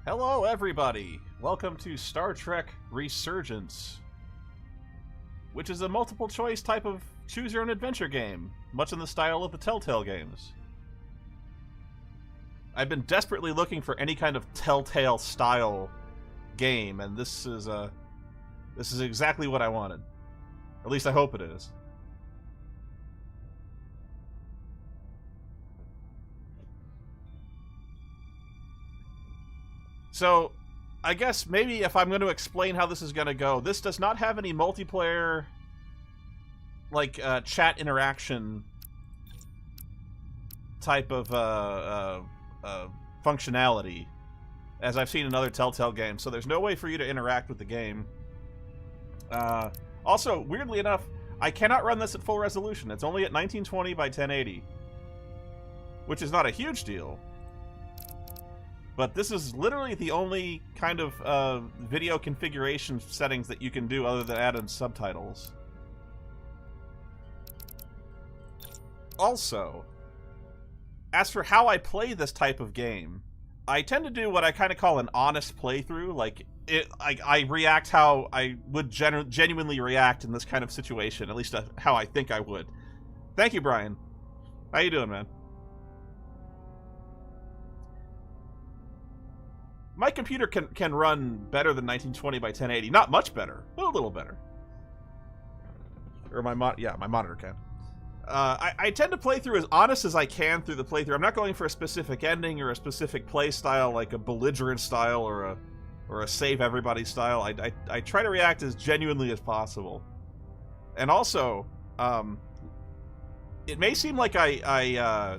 Hello, everybody! Welcome to Star Trek Resurgence, which is a multiple-choice type of choose-your-own-adventure game, much in the style of the Telltale games. I've been desperately looking for any kind of Telltale-style game, and this is exactly what I wanted. At least I hope it is. So, I guess maybe if I'm going to explain how this is going to go, this does not have any multiplayer, like, chat interaction type of functionality, as I've seen in other Telltale games, so there's no way for you to interact with the game. Also, weirdly enough, I cannot run this at full resolution. It's only at 1920 by 1080, which is not a huge deal. But this is literally the only kind of video configuration settings that you can do other than add in subtitles. Also, as for how I play this type of game, I tend to do what I kind of call an honest playthrough. Like, I react how I would genuinely react in this kind of situation, at least how I think I would. Thank you, Brian. How you doing, man? My computer can run better than 1920 by 1080. Not much better, but a little better. Or my monitor can. I tend to play through as honest as I can through the playthrough. I'm not going for a specific ending or a specific play style, like a belligerent style or a save everybody style. I try to react as genuinely as possible. And also, it may seem like I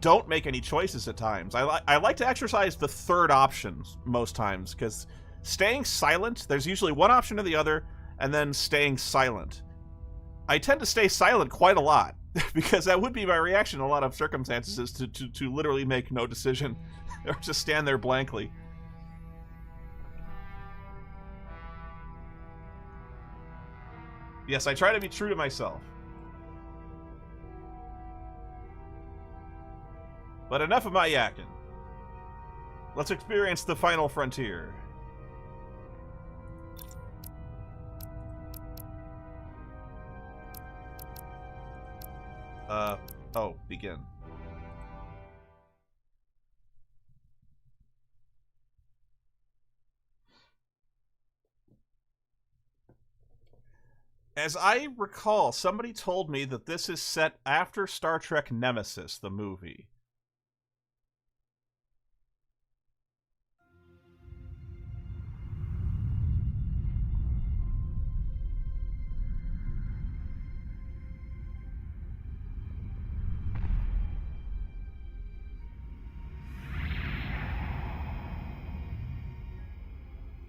don't make any choices at times. I like to exercise the third option most times, because staying silent, there's usually one option or the other, and then staying silent. I tend to stay silent quite a lot, because that would be my reaction in a lot of circumstances, is to literally make no decision, or just stand there blankly. Yes, I try to be true to myself. But enough of my yakking. Let's experience the final frontier. Oh, begin. As I recall, somebody told me that this is set after Star Trek Nemesis, the movie.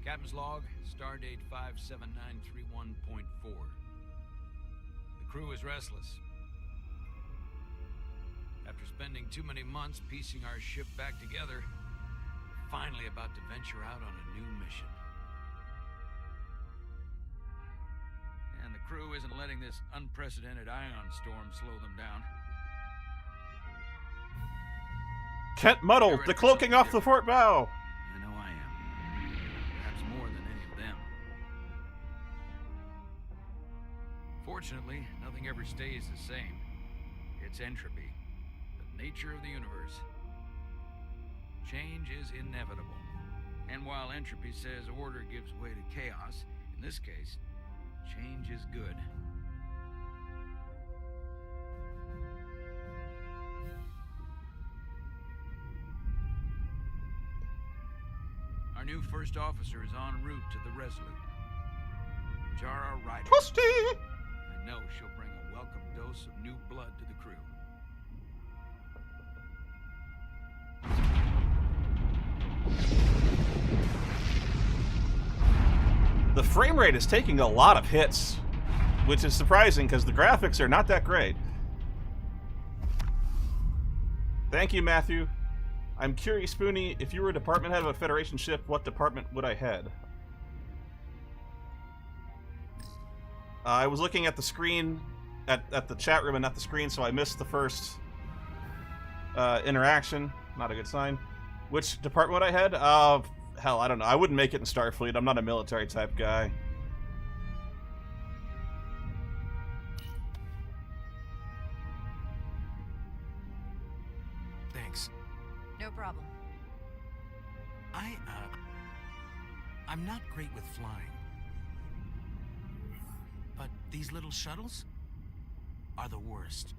Captain's log, stardate 57931.4. The crew is restless. After spending too many months piecing our ship back together, we're finally about to venture out on a new mission. And the crew isn't letting this unprecedented ion storm slow them down. Kent Muddle, decloaking off the fort bow! I know I am. Perhaps more than any of them. Fortunately, nothing ever stays the same. It's entropy, the nature of the universe. Change is inevitable. And while entropy says order gives way to chaos, in this case, change is good. Our new first officer is en route to the Resolute. Jara Ryder. Trusty! I know she'll bring a welcome dose of new blood to the crew. The frame rate is taking a lot of hits, which is surprising because the graphics are not that great. Thank you, Matthew. I'm curious, Spoonie, if you were a department head of a Federation ship, what department would I head? I was looking at the screen, at the chat room and not the screen, so I missed the first interaction. Not a good sign. Which department I had? Hell, I don't know. I wouldn't make it in Starfleet. I'm not a military type guy. Thanks. No problem. I'm not great with flying. But these little shuttles are the worst.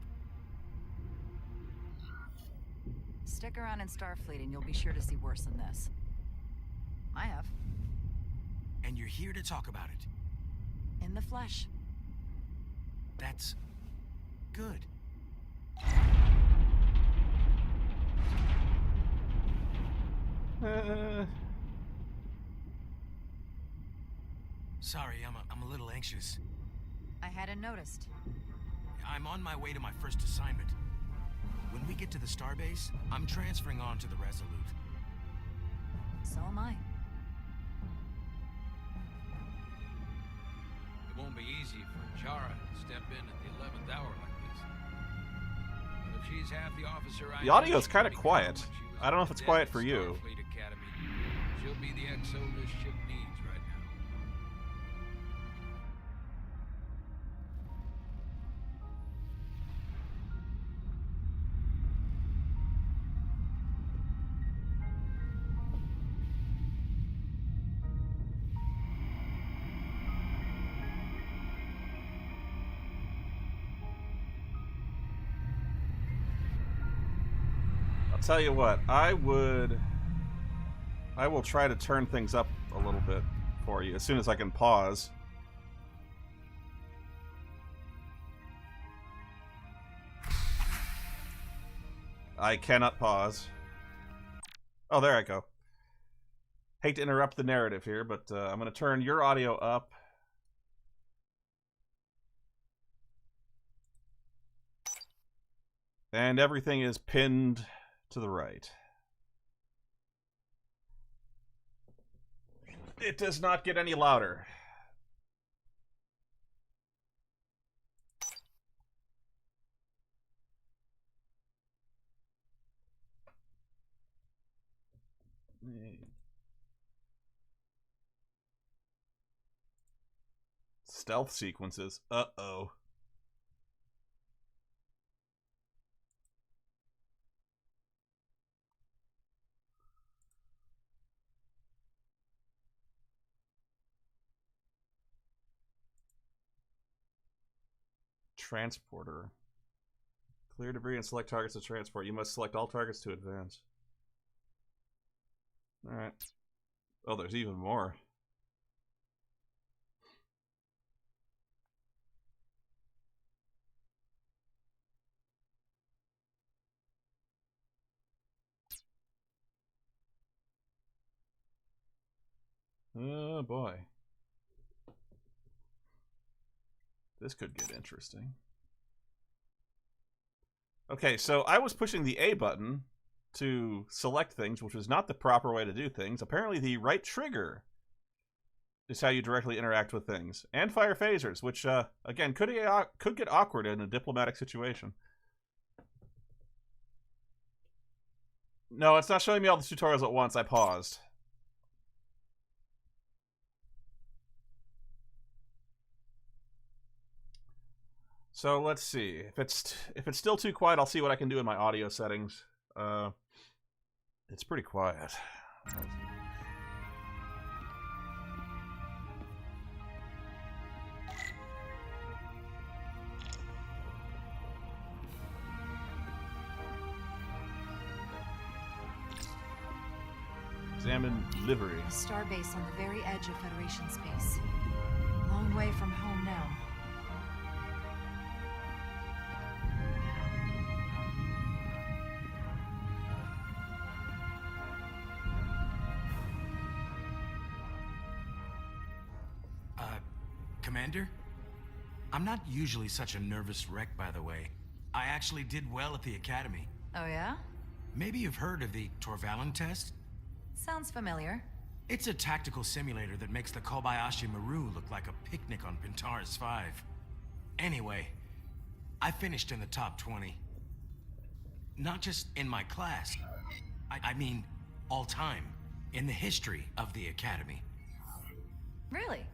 Stick around in Starfleet and you'll be sure to see worse than this. I have. And you're here to talk about it. In the flesh. That's good. Sorry, I'm a little anxious. I hadn't noticed. I'm on my way to my first assignment. When we get to the starbase, I'm transferring on to the Resolute. So am I. It won't be easy for Chara to step in at the 11th hour like this. But if she's half the officer I The audio's am, kind of she'll quiet. become what she was I don't know if a it's cadet quiet at for you. Starfleet Academy. She'll be the XO this ship needs right now. I'll tell you what, I will try to turn things up a little bit for you as soon as I can pause. I cannot pause. Oh, there I go. Hate to interrupt the narrative here, but I'm going to turn your audio up. And everything is pinned to the right. It does not get any louder. Stealth sequences. Uh-oh. Transporter. Clear debris and select targets to transport. You must select all targets to advance. Alright. Oh, there's even more. Oh boy. This could get interesting. Okay, so I was pushing the A button to select things, which was not the proper way to do things. Apparently the right trigger is how you directly interact with things. And fire phasers, which, again, could get awkward in a diplomatic situation. No, it's not showing me all the tutorials at once. I paused. So let's see. If it's still too quiet, I'll see what I can do in my audio settings. It's pretty quiet. Examine livery. A starbase on the very edge of Federation space. Long way from home now. Commander? I'm not usually such a nervous wreck, by the way. I actually did well at the Academy. Oh yeah? Maybe you've heard of the Torvalin test? Sounds familiar. It's a tactical simulator that makes the Kobayashi Maru look like a picnic on Pintaris 5. Anyway, I finished in the top 20. Not just in my class. I mean, all time in the history of the Academy. Really?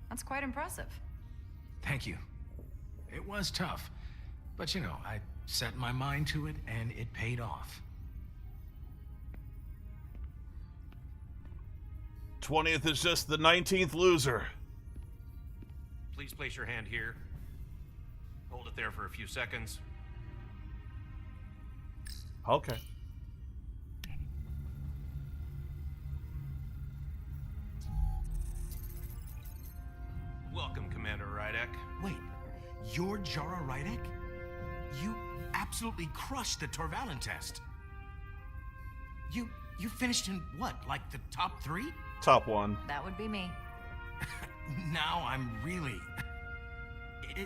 That's quite impressive. Thank you. It was tough, but you know, I set my mind to it and it paid off. 20th is just the 19th loser. Please place your hand here. Hold it there for a few seconds. Okay. Welcome, Commander Rydek. Wait, you're Jara Rydek? You absolutely crushed the Torvalin test. You finished in what, like the top 3? Top 1. That would be me. Now I'm really...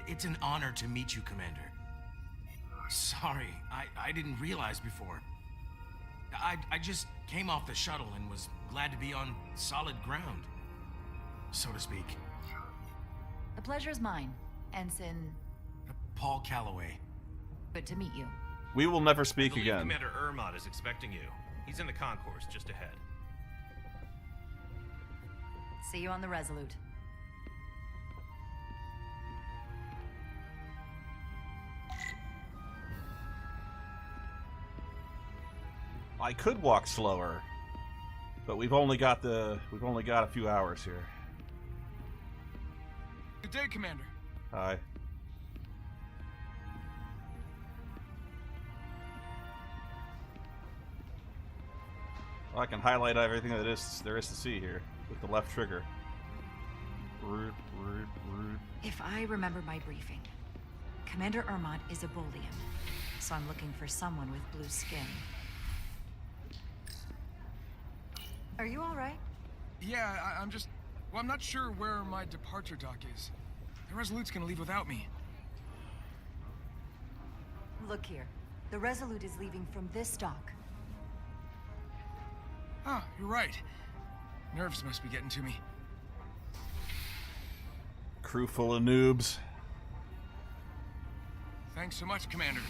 It's an honor to meet you, Commander. Sorry, I didn't realize before. I just came off the shuttle and was glad to be on solid ground, so to speak. The pleasure is mine, Ensign. Paul Calloway. Good to meet you. We will never speak Believe again. Commander Ermot is expecting you. He's in the concourse just ahead. See you on the Resolute. I could walk slower, but we've only got a few hours here. Good day, Commander. Hi. Well, I can highlight everything that there is to see here with the left trigger. Rude. If I remember my briefing, Commander Ermot is a Bolian, so I'm looking for someone with blue skin. Are you all right? Yeah, I'm just... Well, I'm not sure where my departure dock is. The Resolute's gonna leave without me. Look here. The Resolute is leaving from this dock. Ah, you're right. Nerves must be getting to me. Crew full of noobs. Thanks so much, Commander.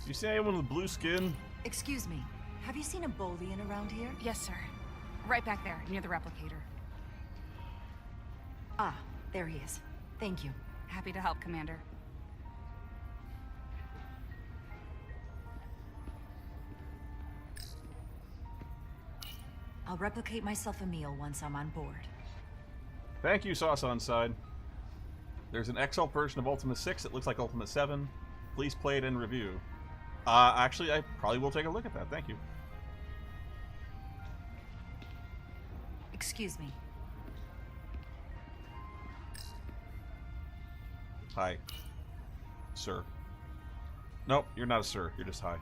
You see anyone with blue skin? Excuse me. Have you seen a Bolian around here? Yes, sir. Right back there, near the replicator. Ah, there he is. Thank you. Happy to help, Commander. I'll replicate myself a meal once I'm on board. Thank you, Sauce on Side. There's an XL version of Ultimate 6 that looks like Ultimate 7. Please play it and review. Actually, I probably will take a look at that. Thank you. Excuse me. Hi. Sir. Nope, you're not a sir. You're just hi.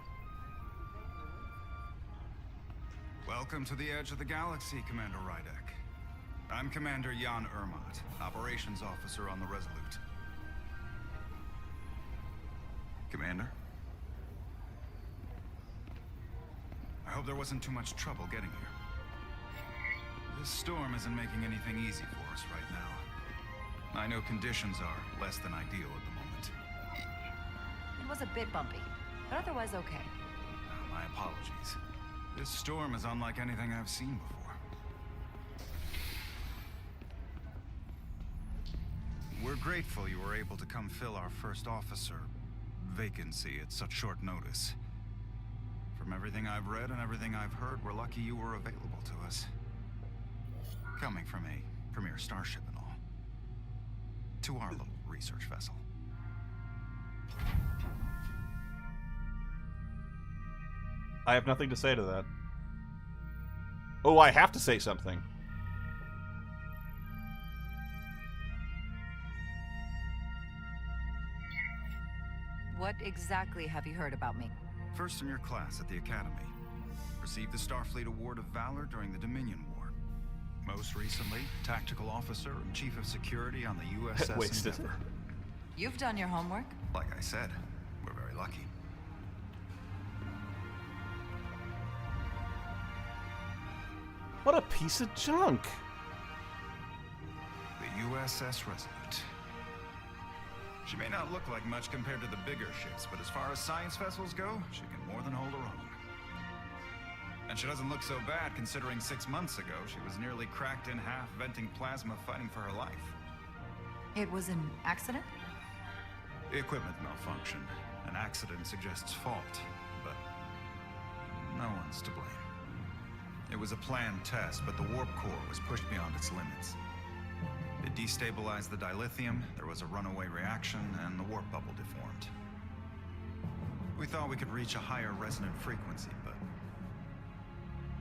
Welcome to the edge of the galaxy, Commander Rydek. I'm Commander Jan Ermot, Operations Officer on the Resolute. Commander? I hope there wasn't too much trouble getting here. This storm isn't making anything easy for us right now. I know conditions are less than ideal at the moment. It was a bit bumpy, but otherwise okay. My apologies. This storm is unlike anything I've seen before. We're grateful you were able to come fill our first officer vacancy at such short notice. From everything I've read and everything I've heard, we're lucky you were available to us. Coming from a premier starship and all. To our little research vessel. I have nothing to say to that. Oh, I have to say something. What exactly have you heard about me? First in your class at the Academy. Received the Starfleet Award of Valor during the Dominion War. Most recently, Tactical Officer and Chief of Security on the USS Wasted. Endeavour. You've done your homework. Like I said, we're very lucky. What a piece of junk. The USS Resolute. She may not look like much compared to the bigger ships, but as far as science vessels go, she can more than hold her own. And she doesn't look so bad considering 6 months ago she was nearly cracked in half, venting plasma, fighting for her life. It was an accident? The equipment malfunctioned. An accident suggests fault, but no one's to blame. It was a planned test, but the warp core was pushed beyond its limits. It destabilized the dilithium, there was a runaway reaction, and the warp bubble deformed. We thought we could reach a higher resonant frequency, but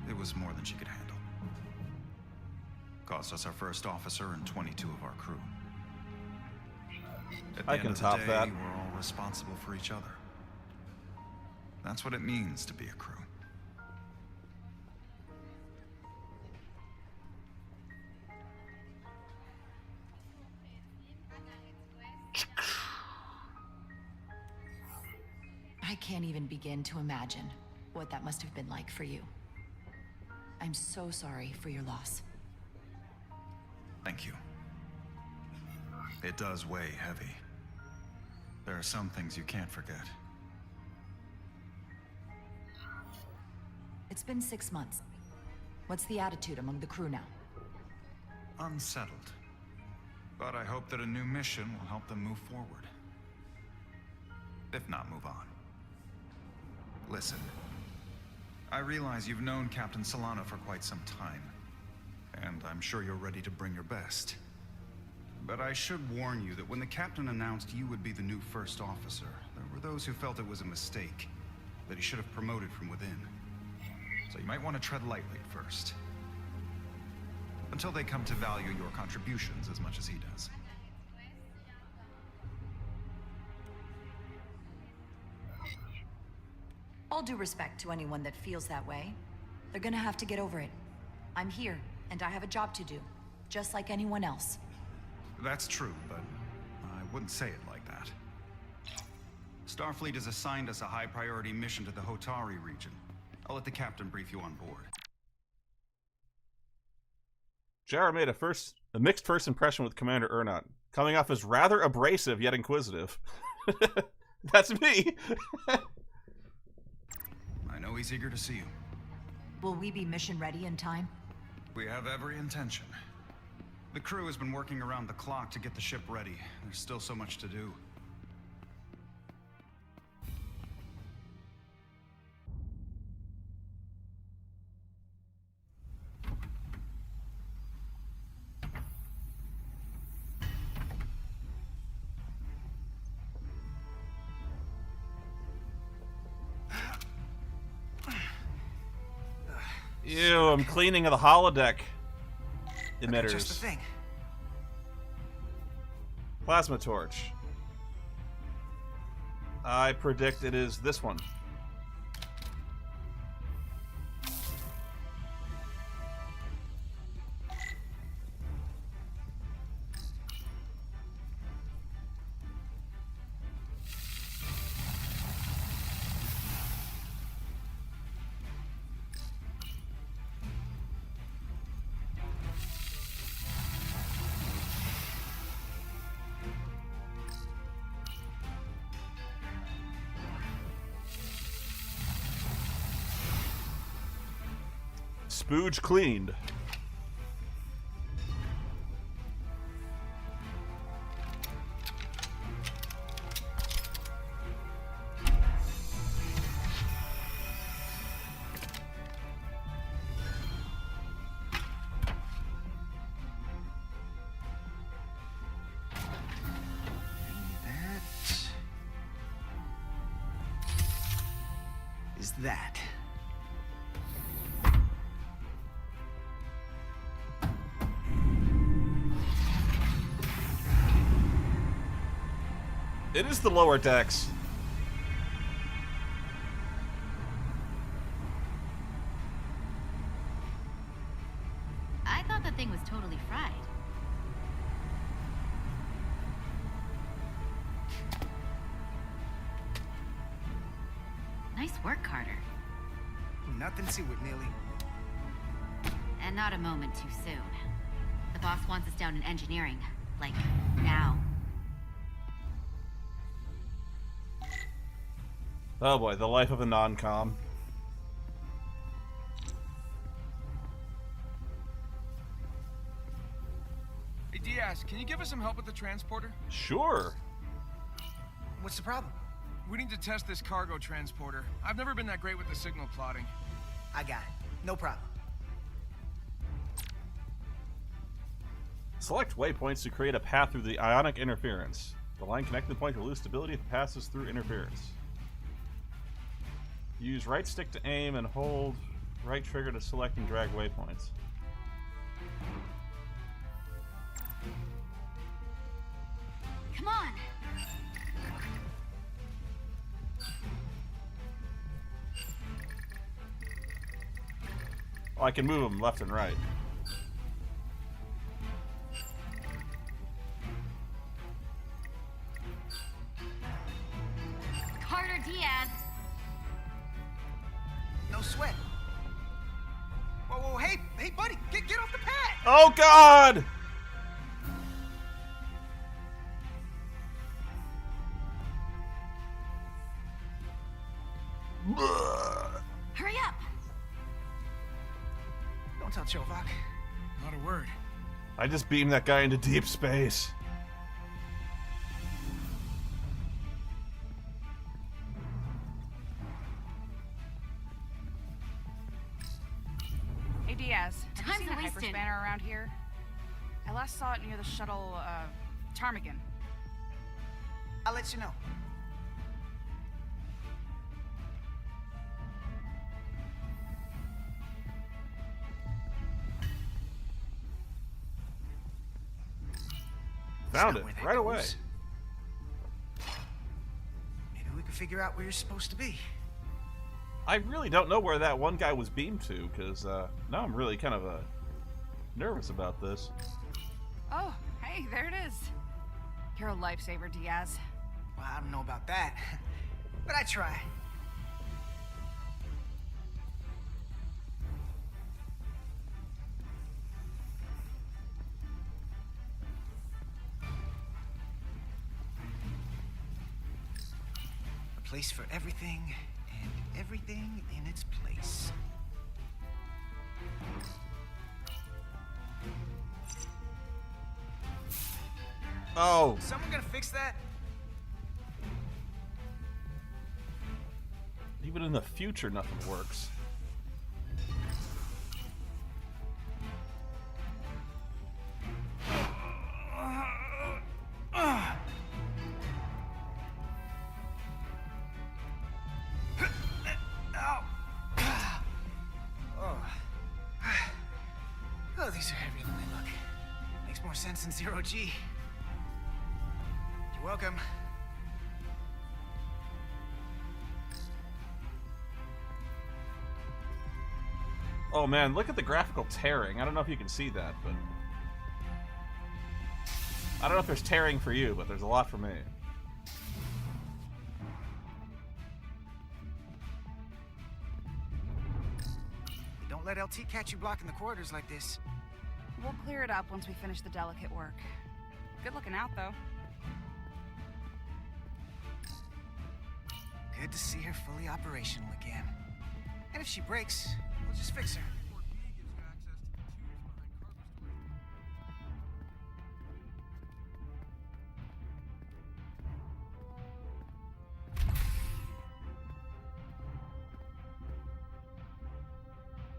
it was more than she could handle. Cost us our first officer and 22 of our crew. At the I end can of the top day, that. We're all responsible for each other. That's what it means to be a crew. I can't even begin to imagine what that must have been like for you. I'm so sorry for your loss. Thank you. It does weigh heavy. There are some things you can't forget. It's been 6 months. What's the attitude among the crew now? Unsettled. But I hope that a new mission will help them move forward. If not, move on. Listen. I realize you've known Captain Solana for quite some time. And I'm sure you're ready to bring your best. But I should warn you that when the captain announced you would be the new first officer, there were those who felt it was a mistake, that he should have promoted from within. So you might want to tread lightly at first. Until they come to value your contributions as much as he does. All due respect to anyone that feels that way. They're gonna have to get over it. I'm here, and I have a job to do, just like anyone else. That's true, but I wouldn't say it like that. Starfleet has assigned us a high-priority mission to the Hotari region. I'll let the captain brief you on board. Jara made a mixed first impression with Commander Urnot, coming off as rather abrasive yet inquisitive. That's me. I know he's eager to see you. Will we be mission ready in time? We have every intention. The crew has been working around the clock to get the ship ready. There's still so much to do. Ew, I'm cleaning the holodeck emitters. Just the thing. Plasma torch. I predict it is this one. Spooge cleaned. That is that. It is the lower decks. I thought the thing was totally fried. Nice work, Carter. Nothing to it, Neely. And not a moment too soon. The boss wants us down in engineering. Like, now. Oh boy, the life of a non-com. Hey, Diaz, can you give us some help with the transporter? Sure. What's the problem? We need to test this cargo transporter. I've never been that great with the signal plotting. I got it. No problem. Select waypoints to create a path through the ionic interference. The line connecting the point will lose stability if it passes through interference. Use right stick to aim and hold right trigger to select and drag waypoints. Come on! Oh, I can move them left and right. Carter Diaz! No sweat. Whoa, hey, buddy, get off the pad! Oh God! Hurry up! Don't tell Chovak. Not a word. I just beamed that guy into deep space. Hey Diaz, have you Time's seen a wasted. hyperspanner around here? I last saw it near the shuttle, Ptarmigan. I'll let you know. Found Not it where that right away. goes. Maybe we can figure out where you're supposed to be. I really don't know where that one guy was beamed to, because now I'm really kind of nervous about this. Oh, hey, there it is. You're a lifesaver, Diaz. Well, I don't know about that, but I try. A place for everything, and everything in its place. Oh, Someone gonna fix that? even in the future, nothing works. Oh, these are heavier than they look. Makes more sense than zero G. You're welcome. Oh man, look at the graphical tearing. I don't know if you can see that, but... I don't know if there's tearing for you, but there's a lot for me. Don't let LT catch you blocking the corridors like this. We'll clear it up once we finish the delicate work. Good looking out, though. Good to see her fully operational again. And if she breaks, we'll just fix her.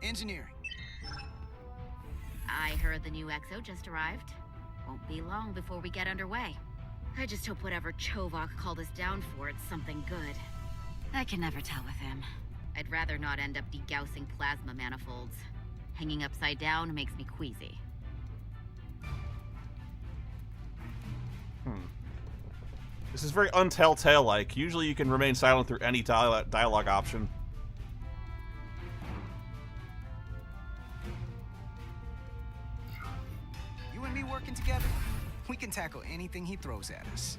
Engineering. I heard the new XO just arrived. Won't be long before we get underway. I just hope whatever Chovak called us down for, it's something good. I can never tell with him. I'd rather not end up degaussing plasma manifolds. Hanging upside down makes me queasy. This is very Untelltale-like. Usually you can remain silent through any dialogue option. You and me working together, we can tackle anything he throws at us.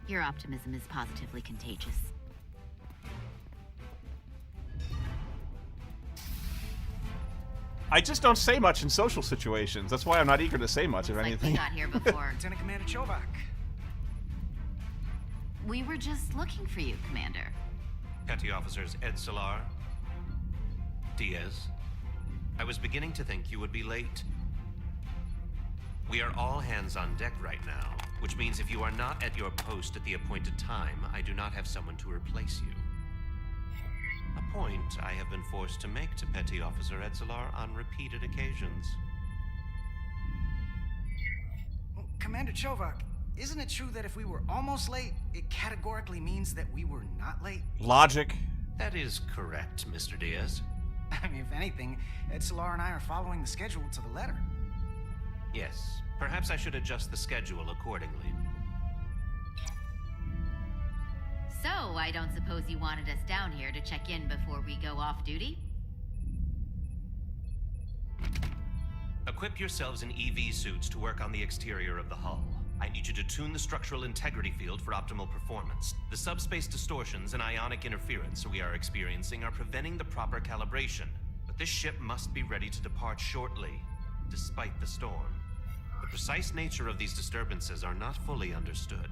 Your optimism is positively contagious. I just don't say much in social situations. That's why I'm not eager to say much of Looks like we anything. got here before. Lieutenant Commander Chovak. We were just looking for you, Commander. Petty Officers Edsalar, Diaz. I was beginning to think you would be late. We are all hands on deck right now, which means if you are not at your post at the appointed time, I do not have someone to replace you. A point I have been forced to make to Petty Officer Edsalar on repeated occasions. Well, Commander Chovak, isn't it true that if we were almost late, it categorically means that we were not late? Logic. That is correct, Mr. Diaz. I mean, if anything, Edsalar and I are following the schedule to the letter. Yes, perhaps I should adjust the schedule accordingly. So, I don't suppose you wanted us down here to check in before we go off duty? Equip yourselves in EV suits to work on the exterior of the hull. I need you to tune the structural integrity field for optimal performance. The subspace distortions and ionic interference we are experiencing are preventing the proper calibration. But this ship must be ready to depart shortly, despite the storm. The precise nature of these disturbances are not fully understood.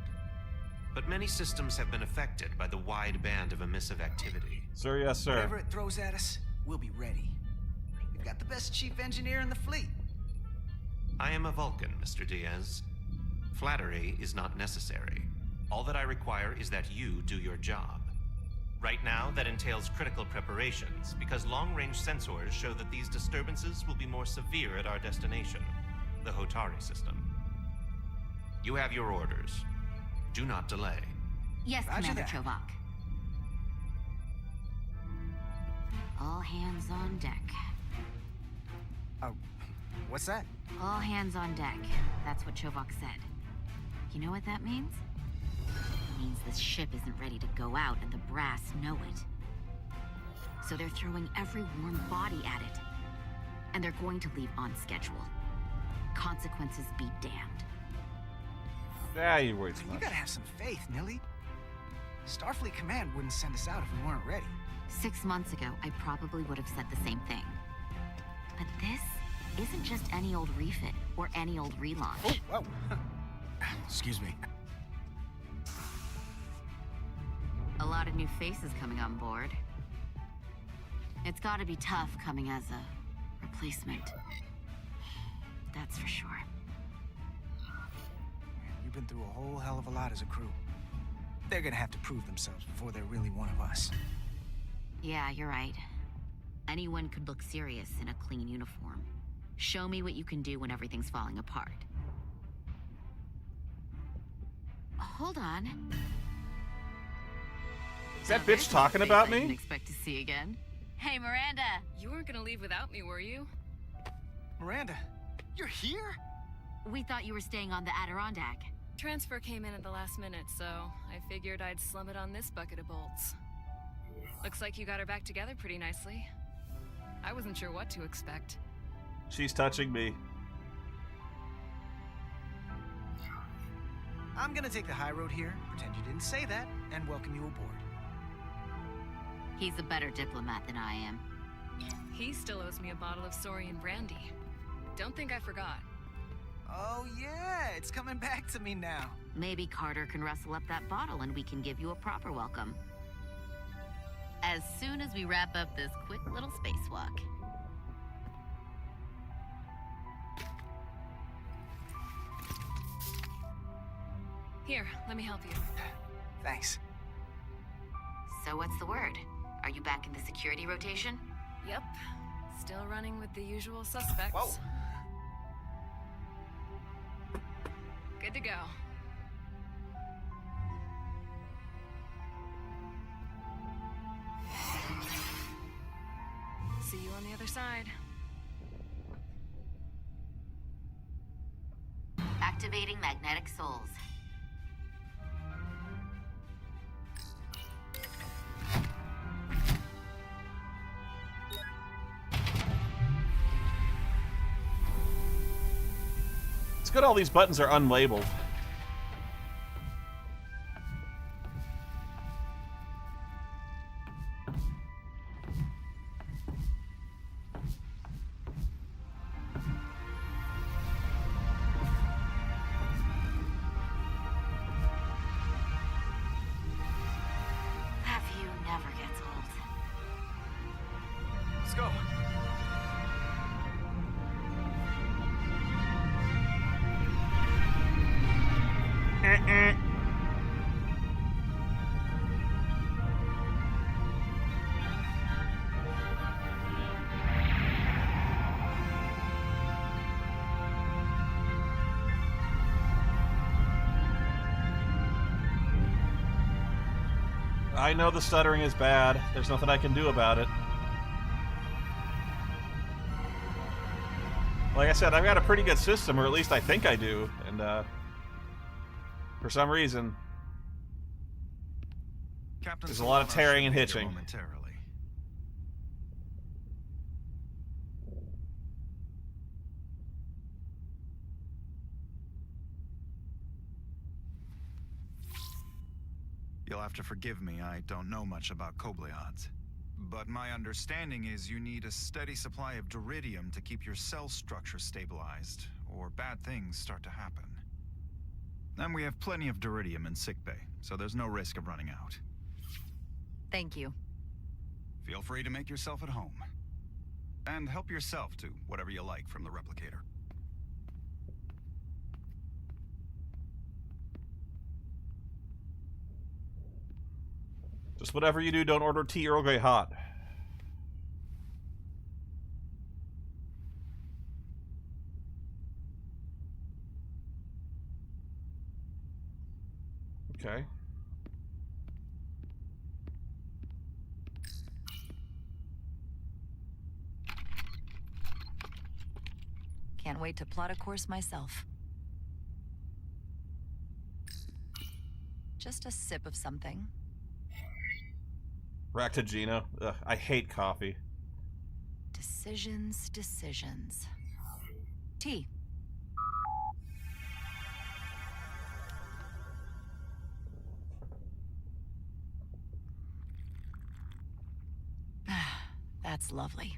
But many systems have been affected by the wide band of emissive activity. Sir, yes, sir. Whatever it throws at us, we'll be ready. We've got the best chief engineer in the fleet. I am a Vulcan, Mr. Diaz. Flattery is not necessary. All that I require is that you do your job. Right now, that entails critical preparations, because long-range sensors show that these disturbances will be more severe at our destination, the Hotari system. You have your orders. Do not delay. Yes, Roger Commander that. Chovak. All hands on deck. What's that? All hands on deck. That's what Chovak said. You know what that means? It means this ship isn't ready to go out and the brass know it. So they're throwing every warm body at it. And they're going to leave on schedule. Consequences be damned. Yeah, you worried too You much. gotta have some faith, Nilly. Starfleet Command wouldn't send us out if we weren't ready. 6 months ago, I probably would have said the same thing. But this isn't just any old refit or any old relaunch. Whoa. Excuse me. A lot of new faces coming on board. It's gotta be tough coming as a replacement. That's for sure. We've been through a whole hell of a lot as a crew. They're gonna have to prove themselves before they're really one of us. Yeah, you're right. Anyone could look serious in a clean uniform. Show me what you can do when everything's falling apart. Hold on. Is that Now, there's bitch talking one about face I didn't me? expect to see again. Hey, Miranda. You weren't gonna leave without me, were you? Miranda, you're here? We thought you were staying on the Adirondack. Transfer came in at the last minute, so I figured I'd slum it on this bucket of bolts. Looks like you got her back together pretty nicely. I wasn't sure what to expect. She's touching me. I'm gonna take the high road here, pretend you didn't say that, and welcome you aboard. He's a better diplomat than I am. He still owes me a bottle of Saurian brandy. Don't think I forgot. Oh yeah, it's coming back to me now. Maybe Carter can rustle up that bottle and we can give you a proper welcome. As soon as we wrap up this quick little spacewalk. Here, let me help you. Thanks. So what's the word? Are you back in the security rotation? Yep. Still running with the usual suspects. Whoa. Good to go. See you on the other side. Activating magnetic souls. It's good all these buttons are unlabeled. I know the stuttering is bad. There's nothing I can do about it. Like I said, I've got a pretty good system, or at least I think I do, and for some reason, Captain there's a lot of tearing and hitching. Momentarily. You'll have to forgive me, I don't know much about Kobleods. But my understanding is you need a steady supply of duridium to keep your cell structure stabilized, or bad things start to happen. And we have plenty of duridium in sickbay, so there's no risk of running out. Thank you. Feel free to make yourself at home. And help yourself to whatever you like from the replicator. Just whatever you do, don't order tea Earl Grey hot. Okay. Can't wait to plot a course myself. Just a sip of something. Ractagino. Ugh, I hate coffee. Decisions, decisions. Tea. That's lovely.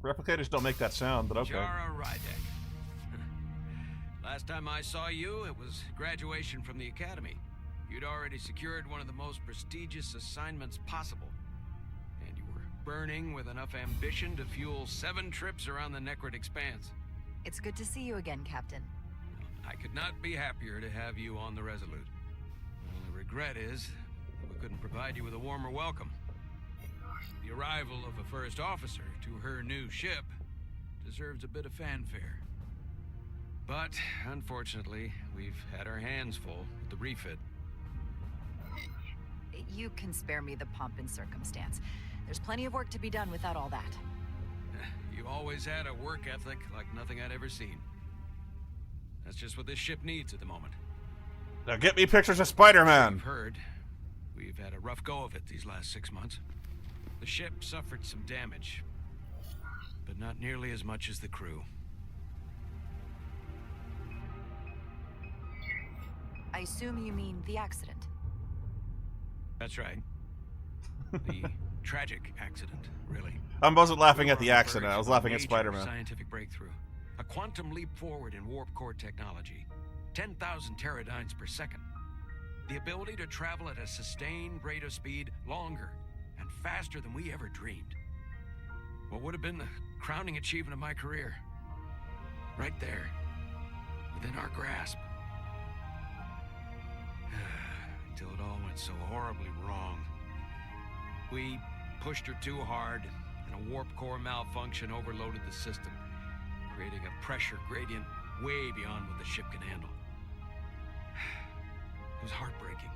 Replicators don't make that sound, but okay. Jara Rydek. Last time I saw you, it was graduation from the academy. You'd already secured one of the most prestigious assignments possible. And you were burning with enough ambition to fuel 7 trips around the Necrid Expanse. It's good to see you again, Captain. I could not be happier to have you on the Resolute. The only regret is that we couldn't provide you with a warmer welcome. The arrival of a first officer to her new ship deserves a bit of fanfare. But, unfortunately, we've had our hands full with the refit. You can spare me the pomp and circumstance. There's plenty of work to be done without all that. You always had a work ethic like nothing I'd ever seen. That's just what this ship needs at the moment. Now get me pictures of Spider-Man! You've heard, we've had a rough go of it these last 6 months. The ship suffered some damage, but not nearly as much as the crew. I assume you mean the accident. That's right. The tragic accident, really. I wasn't laughing We at were the on the accident, verge I was of a laughing at major Spider-Man. Scientific breakthrough. A quantum leap forward in warp core technology. 10,000 teradynes per second. The ability to travel at a sustained rate of speed longer and faster than we ever dreamed. What would have been the crowning achievement of my career? Right there, within our grasp. Until it all went so horribly wrong. We pushed her too hard, and a warp core malfunction overloaded the system, creating a pressure gradient way beyond what the ship can handle. It was heartbreaking.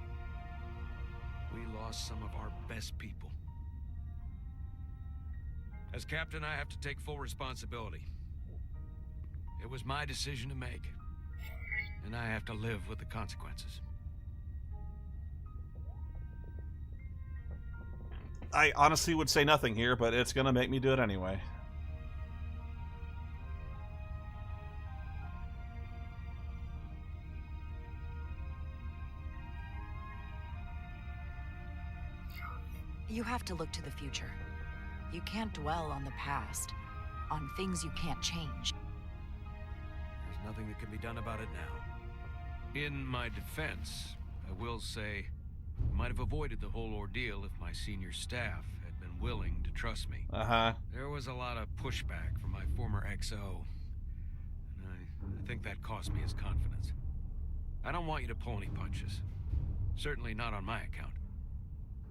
We lost some of our best people. As captain, I have to take full responsibility. It was my decision to make, and I have to live with the consequences. I honestly would say nothing here, but it's gonna make me do it anyway. You have to look to the future. You can't dwell on the past, on things you can't change. There's nothing that can be done about it now. In my defense, I will say I might have avoided the whole ordeal if my senior staff had been willing to trust me. Uh-huh. There was a lot of pushback from my former XO, and I think that cost me his confidence. I don't want you to pull any punches. Certainly not on my account.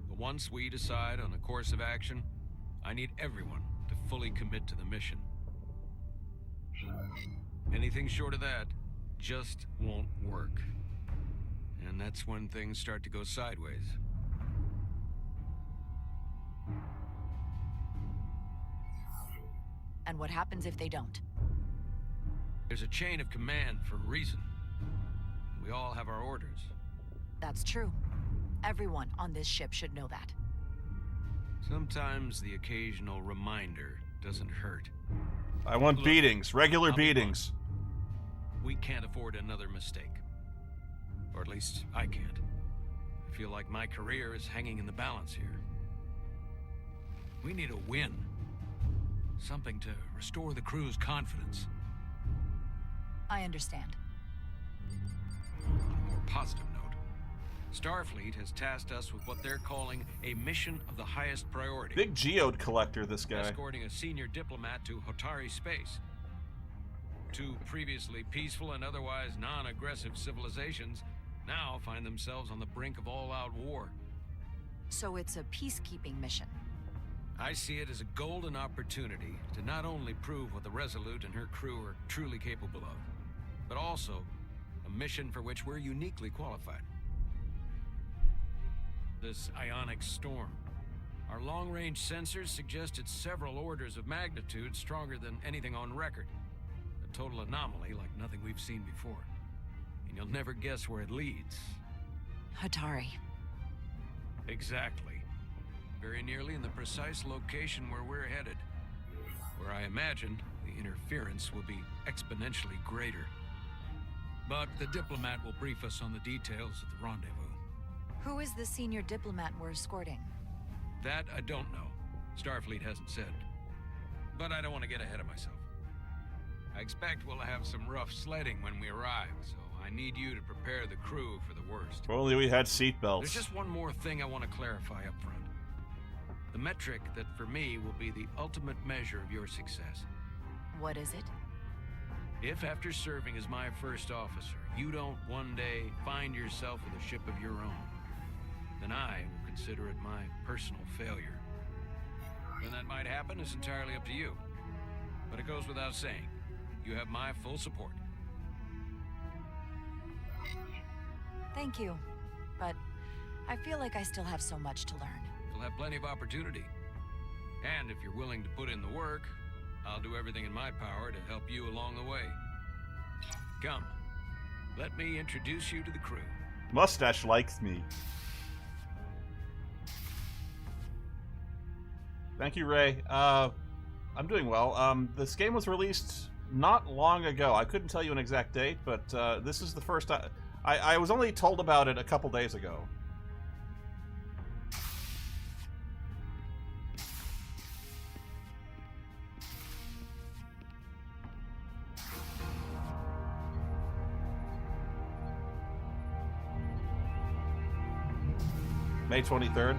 But once we decide on a course of action, I need everyone to fully commit to the mission. Anything short of that just won't work. And that's when things start to go sideways. And what happens if they don't? There's a chain of command for a reason. We all have our orders. That's true. Everyone on this ship should know that. Sometimes the occasional reminder doesn't hurt. I want Look, beatings, regular I'll be beatings. We can't afford another mistake. Or at least I can't. I feel like my career is hanging in the balance here. We need a win. Something to restore the crew's confidence. I understand. On a more positive note, Starfleet has tasked us with what they're calling a mission of the highest priority. Big geode collector, this guy. Escorting a senior diplomat to Hotari space. Two previously peaceful and otherwise non-aggressive civilizations now find themselves on the brink of all-out war. So it's a peacekeeping mission. I see it as a golden opportunity to not only prove what the Resolute and her crew are truly capable of, but also a mission for which we're uniquely qualified. This ionic storm. Our long-range sensors suggest it's several orders of magnitude stronger than anything on record. A total anomaly like nothing we've seen before. And you'll never guess where it leads. Hotari. Exactly. Very nearly in the precise location where we're headed. Where I imagine the interference will be exponentially greater. But the diplomat will brief us on the details at the rendezvous. Who is the senior diplomat we're escorting? That I don't know. Starfleet hasn't said. But I don't want to get ahead of myself. I expect we'll have some rough sledding when we arrive, so I need you to prepare the crew for the worst. If only we had seatbelts. There's just one more thing I want to clarify up front. The metric that for me will be the ultimate measure of your success. What is it? If after serving as my first officer, you don't one day find yourself with a ship of your own, then I will consider it my personal failure. When that might happen is entirely up to you. But it goes without saying, you have my full support. Thank you. But I feel like I still have so much to learn. You'll have plenty of opportunity. And if you're willing to put in the work, I'll do everything in my power to help you along the way. Come, let me introduce you to the crew. Mustache likes me. Thank you, Ray. I'm doing well. This game was released not long ago. I couldn't tell you an exact date, but this is the first I was only told about it a couple days ago. May 23rd.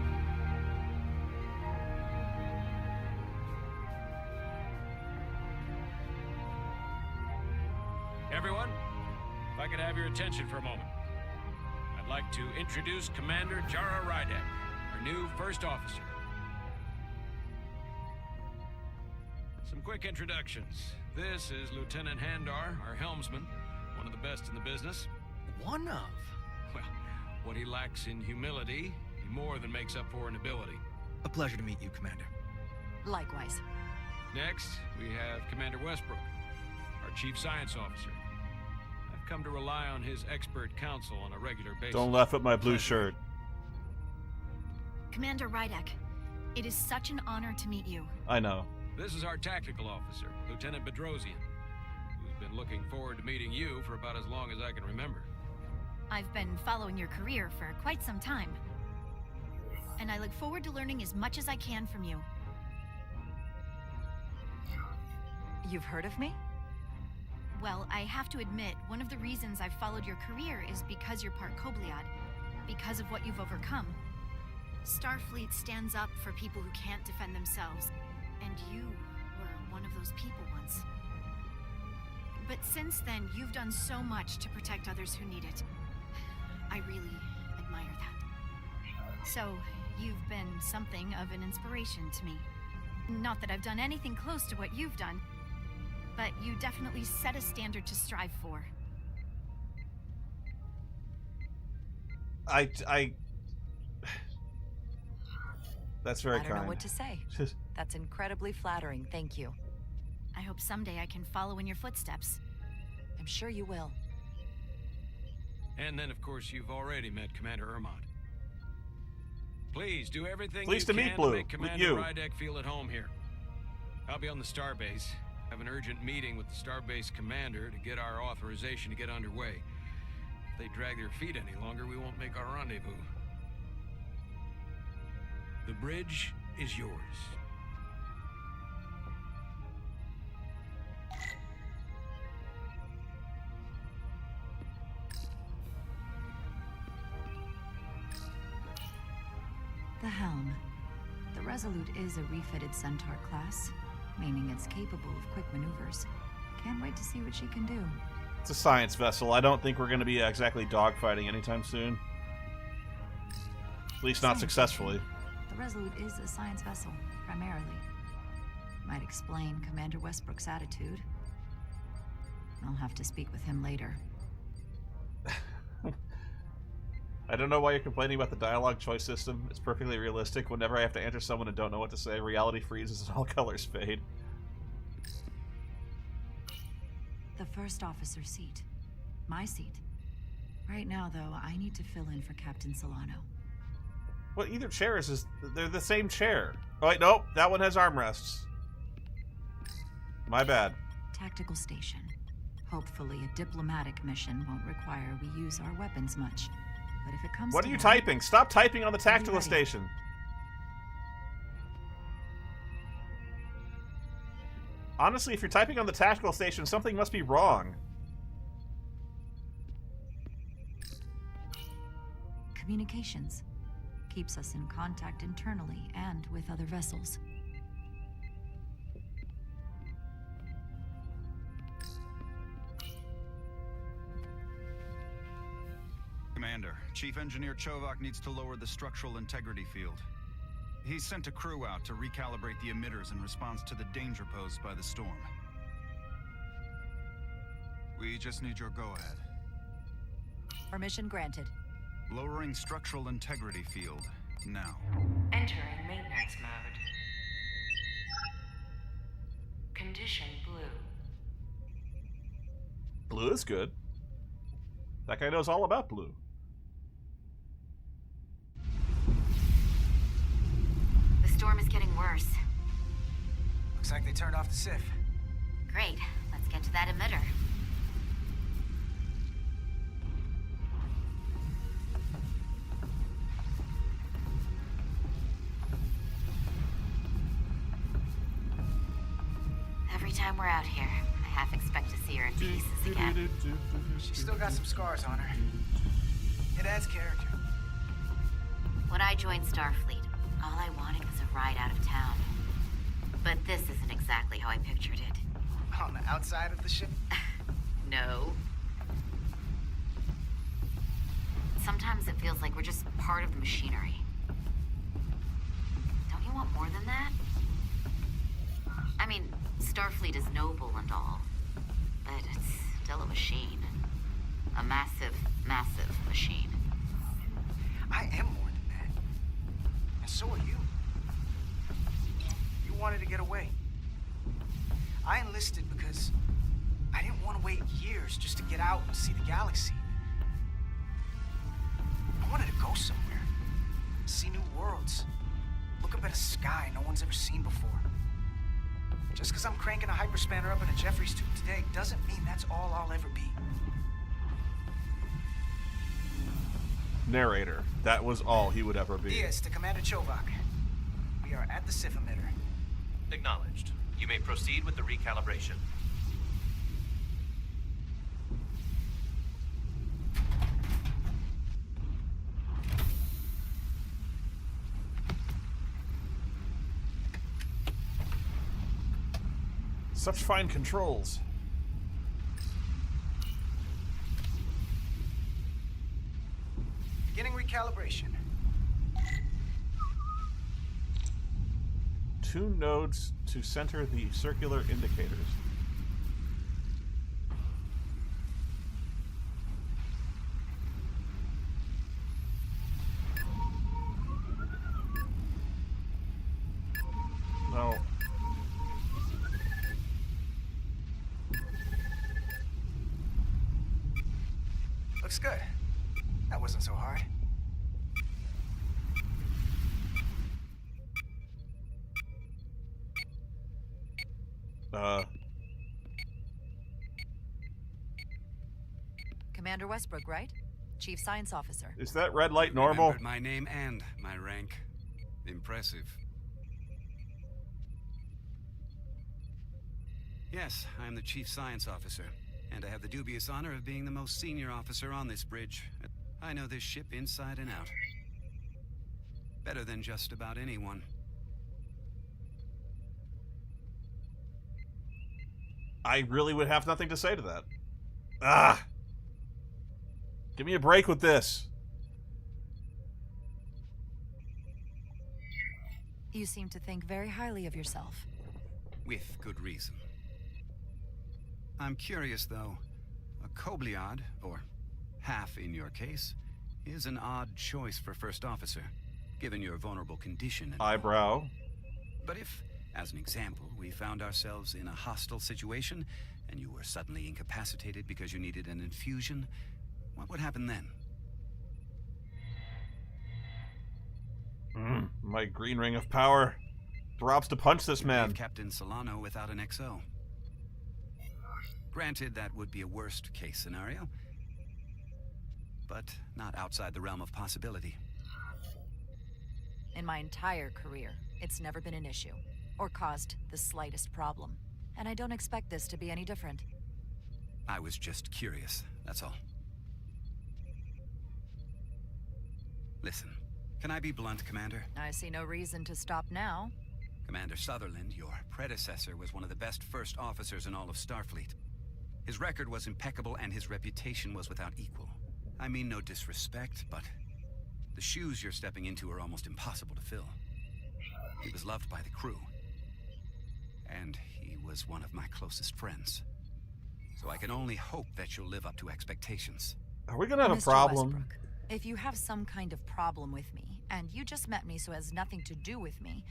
Everyone, if I could have your attention for a moment. I'd like to introduce Commander Jara Rydek, our new first officer. Some quick introductions. This is Lieutenant Handar, our helmsman, one of the best in the business. One of? Well, what he lacks in humility, he more than makes up for in ability. A pleasure to meet you, Commander. Likewise. Next, we have Commander Westbrook, our Chief Science Officer. I've come to rely on his expert counsel on a regular basis. Don't laugh at my blue shirt. Commander Rydek, it is such an honor to meet you. I know. This is our tactical officer, Lieutenant Bedrosian, who's been looking forward to meeting you for about as long as I can remember. I've been following your career for quite some time, and I look forward to learning as much as I can from you. You've heard of me? Well, I have to admit, one of the reasons I've followed your career is because you're part Kobliad, because of what you've overcome. Starfleet stands up for people who can't defend themselves, and you were one of those people once. But since then, you've done so much to protect others who need it. I really admire that. So, you've been something of an inspiration to me. Not that I've done anything close to what you've done, but you definitely set a standard to strive for. That's very kind. I don't know what to say. That's incredibly flattering. Thank you. I hope someday I can follow in your footsteps. I'm sure you will. And then, of course, you've already met Commander Ermont. Please do everything Pleased you to meet can Blue. to make Commander You. Rydek feel at home here. I'll be on the starbase. Have an urgent meeting with the starbase commander to get our authorization to get underway. If they drag their feet any longer, we won't make our rendezvous. The bridge is yours. The helm. The Resolute is a refitted Centaur class, meaning it's capable of quick maneuvers. Can't wait to see what she can do. It's a science vessel. I don't think we're going to be exactly dogfighting anytime soon. At least not successfully. The Resolute is a science vessel, primarily. Might explain Commander Westbrook's attitude. I'll have to speak with him later. I don't know why you're complaining about the dialogue choice system. It's perfectly realistic. Whenever I have to answer someone and don't know what to say, reality freezes and all colors fade. The first officer seat. My seat. Right now, though, I need to fill in for Captain Solano. Well, either chair is they're the same chair. Oh, wait, nope. That one has armrests. My bad. Tactical station. Hopefully a diplomatic mission won't require we use our weapons much. But if it comes What to are you that, typing? Stop typing on the Are you tactical ready? station. Honestly, if you're typing on the tactical station, something must be wrong. Communications. Keeps us in contact internally and with other vessels. Commander, Chief Engineer Chovak needs to lower the structural integrity field. He's sent a crew out to recalibrate the emitters in response to the danger posed by the storm. We just need your go-ahead. Permission granted. Lowering structural integrity field, now. Entering maintenance mode. Condition blue. Blue is good. That guy knows all about blue. The storm is getting worse. Looks like they turned off the SIF. Great. Let's get to that emitter. Every time we're out here, I half expect to see her in pieces again. She's still got some scars on her. It adds character. When I joined Starfleet, all I wanted was a ride out of town. But this isn't exactly how I pictured it. On the outside of the ship? No. Sometimes it feels like we're just part of the machinery. Don't you want more than that? I mean, Starfleet is noble and all, but it's still a machine. A massive, massive machine. I am more than that. And so are you. You wanted to get away. I enlisted because I didn't want to wait years just to get out and see the galaxy. I wanted to go somewhere. See new worlds. Look up at a sky no one's ever seen before. Just because I'm cranking a hyperspanner up in a Jeffries tube today doesn't mean that's all I'll ever be. Narrator. That was all he would ever be. Diaz to Commander Chovak. We are at the SIF emitter. Acknowledged. You may proceed with the recalibration. Such fine controls. Beginning recalibration. Tune nodes to center the circular indicators. looks good. That wasn't so hard. Commander Westbrook, right? Chief Science Officer. Is that red light normal? Remembered my name and my rank. Impressive. Yes, I'm the Chief Science Officer, and I have the dubious honor of being the most senior officer on this bridge. I know this ship inside and out. Better than just about anyone. I really would have nothing to say to that. Ah! Give me a break with this. You seem to think very highly of yourself. With good reason. I'm curious, though. A Kobliad, or half in your case, is an odd choice for first officer, given your vulnerable condition. Eyebrow. But if, as an example, we found ourselves in a hostile situation, and you were suddenly incapacitated because you needed an infusion, what would happen then? My green ring of power drops to punch this man. Leave Captain Solano without an XO. Granted, that would be a worst-case scenario, but not outside the realm of possibility. In my entire career, it's never been an issue, or caused the slightest problem. And I don't expect this to be any different. I was just curious, that's all. Listen, can I be blunt, Commander? I see no reason to stop now. Commander Sutherland, your predecessor, was one of the best first officers in all of Starfleet. His record was impeccable and his reputation was without equal. I mean no disrespect, but the shoes you're stepping into are almost impossible to fill. He was loved by the crew. And he was one of my closest friends. So I can only hope that you'll live up to expectations. Are we gonna have Mr. a problem? Westbrook, if you have some kind of problem with me, and you just met me so it has nothing to do with me,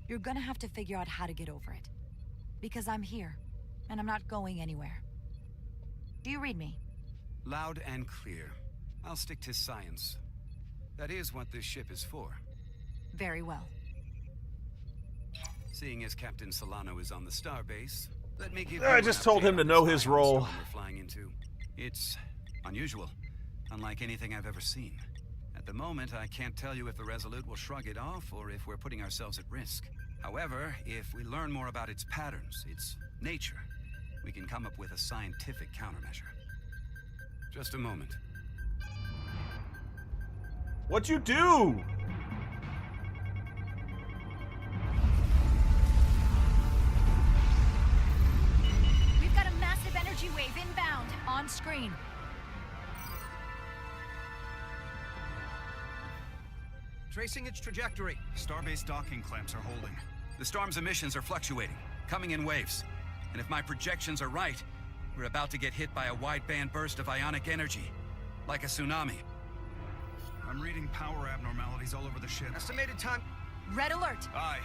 you're gonna have to figure out how to get over it. Because I'm here, and I'm not going anywhere. Do you read me? Loud and clear. I'll stick to science. That is what this ship is for. Very well. Seeing as Captain Solano is on the starbase, let me give I you just an told update him to on know this his iron role. storm we're flying into. It's unusual, unlike anything I've ever seen. At the moment, I can't tell you if the Resolute will shrug it off or if we're putting ourselves at risk. However, if we learn more about its patterns, its nature, we can come up with a scientific countermeasure. Just a moment. What'd you do? We've got a massive energy wave inbound. On screen. Tracing its trajectory. Starbase docking clamps are holding. The storm's emissions are fluctuating, coming in waves. And if my projections are right, we're about to get hit by a wide-band burst of ionic energy, like a tsunami. I'm reading power abnormalities all over the ship. Estimated time. Red alert. Aye.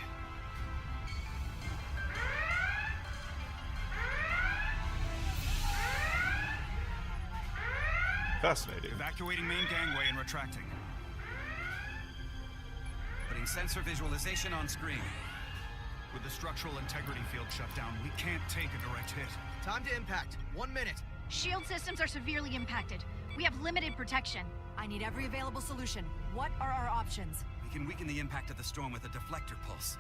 Fascinating. Evacuating main gangway and retracting. Putting sensor visualization on screen. With the structural integrity field shut down, we can't take a direct hit. Time to impact. 1 minute. Shield systems are severely impacted. We have limited protection. I need every available solution. What are our options? We can weaken the impact of the storm with a deflector pulse.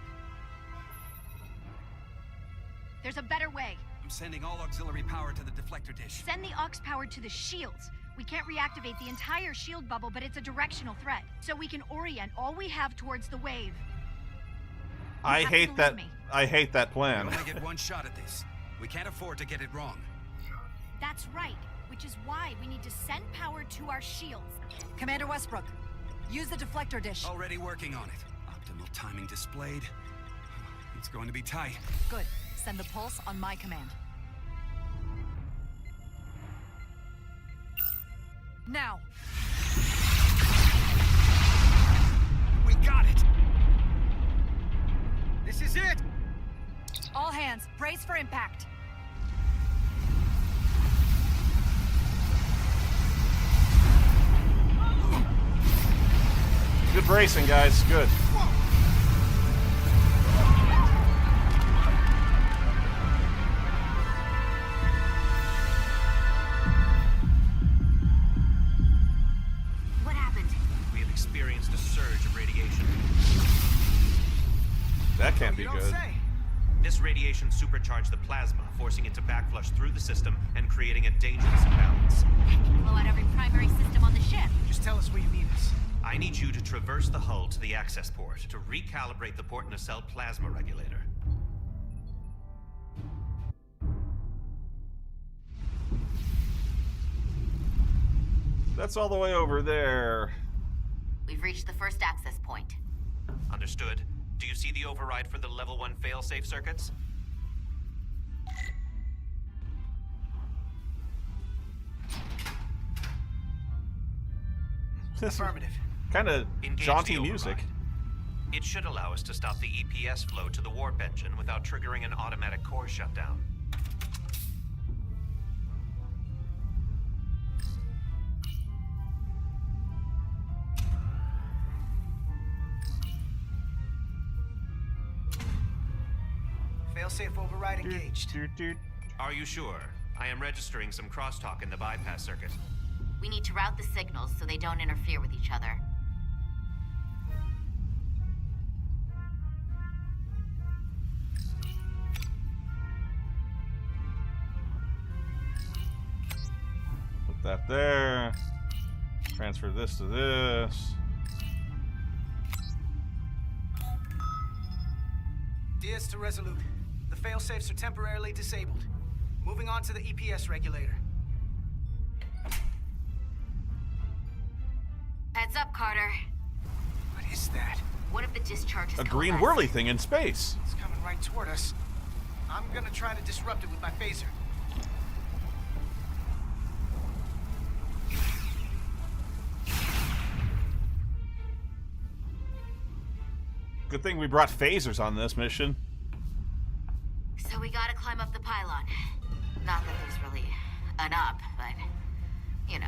There's a better way. I'm sending all auxiliary power to the deflector dish. Send the aux power to the shields. We can't reactivate the entire shield bubble, but it's a directional threat. So we can orient all we have towards the wave. I have to hate that. believe me. I hate that We plan. only get one shot at this. We can't afford to get it wrong. That's right, which is why we need to send power to our shields. Commander Westbrook, use the deflector dish. Already working on it. Optimal timing displayed. It's going to be tight. Good. Send the pulse on my command. Now. We got it! This is it! All hands, brace for impact. Good bracing, guys. Good. What happened? We have experienced a surge of radiation. That can't be You don't good. say. This radiation supercharged the plasma, forcing it to backflush through the system and creating a dangerous imbalance. That can blow out every primary system on the ship. Just tell us where you need us. I need you to traverse the hull to the access port to recalibrate the port nacelle plasma regulator. That's all the way over there. We've reached the first access point. Understood. Do you see the override for the level 1 failsafe circuits? Affirmative. Kind of Engage jaunty the music. override. It should allow us to stop the EPS flow to the warp engine without triggering an automatic core shutdown. Failsafe override engaged. Are you sure? I am registering some crosstalk in the bypass circuit. We need to route the signals so they don't interfere with each other. Put that there. Transfer this to this. Diaz to Resolute. The failsafes are temporarily disabled. Moving on to the EPS regulator. Heads up, Carter. What is that? One of the discharges A green collapsed. whirly thing in space. It's coming right toward us. I'm gonna try to disrupt it with my phaser. Good thing we brought phasers on this mission. So we gotta climb up the pylon. Not that there's really an up, but, you know.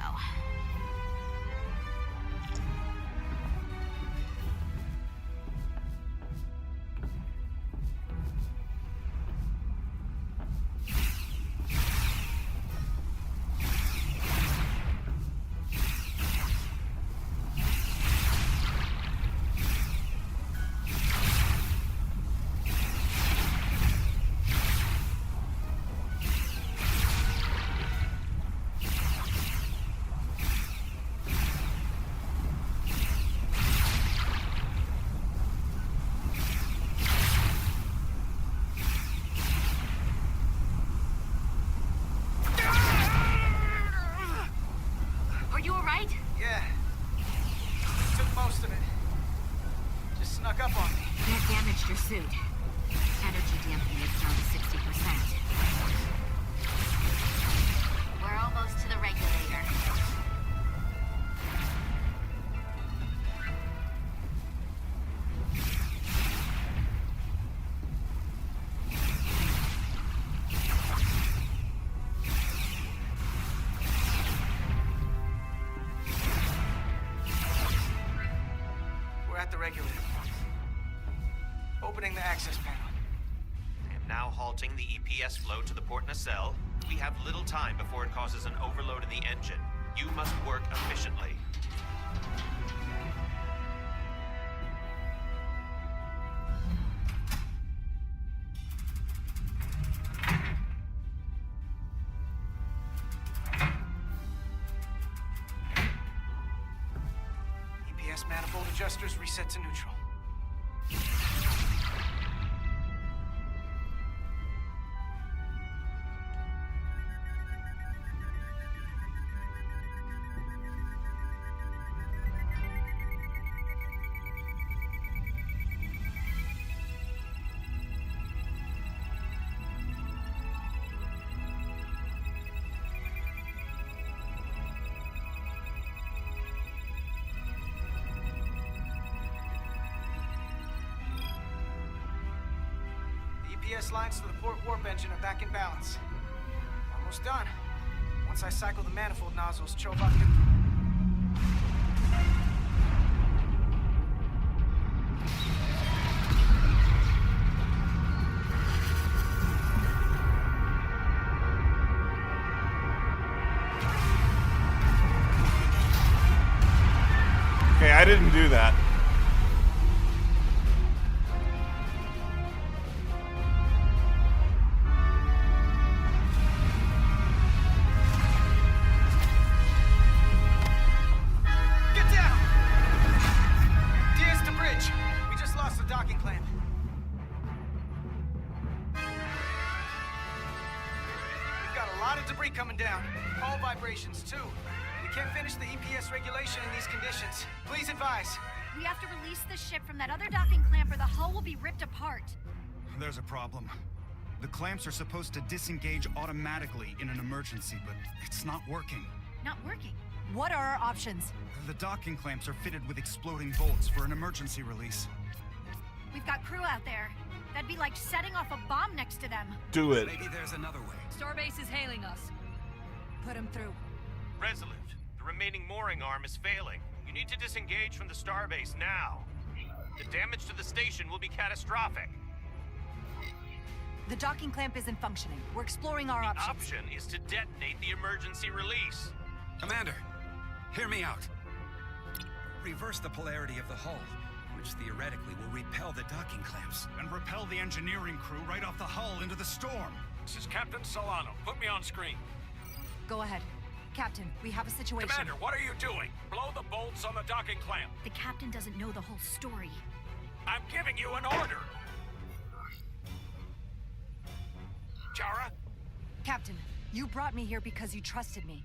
Are you alright? Yeah. Took most of it. Just snuck up on me. That damaged your suit. Energy damping is down to 60%. We're almost to the regulator. We're at the regulator. Opening the access panel. I am now halting the EPS flow to the port nacelle. We have little time before it causes an overload in the engine. You must work efficiently. EPS manifold adjusters reset to neutral. EPS lines to the port warp engine are back in balance. Almost done. Once I cycle the manifold nozzles, Chovak can... I didn't do that. Get down! Diaz to bridge. We just lost the docking clamp. We've got a lot of debris coming down. All vibrations, too. We can't finish the EPS regulation in these conditions. Please advise. We have to release the ship from that other docking clamp or the hull will be ripped apart. There's a problem. The clamps are supposed to disengage automatically in an emergency, but it's not working. Not working. What are our options? The docking clamps are fitted with exploding bolts for an emergency release. We've got crew out there. That'd be like setting off a bomb next to them. Do it. Maybe there's another way. Starbase is hailing us. Put him through. Resolute, the remaining mooring arm is failing. You need to disengage from the starbase now. The damage to the station will be catastrophic. The docking clamp isn't functioning. We're exploring our The options. option is to detonate the emergency release. Commander, hear me out. Reverse the polarity of the hull, which theoretically will repel the docking clamps. And repel the engineering crew right off the hull into the storm. This is Captain Solano. Put me on screen. Go ahead. Captain, we have a situation. Commander, what are you doing? Blow the bolts on the docking clamp. The captain doesn't know the whole story. I'm giving you an order. Chara? Captain, you brought me here because you trusted me.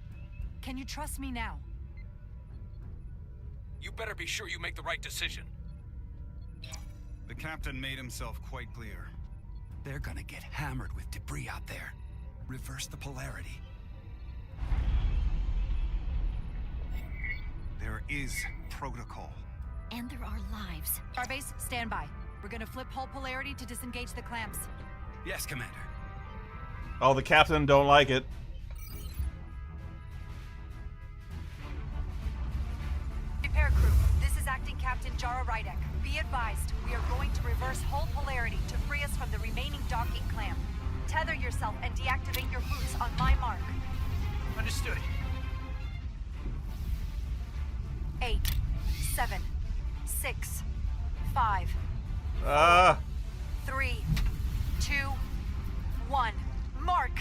Can you trust me now? You better be sure you make the right decision. The captain made himself quite clear. They're gonna get hammered with debris out there. Reverse the polarity. There is protocol. And there are lives. Starbase, stand by. We're gonna flip hull polarity to disengage the clamps. Yes, Commander. Oh, the captain don't like it. Repair crew, this is Acting Captain Jara Rydek. Be advised, we are going to reverse hull polarity to free us from the remaining docking clamp. Tether yourself and deactivate your boots on my mark. Understood. 8, 7, 6, 5, 3, 2, 1. Mark!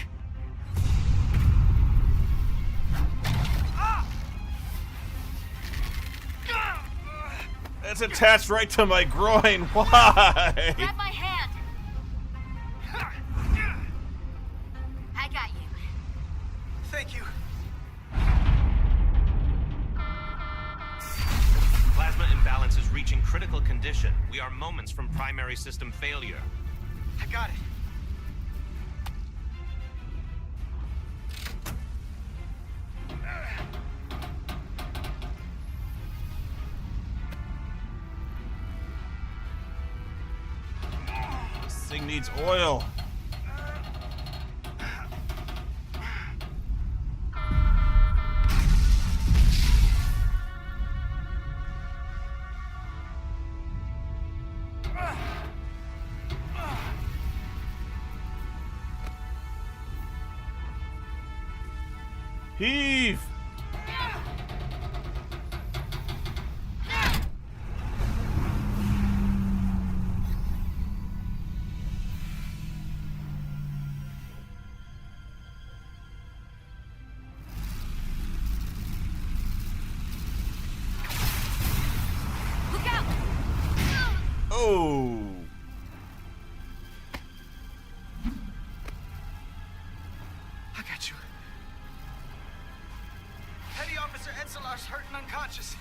It's attached right to my groin. Why? Grab my hand. I got you. Thank you. Plasma imbalance is reaching critical condition. We are moments from primary system failure. I got it. This thing needs oil. Heave! Look out! Oh! I got you. Petty Officer Etzelar's hurt and unconscious.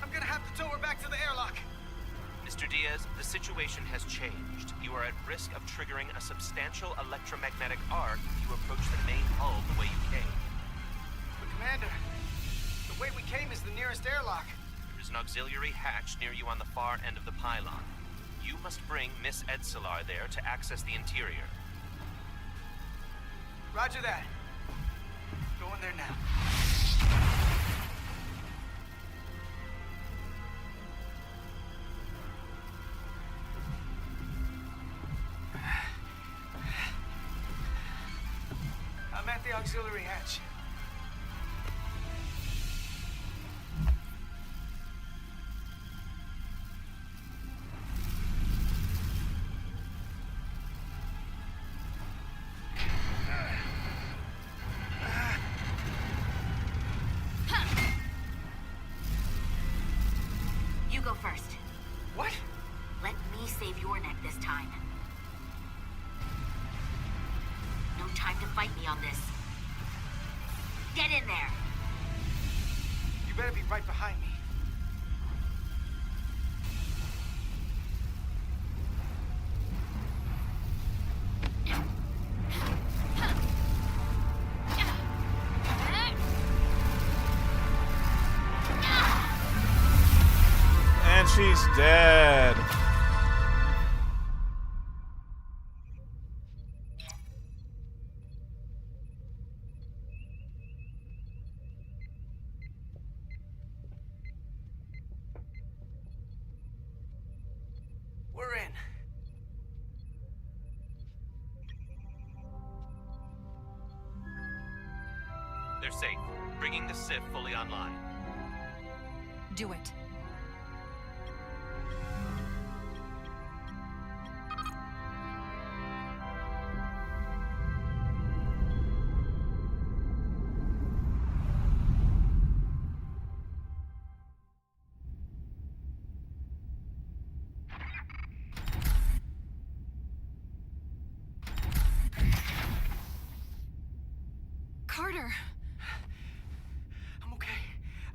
I'm gonna have to tow her back to the airlock. Mr. Diaz, the situation has changed. You are at risk of triggering a substantial electromagnetic arc if you approach the main hull the way you came. But Commander, the way we came is the nearest airlock. There is an auxiliary hatch near you on the far end of the pylon. You must bring Miss Etzelar there to access the interior. Roger that. Going there now. I'm at the auxiliary hatch. go first. What? Let me save your neck this time. No time to fight me on this. Get in there! You better be right behind me. And she's dead. We're in. They're safe. Bringing the SIF fully online. Do it. Carter!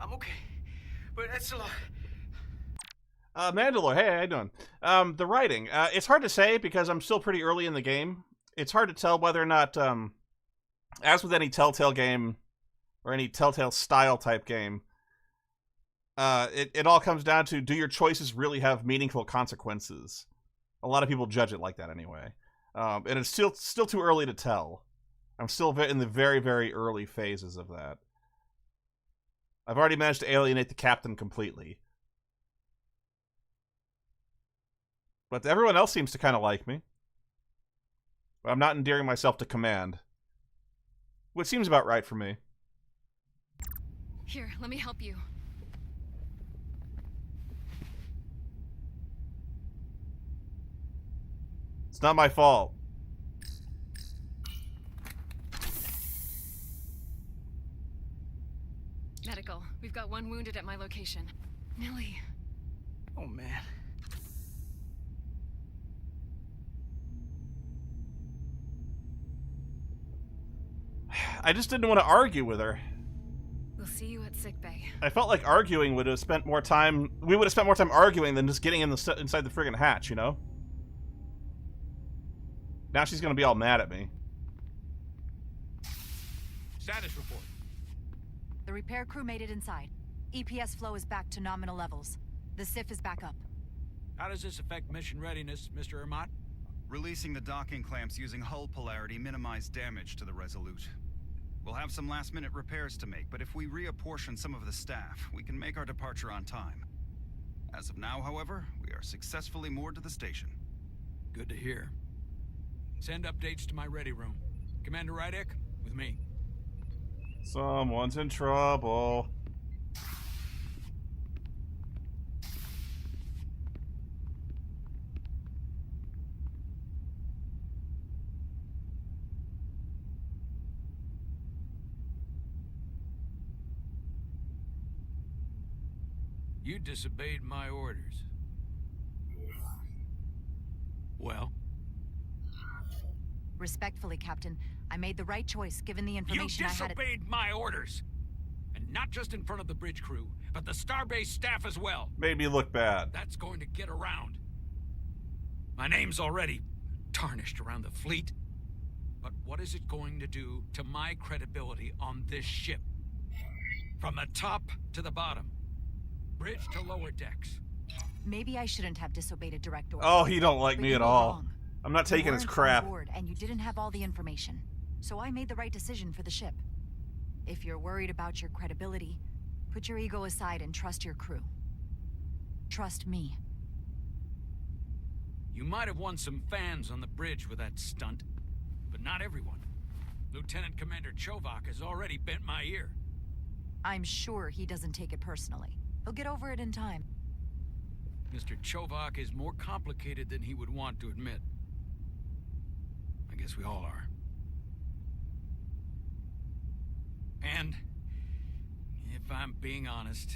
I'm okay. But it's a lot. Mandalore, hey, how you doing? The writing. It's hard to say because I'm still pretty early in the game. It's hard to tell whether or not, as with any Telltale game, or any Telltale style type game, it all comes down to, do your choices really have meaningful consequences? A lot of people judge it like that anyway. And it's still too early to tell. I'm still in the very, very early phases of that. I've already managed to alienate the captain completely. But everyone else seems to kind of like me. But I'm not endearing myself to command. Which seems about right for me. Here, let me help you. It's not my fault. Medical. We've got one wounded at my location. Millie. Oh, man. I just didn't want to argue with her. We'll see you at sickbay. I felt like arguing would have spent more time... We would have spent more time arguing than just getting inside the friggin' hatch, you know? Now she's gonna be all mad at me. Status report. The repair crew made it inside. EPS flow is back to nominal levels. The SIF is back up. How does this affect mission readiness, Mr. Ermont? Releasing the docking clamps using hull polarity minimized damage to the Resolute. We'll have some last-minute repairs to make, but if we reapportion some of the staff, we can make our departure on time. As of now, however, we are successfully moored to the station. Good to hear. Send updates to my ready room. Commander Rydek, with me. Someone's in trouble. You disobeyed my orders. Well? Respectfully, Captain, I made the right choice given the You information I had. disobeyed my orders! And not just in front of the bridge crew, but the Starbase staff as well. Made me look bad. That's going to get around. My name's already tarnished around the fleet. But what is it going to do to my credibility on this ship? From the top to the bottom. Bridge to lower decks. Maybe I shouldn't have disobeyed a direct order. Oh, he don't like But me you at were all. wrong. I'm not You taking his weren't on crap. board, and you didn't have all the information. So I made the right decision for the ship. If you're worried about your credibility, put your ego aside and trust your crew. Trust me. You might have won some fans on the bridge with that stunt, but not everyone. Lieutenant Commander Chovak has already bent my ear. I'm sure he doesn't take it personally. He'll get over it in time. Mr. Chovak is more complicated than he would want to admit. I guess we all are. And if I'm being honest,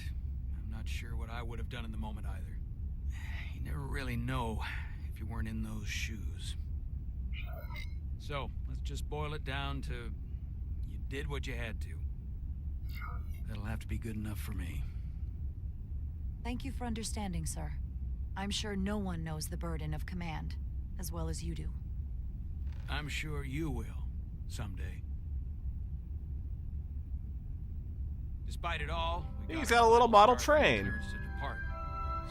I'm not sure what I would have done in the moment either. You never really know if you weren't in those shoes. So, let's just boil it down to you did what you had to. That'll have to be good enough for me. Thank you for understanding, sir. I'm sure no one knows the burden of command as well as you do. I'm sure you will, someday. Despite it all, he's got a little model train. To depart.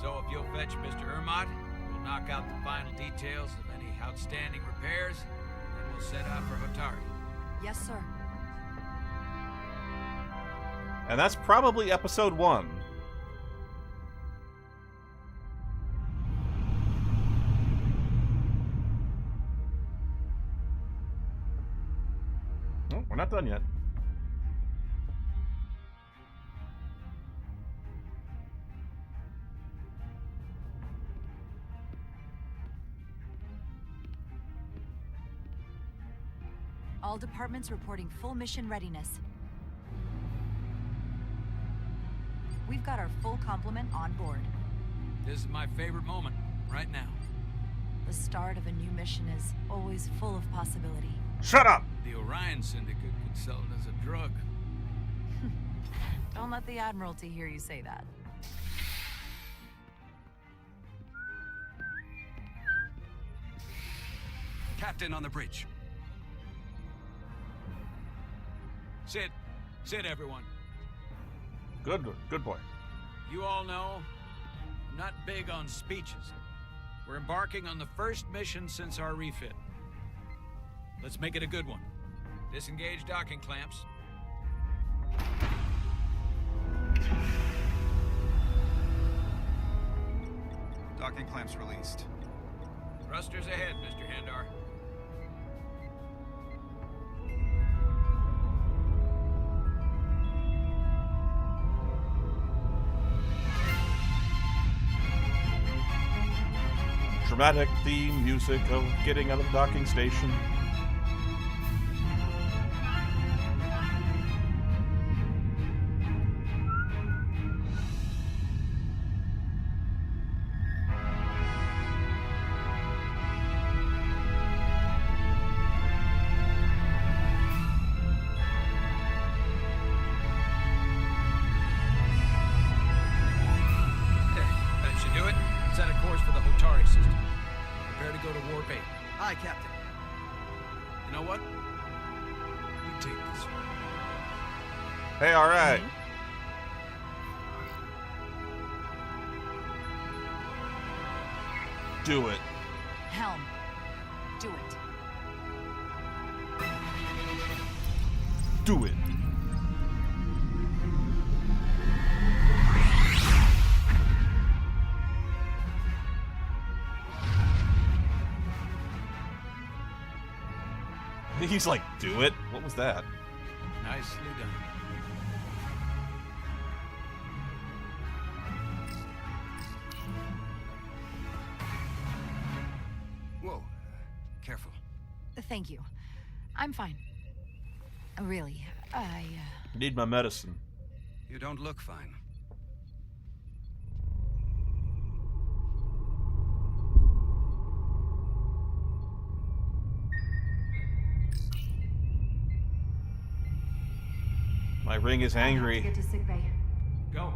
So if you'll fetch Mr. Ermot, we'll knock out the final details of any outstanding repairs, and then we'll set out for Hotari. Yes, sir. And that's probably episode 1. Oh, we're not done yet. All departments reporting full mission readiness. We've got our full complement on board. This is my favorite moment, right now. The start of a new mission is always full of possibility. Shut up! The Orion Syndicate could sell it as a drug. Don't let the Admiralty hear you say that. Captain on the bridge. Sit. Sit, everyone. Good boy. You all know, I'm not big on speeches. We're embarking on the first mission since our refit. Let's make it a good one. Disengage docking clamps. Docking clamps released. Thrusters ahead, Mr. Handar. Dramatic theme music of getting out of the docking station. That should do it. Set a course for the Hotari system. Prepare to go to Warp 8. Aye, Captain. You know what? You take this one. Hey, alright. Do it. Helm, do it. Do it. He's like, do it? What was that? Nicely done. Whoa. Careful. Thank you. I'm fine. Really, I... Need my medicine. You don't look fine. My ring is angry. Get to sickbay. Go.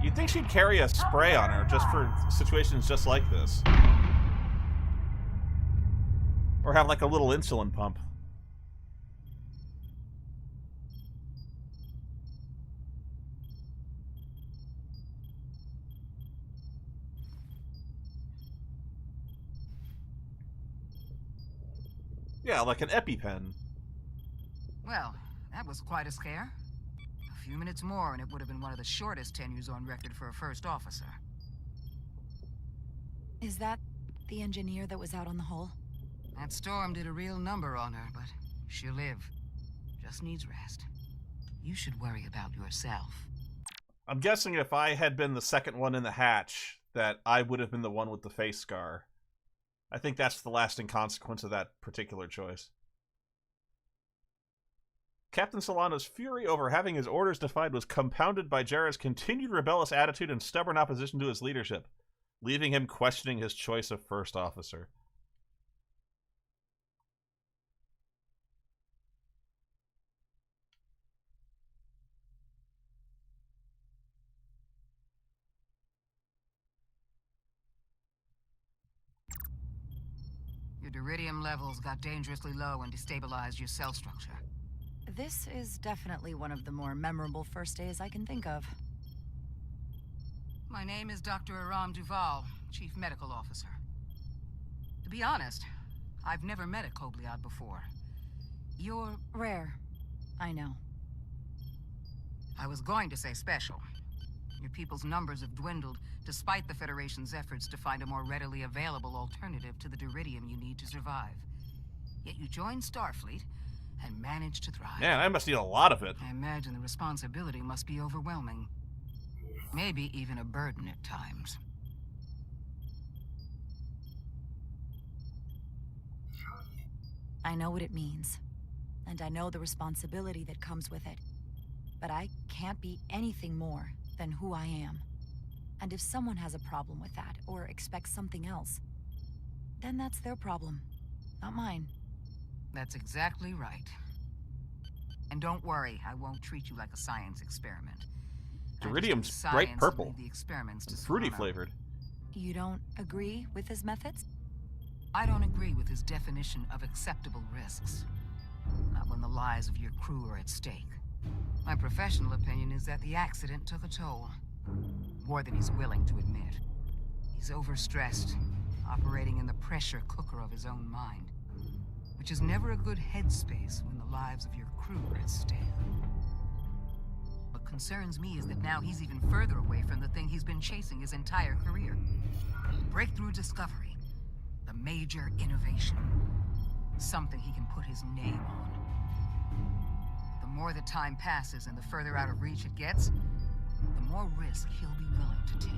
You'd think she'd carry a spray on her just for situations just like this. Or have like a little insulin pump. Yeah, like an EpiPen. Well, that was quite a scare. A few minutes more and it would have been one of the shortest tenures on record for a first officer. Is that the engineer that was out on the hull? That storm did a real number on her, but she'll live. Just needs rest. You should worry about yourself. I'm guessing if I had been the second one in the hatch, that I would have been the one with the face scar. I think that's the lasting consequence of that particular choice. Captain Solano's fury over having his orders defied was compounded by Jarrah's continued rebellious attitude and stubborn opposition to his leadership, leaving him questioning his choice of first officer. Your Duridium levels got dangerously low and destabilized your cell structure. This is definitely one of the more memorable first days I can think of. My name is Dr. Aram Duval, Chief Medical Officer. To be honest, I've never met a Kobliad before. You're... rare. I know. I was going to say special. Your people's numbers have dwindled, despite the Federation's efforts to find a more readily available alternative to the Duridium you need to survive. Yet you joined Starfleet and managed to thrive. Man, I must need a lot of it. I imagine the responsibility must be overwhelming. Maybe even a burden at times. I know what it means. And I know the responsibility that comes with it. But I can't be anything more than who I am. And if someone has a problem with that, or expects something else, then that's their problem, not mine. That's exactly right. And don't worry, I won't treat you like a science experiment. Duridium's bright purple, the experiments to fruity Solano. flavored. You don't agree with his methods? I don't agree with his definition of acceptable risks. Not when the lives of your crew are at stake. My professional opinion is that the accident took a toll. More than he's willing to admit. He's overstressed, operating in the pressure cooker of his own mind. Which is never a good headspace when the lives of your crew are at stake. What concerns me is that now he's even further away from the thing he's been chasing his entire career. Breakthrough discovery. The major innovation. Something he can put his name on. The more the time passes and the further out of reach it gets, the more risk he'll be willing to take.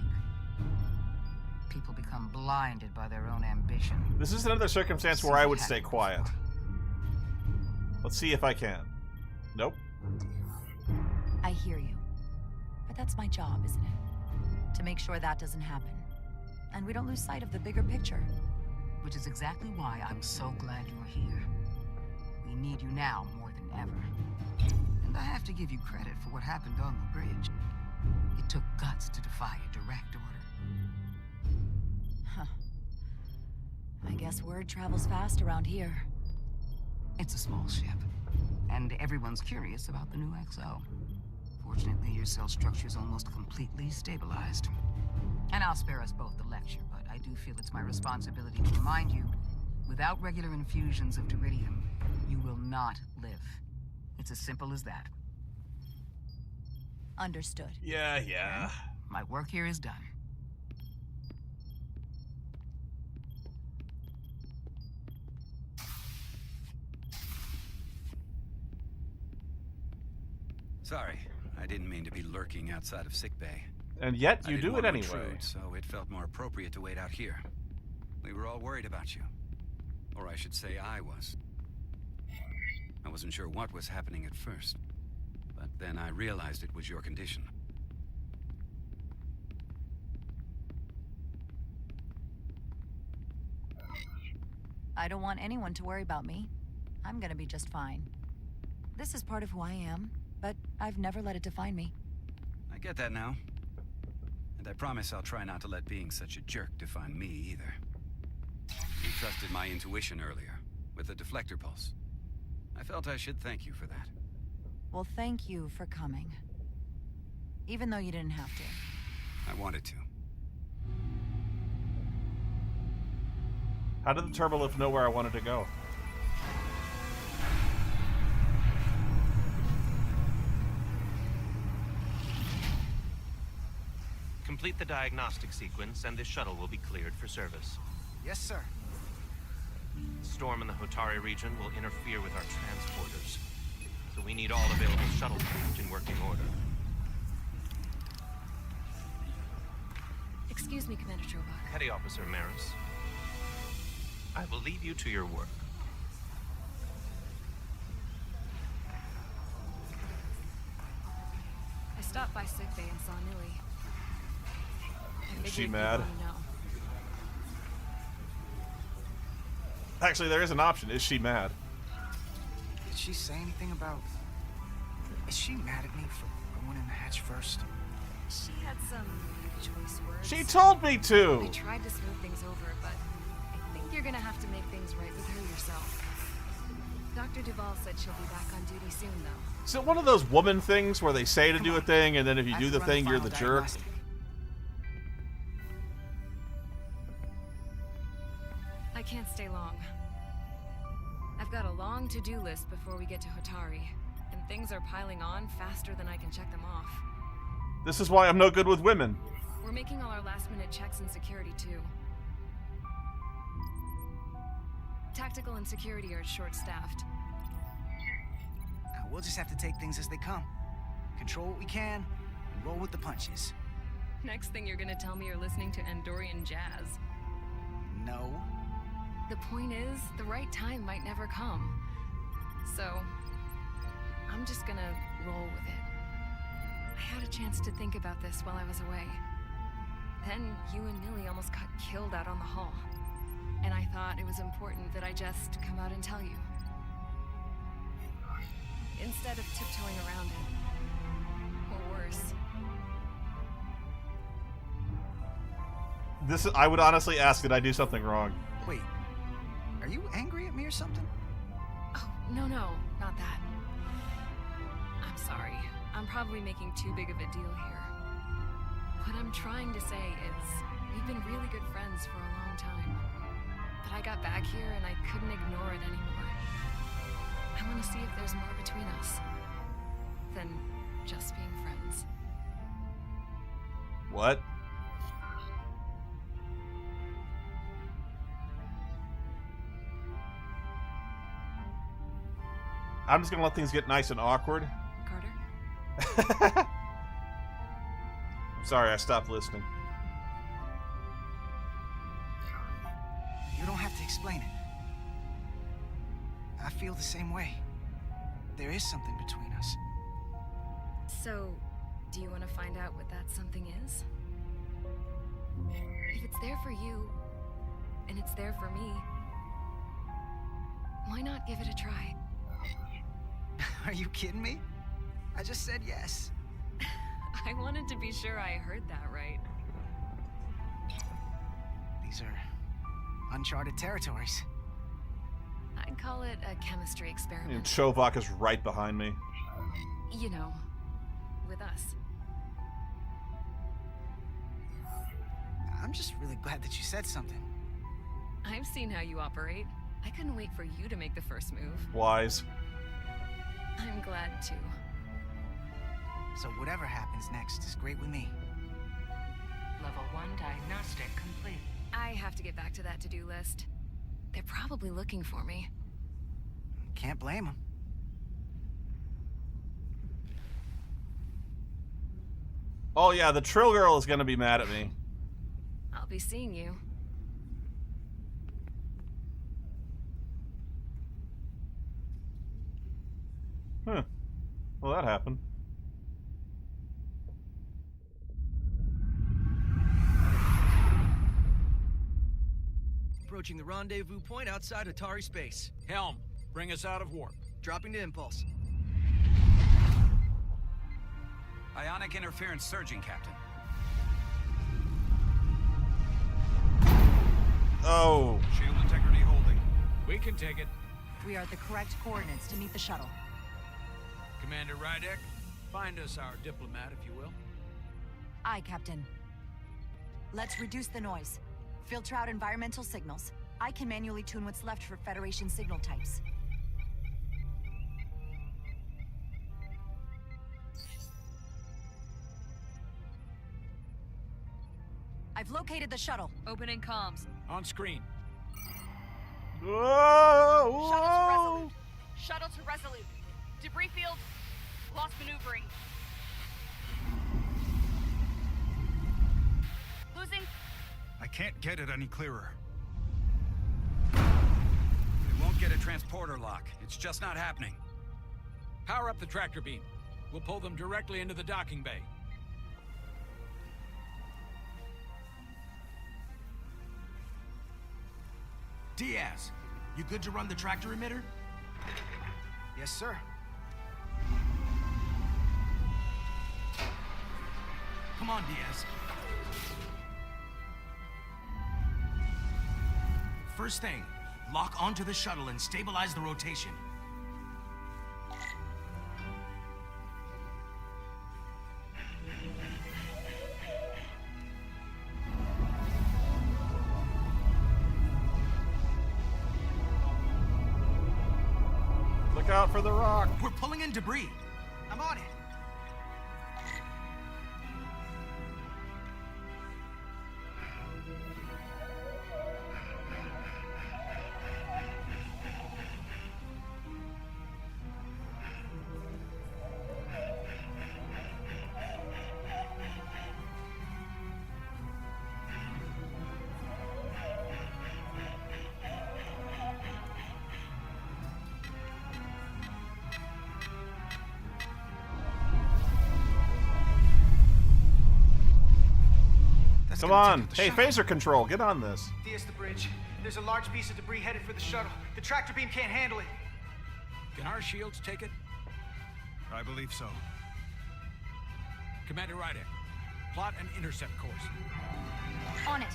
People become blinded by their own ambition. This is another circumstance where I would stay quiet. Let's see if I can. Nope. I hear you. But that's my job, isn't it? To make sure that doesn't happen. And we don't lose sight of the bigger picture. Which is exactly why I'm so glad you're here. We need you now more than ever. And I have to give you credit for what happened on the bridge. It took guts to defy a direct order. Huh. I guess word travels fast around here. It's a small ship, and everyone's curious about the new XO. Fortunately, your cell structure is almost completely stabilized. And I'll spare us both the lecture, but I do feel it's my responsibility to remind you, without regular infusions of Duridium, you will not live. It's as simple as that. Understood. Yeah. My work here is done. Sorry, I didn't mean to be lurking outside of sickbay. And yet you do it anyway. Intrude, so it felt more appropriate to wait out here. We were all worried about you. Or I should say I was. I wasn't sure what was happening at first. But then I realized it was your condition. I don't want anyone to worry about me. I'm gonna be just fine. This is part of who I am, but I've never let it define me. I get that now. And I promise I'll try not to let being such a jerk define me either. You trusted my intuition earlier, with the deflector pulse. I felt I should thank you for that. Well, thank you for coming. Even though you didn't have to. I wanted to. How did the turbolift know where I wanted to go? Complete the diagnostic sequence, and this shuttle will be cleared for service. Yes, sir. Storm in the Hotari region will interfere with our transporters, so we need all available shuttlecraft in working order. Excuse me, Commander Chobak. Petty Officer Maris, I will leave you to your work. stopped by sickbay and saw Nilly. Is she mad? No. Actually, there is an option. Is she mad? Did she say anything about... Is she mad at me for going in the hatch first? She had some choice words. She told me to! I tried to smooth things over, but I think you're gonna have to make things right with her yourself. Dr. Duvall said she'll be back on duty soon, though. Is it one of those woman things where they say to do a thing, and then if you do the thing, you're the jerk? I can't stay long. I've got a long to-do list before we get to Hotari, and things are piling on faster than I can check them off. This is why I'm no good with women. We're making all our last-minute checks in security, too. Tactical and security are short-staffed. We'll just have to take things as they come. Control what we can, and roll with the punches. Next thing you're gonna tell me you're listening to Andorian jazz. No. The point is, the right time might never come. So, I'm just gonna roll with it. I had a chance to think about this while I was away. Then you and Nilly almost got killed out on the hull. And I thought it was important that I just come out and tell you. Instead of tiptoeing around it. Or worse. I would honestly ask, did I do something wrong? Wait, are you angry at me or something? Oh, no, not that. I'm sorry. I'm probably making too big of a deal here. What I'm trying to say is, we've been really good friends for a long time. But I got back here and I couldn't ignore it anymore. I want to see if there's more between us than just being friends. What? I'm just gonna let things get nice and awkward. Carter? Sorry, I stopped listening. You don't have to explain it. I feel the same way. There is something between us. So, do you want to find out what that something is? If it's there for you, and it's there for me, why not give it a try? Are you kidding me? I just said yes. I wanted to be sure I heard that right. These are uncharted territories. I'd call it a chemistry experiment. And Chovak is right behind me. You know, with us. I'm just really glad that you said something. I've seen how you operate. I couldn't wait for you to make the first move. Wise. I'm glad too. So whatever happens next is great with me. Level 1 diagnostic complete. I have to get back to that to-do list. They're probably looking for me. Can't blame them. Oh yeah, the Trill Girl is gonna be mad at me. I'll be seeing you. Huh. Well, that happened. Approaching the rendezvous point outside Hotari space. Helm, bring us out of warp. Dropping to impulse. Ionic interference surging, Captain. Oh. Shield integrity holding. We can take it. We are at the correct coordinates to meet the shuttle. Commander Rydek, find us our diplomat, if you will. Aye, Captain. Let's reduce the noise. Filter out environmental signals. I can manually tune what's left for Federation signal types. I've located the shuttle. Opening comms. On screen. Whoa! Shuttle to Resolute. Shuttle to Resolute. Debris field. Lost maneuvering. Losing. I can't get it any clearer. We won't get a transporter lock. It's just not happening. Power up the tractor beam. We'll pull them directly into the docking bay. Diaz, you good to run the tractor emitter? Yes, sir. Come on, Diaz. First thing, lock onto the shuttle and stabilize the rotation. Look out for the rock. We're pulling in debris. I'm on it. Come on. Hey, phaser control, get on this. Diaz, the bridge. There's a large piece of debris headed for the shuttle. The tractor beam can't handle it. Can our shields take it? I believe so. Commander Ryder, plot an intercept course. On it.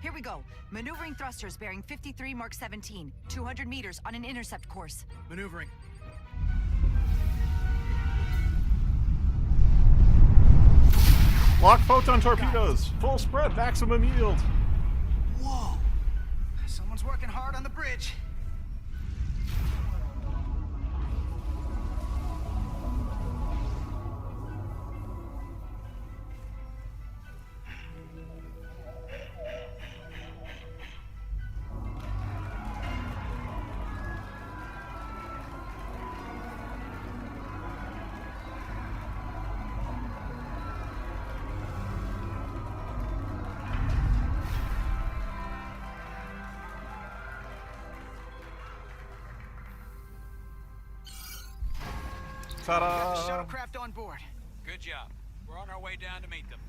Here we go. Maneuvering thrusters bearing 53 Mark 17, 200 meters on an intercept course. Maneuvering. Lock photon torpedoes. Full spread, maximum yield. Whoa! Someone's working hard on the bridge. Ta-da! Shuttlecraft on board. Good job. We're on our way down to meet them.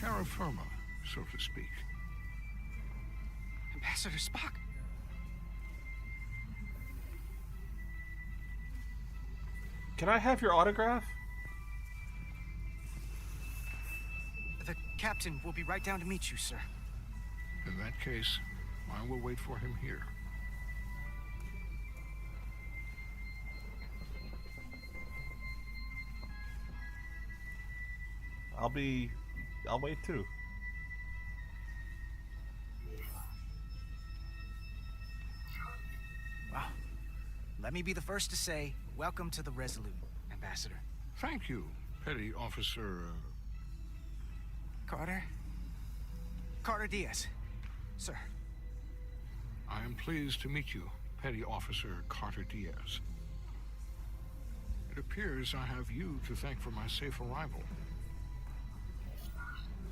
Terra firma, so to speak. Ambassador Spock. Can I have your autograph? The captain will be right down to meet you, sir. In that case, I will wait for him here. I'll wait too. Well, let me be the first to say, welcome to the Resolute, Ambassador. Thank you, Petty Officer... Carter? Carter Diaz. Sir. I am pleased to meet you, Petty Officer Carter Diaz. It appears I have you to thank for my safe arrival.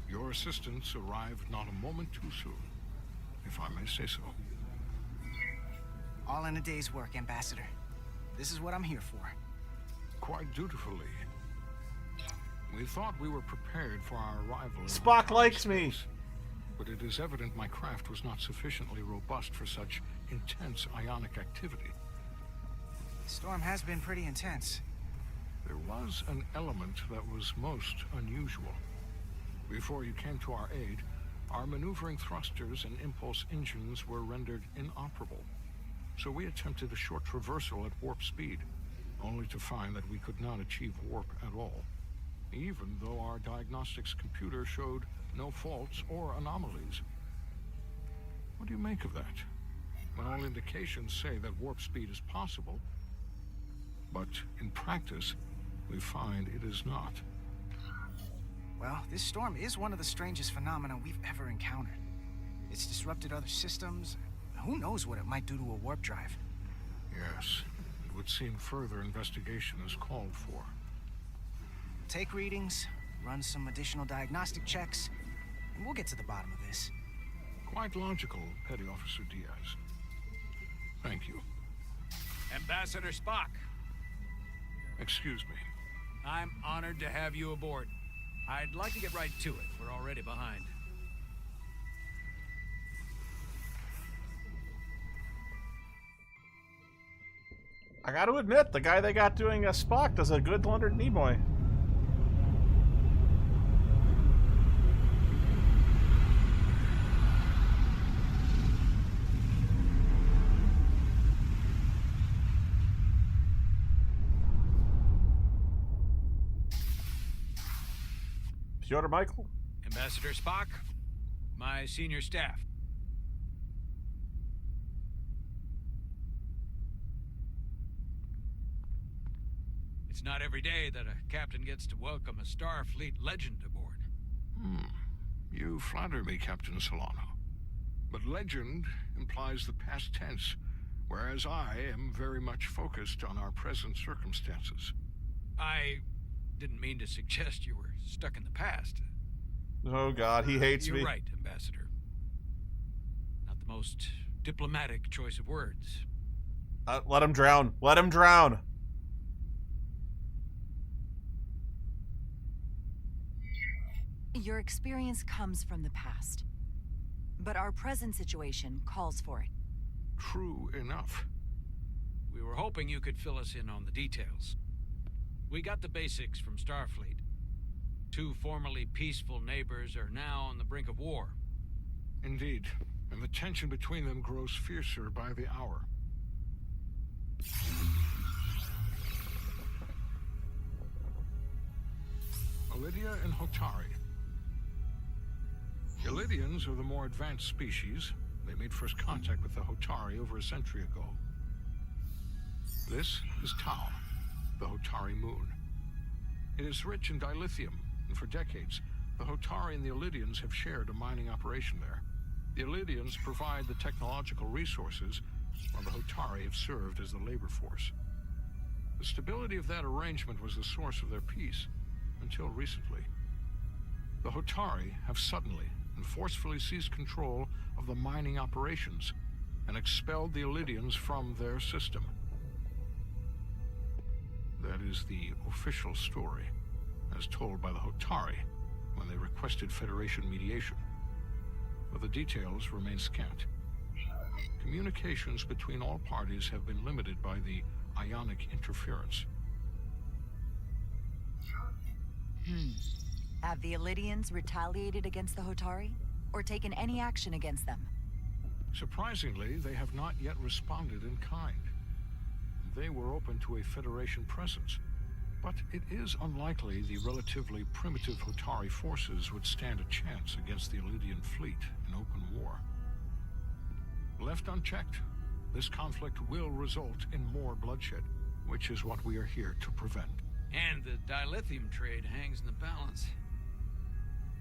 Your assistance arrived not a moment too soon, if I may say so. All in a day's work, Ambassador. This is what I'm here for. Quite dutifully. We thought we were prepared for our arrival. Spock likes me. But it is evident my craft was not sufficiently robust for such intense ionic activity. The storm has been pretty intense. There was an element that was most unusual. Before you came to our aid, our maneuvering thrusters and impulse engines were rendered inoperable. So we attempted a short traversal at warp speed, only to find that we could not achieve warp at all, even though our diagnostics computer showed no faults or anomalies. What do you make of that? when all indications say that warp speed is possible. But in practice, we find it is not. Well, this storm is one of the strangest phenomena we've ever encountered. It's disrupted other systems. Who knows what it might do to a warp drive? Yes, it would seem further investigation is called for. Take readings, run some additional diagnostic checks, and we'll get to the bottom of this. Quite logical, Petty Officer Diaz. Thank you. Ambassador Spock, Excuse me. I'm honored to have you aboard. I'd like to get right to it. We're already behind. I gotta admit, the guy they got doing Spock does a good Leonard Nimoy. Piotr Michael? Ambassador Spock, my senior staff. It's not every day that a captain gets to welcome a Starfleet legend aboard. You flatter me, Captain Solano. But legend implies the past tense, whereas I am very much focused on our present circumstances. I didn't mean to suggest you were stuck in the past. Oh God, he hates me. You're right, Ambassador. Not the most diplomatic choice of words. Let him drown. Let him drown. Your experience comes from the past, but our present situation calls for it. True enough. We were hoping you could fill us in on the details. We got the basics from Starfleet. Two formerly peaceful neighbors are now on the brink of war. Indeed, and the tension between them grows fiercer by the hour. Lydia and Hotari. Illydians are the more advanced species. They made first contact with the Hotari over a century ago. This is Tau, the Hotari moon. It is rich in dilithium, and for decades, the Hotari and the Illydians have shared a mining operation there. The Illydians provide the technological resources, while the Hotari have served as the labor force. The stability of that arrangement was the source of their peace, until recently. The Hotari have suddenly and forcefully seized control of the mining operations and expelled the Illydians from their system. That is the official story, as told by the Hotari when they requested Federation mediation. But the details remain scant. Communications between all parties have been limited by the ionic interference. Have the Illydians retaliated against the Hotari? Or taken any action against them? Surprisingly, they have not yet responded in kind. They were open to a Federation presence, but it is unlikely the relatively primitive Hotari forces would stand a chance against the Illydian fleet in open war. Left unchecked, this conflict will result in more bloodshed, which is what we are here to prevent. And the dilithium trade hangs in the balance.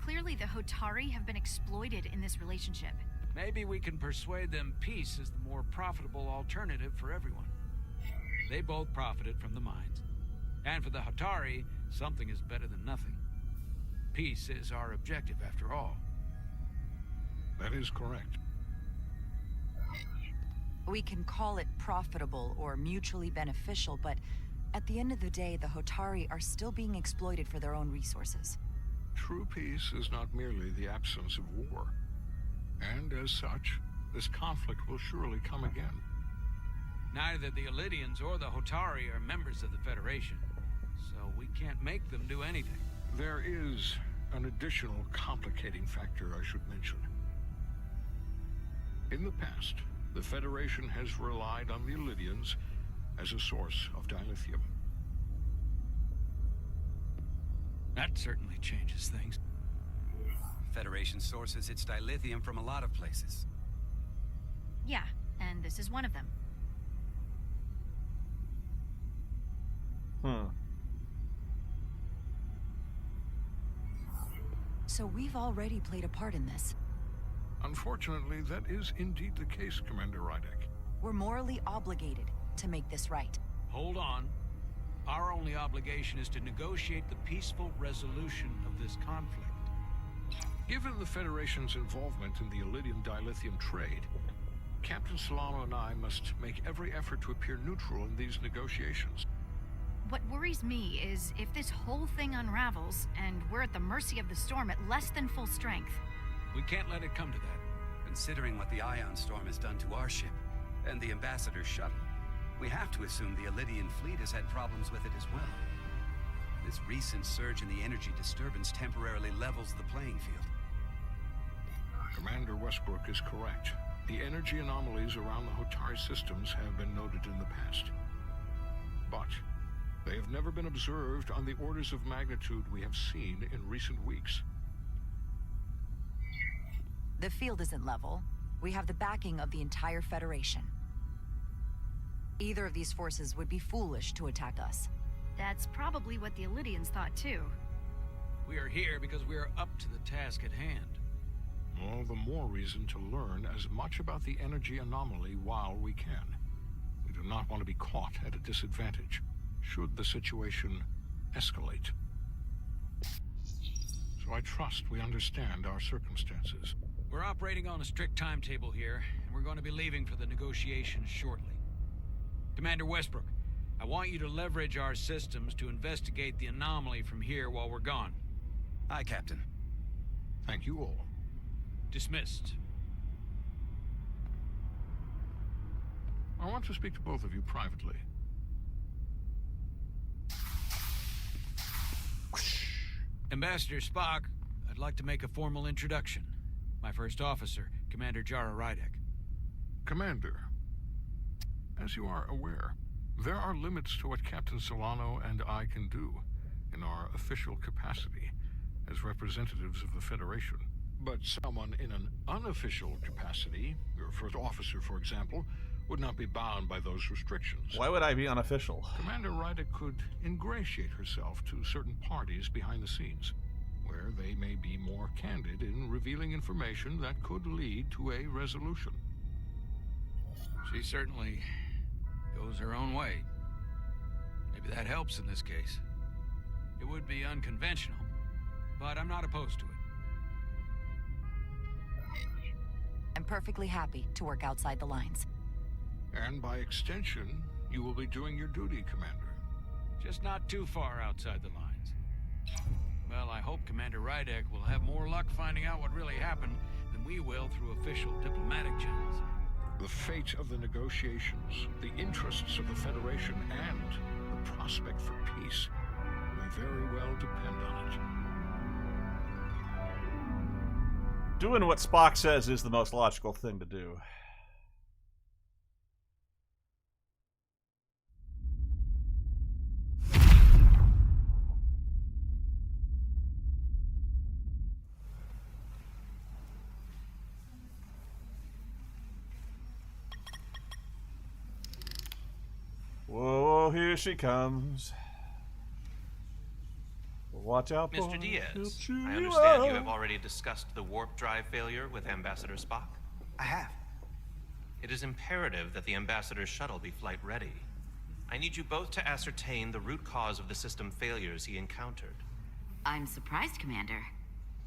Clearly, the Hotari have been exploited in this relationship. Maybe we can persuade them peace is the more profitable alternative for everyone. They both profited from the mines. And for the Hotari, something is better than nothing. Peace is our objective, after all. That is correct. We can call it profitable or mutually beneficial, but at the end of the day, the Hotari are still being exploited for their own resources. True peace is not merely the absence of war. And as such, this conflict will surely come again. Neither the Illydians or the Hotari are members of the Federation, so we can't make them do anything. There is an additional complicating factor I should mention. In the past, the Federation has relied on the Illydians as a source of dilithium. That certainly changes things. Federation sources its dilithium from a lot of places. Yeah, and this is one of them. So we've already played a part in this. Unfortunately, that is indeed the case, Commander Rydek. We're morally obligated to make this right. Hold on. Our only obligation is to negotiate the peaceful resolution of this conflict. Given the Federation's involvement in the Iridium dilithium trade, Captain Solano and I must make every effort to appear neutral in these negotiations. What worries me is if this whole thing unravels, and we're at the mercy of the storm at less than full strength. We can't let it come to that. Considering what the ion storm has done to our ship, and the Ambassador's shuttle, we have to assume the Ilidian fleet has had problems with it as well. This recent surge in the energy disturbance temporarily levels the playing field. Commander Westbrook is correct. The energy anomalies around the Hotari systems have been noted in the past. But they have never been observed on the orders of magnitude we have seen in recent weeks. The field isn't level. We have the backing of the entire Federation. Either of these forces would be foolish to attack us. That's probably what the Ilidians thought too. We are here because we are up to the task at hand. All the more reason to learn as much about the energy anomaly while we can. We do not want to be caught at a disadvantage, should the situation escalate. So I trust we understand our circumstances. We're operating on a strict timetable here, and we're going to be leaving for the negotiations shortly. Commander Westbrook, I want you to leverage our systems to investigate the anomaly from here while we're gone. Aye, Captain. Thank you all. Dismissed. I want to speak to both of you privately. Ambassador Spock, I'd like to make a formal introduction. My first officer, Commander Jara Rydek. Commander, as you are aware, there are limits to what Captain Solano and I can do in our official capacity as representatives of the Federation. But someone in an unofficial capacity, your first officer, for example, would not be bound by those restrictions. Why would I be unofficial? Commander Rydek could ingratiate herself to certain parties behind the scenes, where they may be more candid in revealing information that could lead to a resolution. She certainly goes her own way. Maybe that helps in this case. It would be unconventional, but I'm not opposed to it. I'm perfectly happy to work outside the lines. And by extension, you will be doing your duty, Commander. Just not too far outside the lines. Well, I hope Commander Rydek will have more luck finding out what really happened than we will through official diplomatic channels. The fate of the negotiations, the interests of the Federation, and the prospect for peace may very well depend on it. Doing what Spock says is the most logical thing to do. Whoa, here she comes. Watch out, Mr. boy. Diaz, I understand you have already discussed the warp drive failure with Ambassador Spock. I have. It is imperative that the Ambassador's shuttle be flight ready. I need you both to ascertain the root cause of the system failures he encountered. I'm surprised, Commander.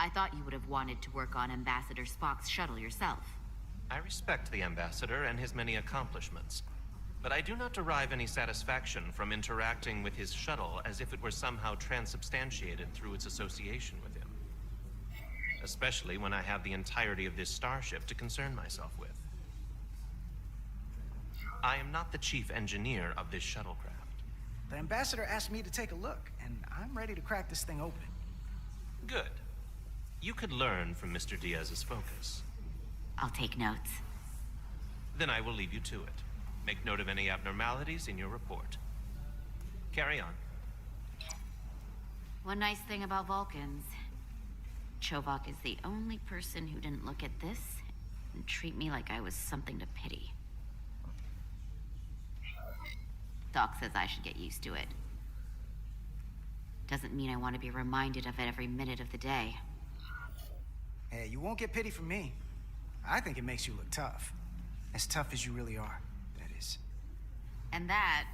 I thought you would have wanted to work on Ambassador Spock's shuttle yourself. I respect the Ambassador and his many accomplishments, but I do not derive any satisfaction from interacting with his shuttle as if it were somehow transubstantiated through its association with him. Especially when I have the entirety of this starship to concern myself with. I am not the chief engineer of this shuttlecraft. The Ambassador asked me to take a look, and I'm ready to crack this thing open. Good. You could learn from Mr. Diaz's focus. I'll take notes. Then I will leave you to it. Make note of any abnormalities in your report. Carry on. One nice thing about Vulcans. Chovak is the only person who didn't look at this and treat me like I was something to pity. Doc says I should get used to it. Doesn't mean I want to be reminded of it every minute of the day. Hey, you won't get pity from me. I think it makes you look tough. As tough as you really are, that is. And that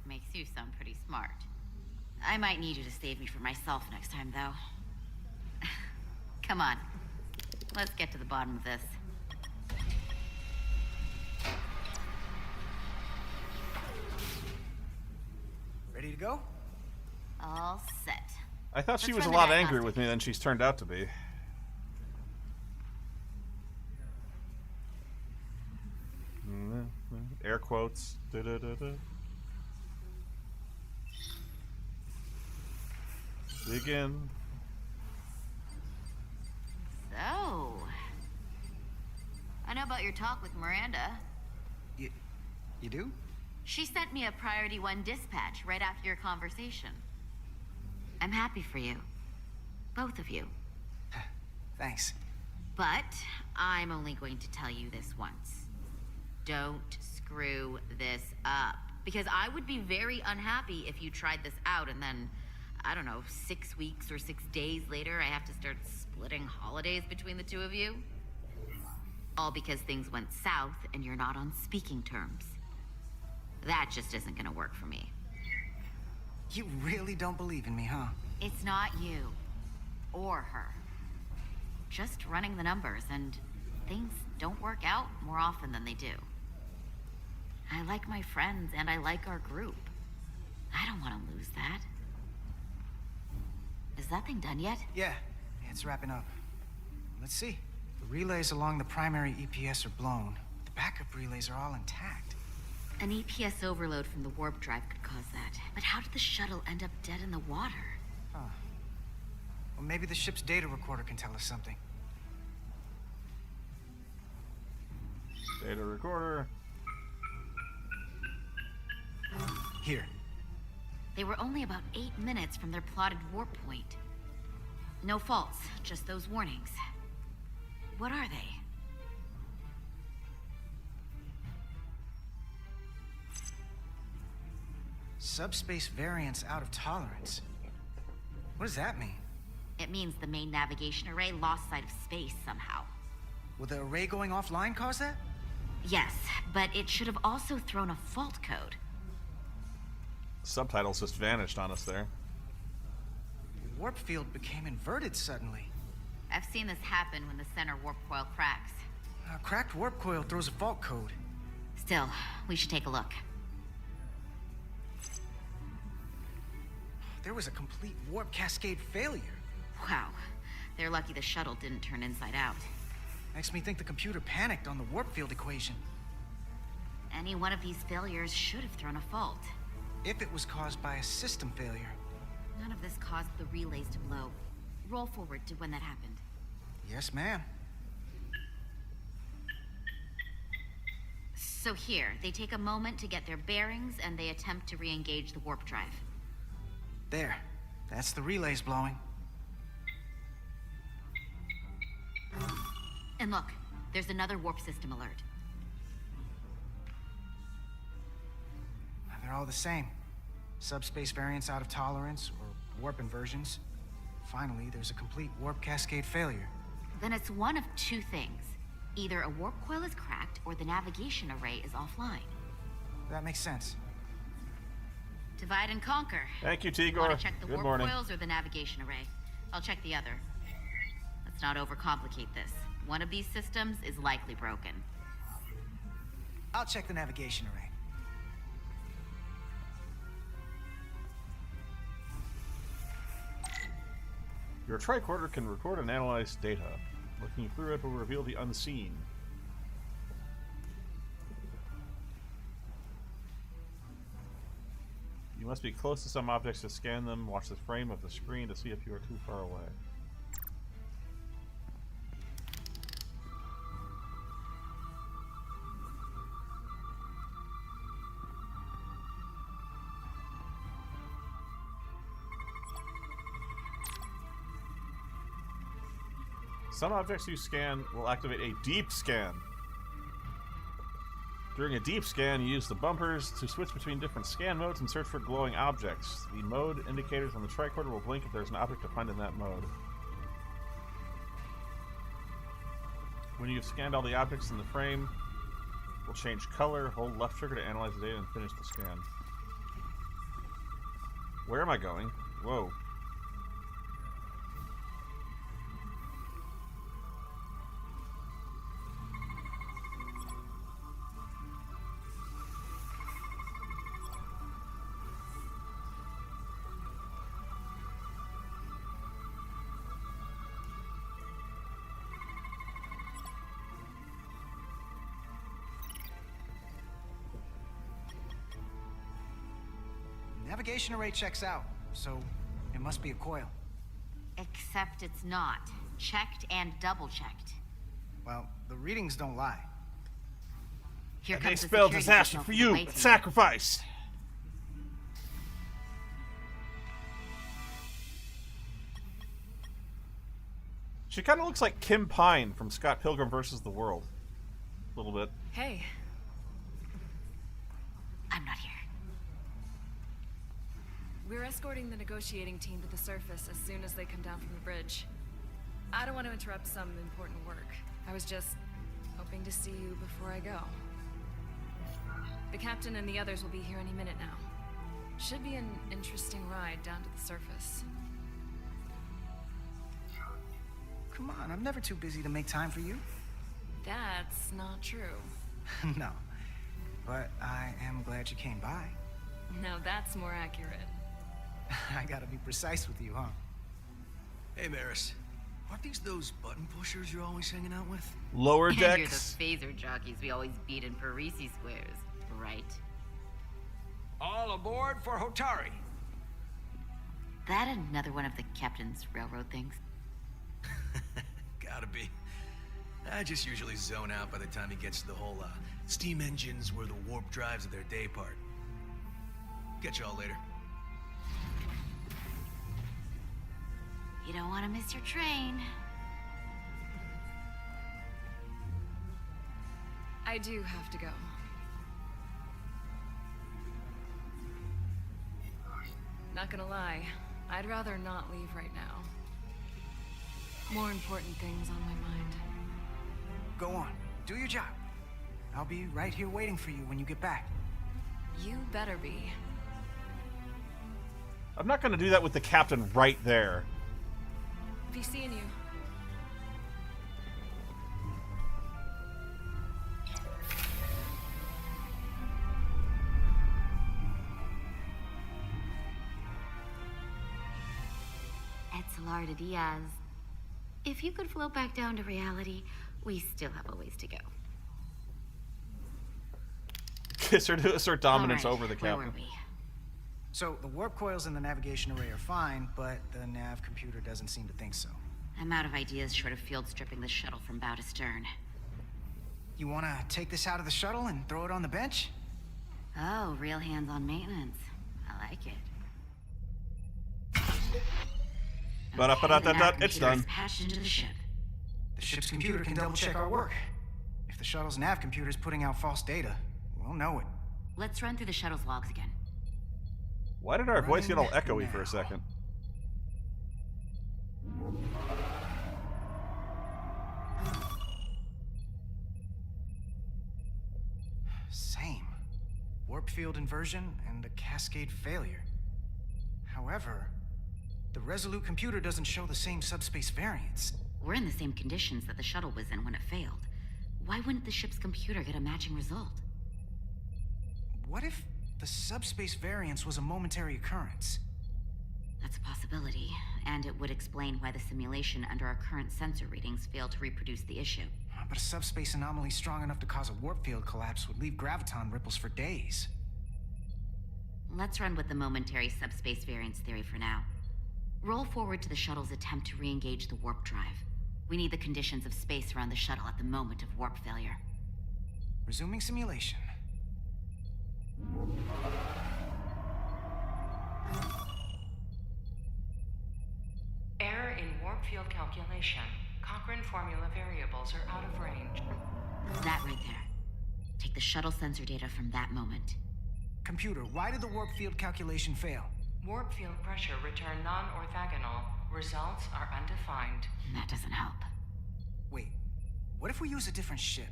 makes you sound pretty smart. I might need you to save me from myself next time, though. Come on. Let's get to the bottom of this. Ready to go? All set. I thought she Let's was a run the lot diagnostic. angrier with me than she's turned out to be. Air quotes. Da-da-da-da. Dig in. So, I know about your talk with Miranda. You do? She sent me a Priority 1 dispatch right after your conversation. I'm happy for you. Both of you. Thanks. But I'm only going to tell you this once. Don't screw this up. Because I would be very unhappy if you tried this out and then, I don't know, 6 weeks or 6 days later, I have to start splitting holidays between the two of you. All because things went south and you're not on speaking terms. That just isn't gonna work for me. You really don't believe in me, huh? It's not you. Or her. Just running the numbers, and things don't work out more often than they do. I like my friends, and I like our group. I don't want to lose that. Is that thing done yet? Yeah, it's wrapping up. Let's see. The relays along the primary EPS are blown. The backup relays are all intact. An EPS overload from the warp drive could cause that. But how did the shuttle end up dead in the water? Huh. Well, maybe the ship's data recorder can tell us something. Data recorder. Here. They were only about 8 minutes from their plotted warp point. No faults, just those warnings. What are they? Subspace variance out of tolerance. What does that mean? It means the main navigation array lost sight of space somehow. Will the array going offline cause that? Yes, but it should have also thrown a fault code. Subtitles just vanished on us there. The warp field became inverted suddenly. I've seen this happen when the center warp coil cracks. A cracked warp coil throws a fault code. Still, we should take a look. There was a complete warp cascade failure. Wow. They're lucky the shuttle didn't turn inside out. Makes me think the computer panicked on the warp field equation. Any one of these failures should have thrown a fault. If it was caused by a system failure. None of this caused the relays to blow. Roll forward to when that happened. Yes, ma'am. So here, they take a moment to get their bearings and they attempt to re-engage the warp drive. There. That's the relays blowing. And look, there's another warp system alert. They're all the same. Subspace variance out of tolerance, or warp inversions. Finally, there's a complete warp cascade failure. Then it's one of two things. Either a warp coil is cracked, or the navigation array is offline. That makes sense. Divide and conquer. Thank you, Tigor. Want to check the Good warp morning. coils or the navigation array? I'll check the other. Let's not overcomplicate this. One of these systems is likely broken. I'll check the navigation array. Your tricorder can record and analyze data. Looking through it will reveal the unseen. You must be close to some objects to scan them. Watch the frame of the screen to see if you are too far away. Some objects you scan will activate a deep scan. During a deep scan, you use the bumpers to switch between different scan modes and search for glowing objects. The mode indicators on the tricorder will blink if there's an object to find in that mode. When you've scanned all the objects in the frame, will change color. Hold left trigger to analyze the data and finish the scan. Where am I going? Whoa. Navigation array checks out, so it must be a coil. Except it's not. Checked and double-checked. Well, the readings don't lie. Here They comes the spelled security disaster signal for the you. way team. Sacrifice. She kind of looks like Kim Pine from Scott Pilgrim vs. the World. A little bit. Hey. I'm not here. We're escorting the negotiating team to the surface as soon as they come down from the bridge. I don't want to interrupt some important work. I was just hoping to see you before I go. The captain and the others will be here any minute now. Should be an interesting ride down to the surface. Come on, I'm never too busy to make time for you. That's not true. No, but I am glad you came by. Now that's more accurate. I gotta be precise with you, huh? Hey, Maris. Aren't these those button pushers you're always hanging out with? Lower And you're the decks. phaser jockeys we always beat in Parisi squares, right? All aboard for Hotari. That another one of the captain's railroad things? Gotta be. I just usually zone out by the time he gets to the whole, steam engines were the warp drives of their day part. Catch y'all later. You don't want to miss your train. I do have to go. Not gonna lie, I'd rather not leave right now. More important things on my mind. Go on, do your job. I'll be right here waiting for you when you get back. You better be. I'm not going to do that with the captain right there. Be seeing you. Etzelarda Diaz. If you could float back down to reality, we still have a ways to go. Kiss her to assert dominance All right, over the where captain. were we? So, the warp coils in the navigation array are fine, but the nav computer doesn't seem to think so. I'm out of ideas short of field stripping the shuttle from bow to stern. You wanna take this out of the shuttle and throw it on the bench? Oh, real hands-on maintenance. I like it. Ba-da-ba-da-da-da, it's done. Patched into the ship. The ship's computer can double-check our work. If the shuttle's nav computer is putting out false data, we'll know it. Let's run through the shuttle's logs again. Why did our voice get all Running echoey for now. a second? Same. Warp field inversion and a cascade failure. However, the Resolute computer doesn't show the same subspace variance. We're in the same conditions that the shuttle was in when it failed. Why wouldn't the ship's computer get a matching result? What if the subspace variance was a momentary occurrence? That's a possibility, and it would explain why the simulation under our current sensor readings failed to reproduce the issue. But a subspace anomaly strong enough to cause a warp field collapse would leave graviton ripples for days. Let's run with the momentary subspace variance theory for now. Roll forward to the shuttle's attempt to re-engage the warp drive. We need the conditions of space around the shuttle at the moment of warp failure. Resuming simulation. Error in warp field calculation. Cochrane formula variables are out of range. That right there. Take the shuttle sensor data from that moment. Computer, why did the warp field calculation fail? Warp field pressure returned non-orthogonal. Results are undefined. That doesn't help. Wait, what if we use a different ship?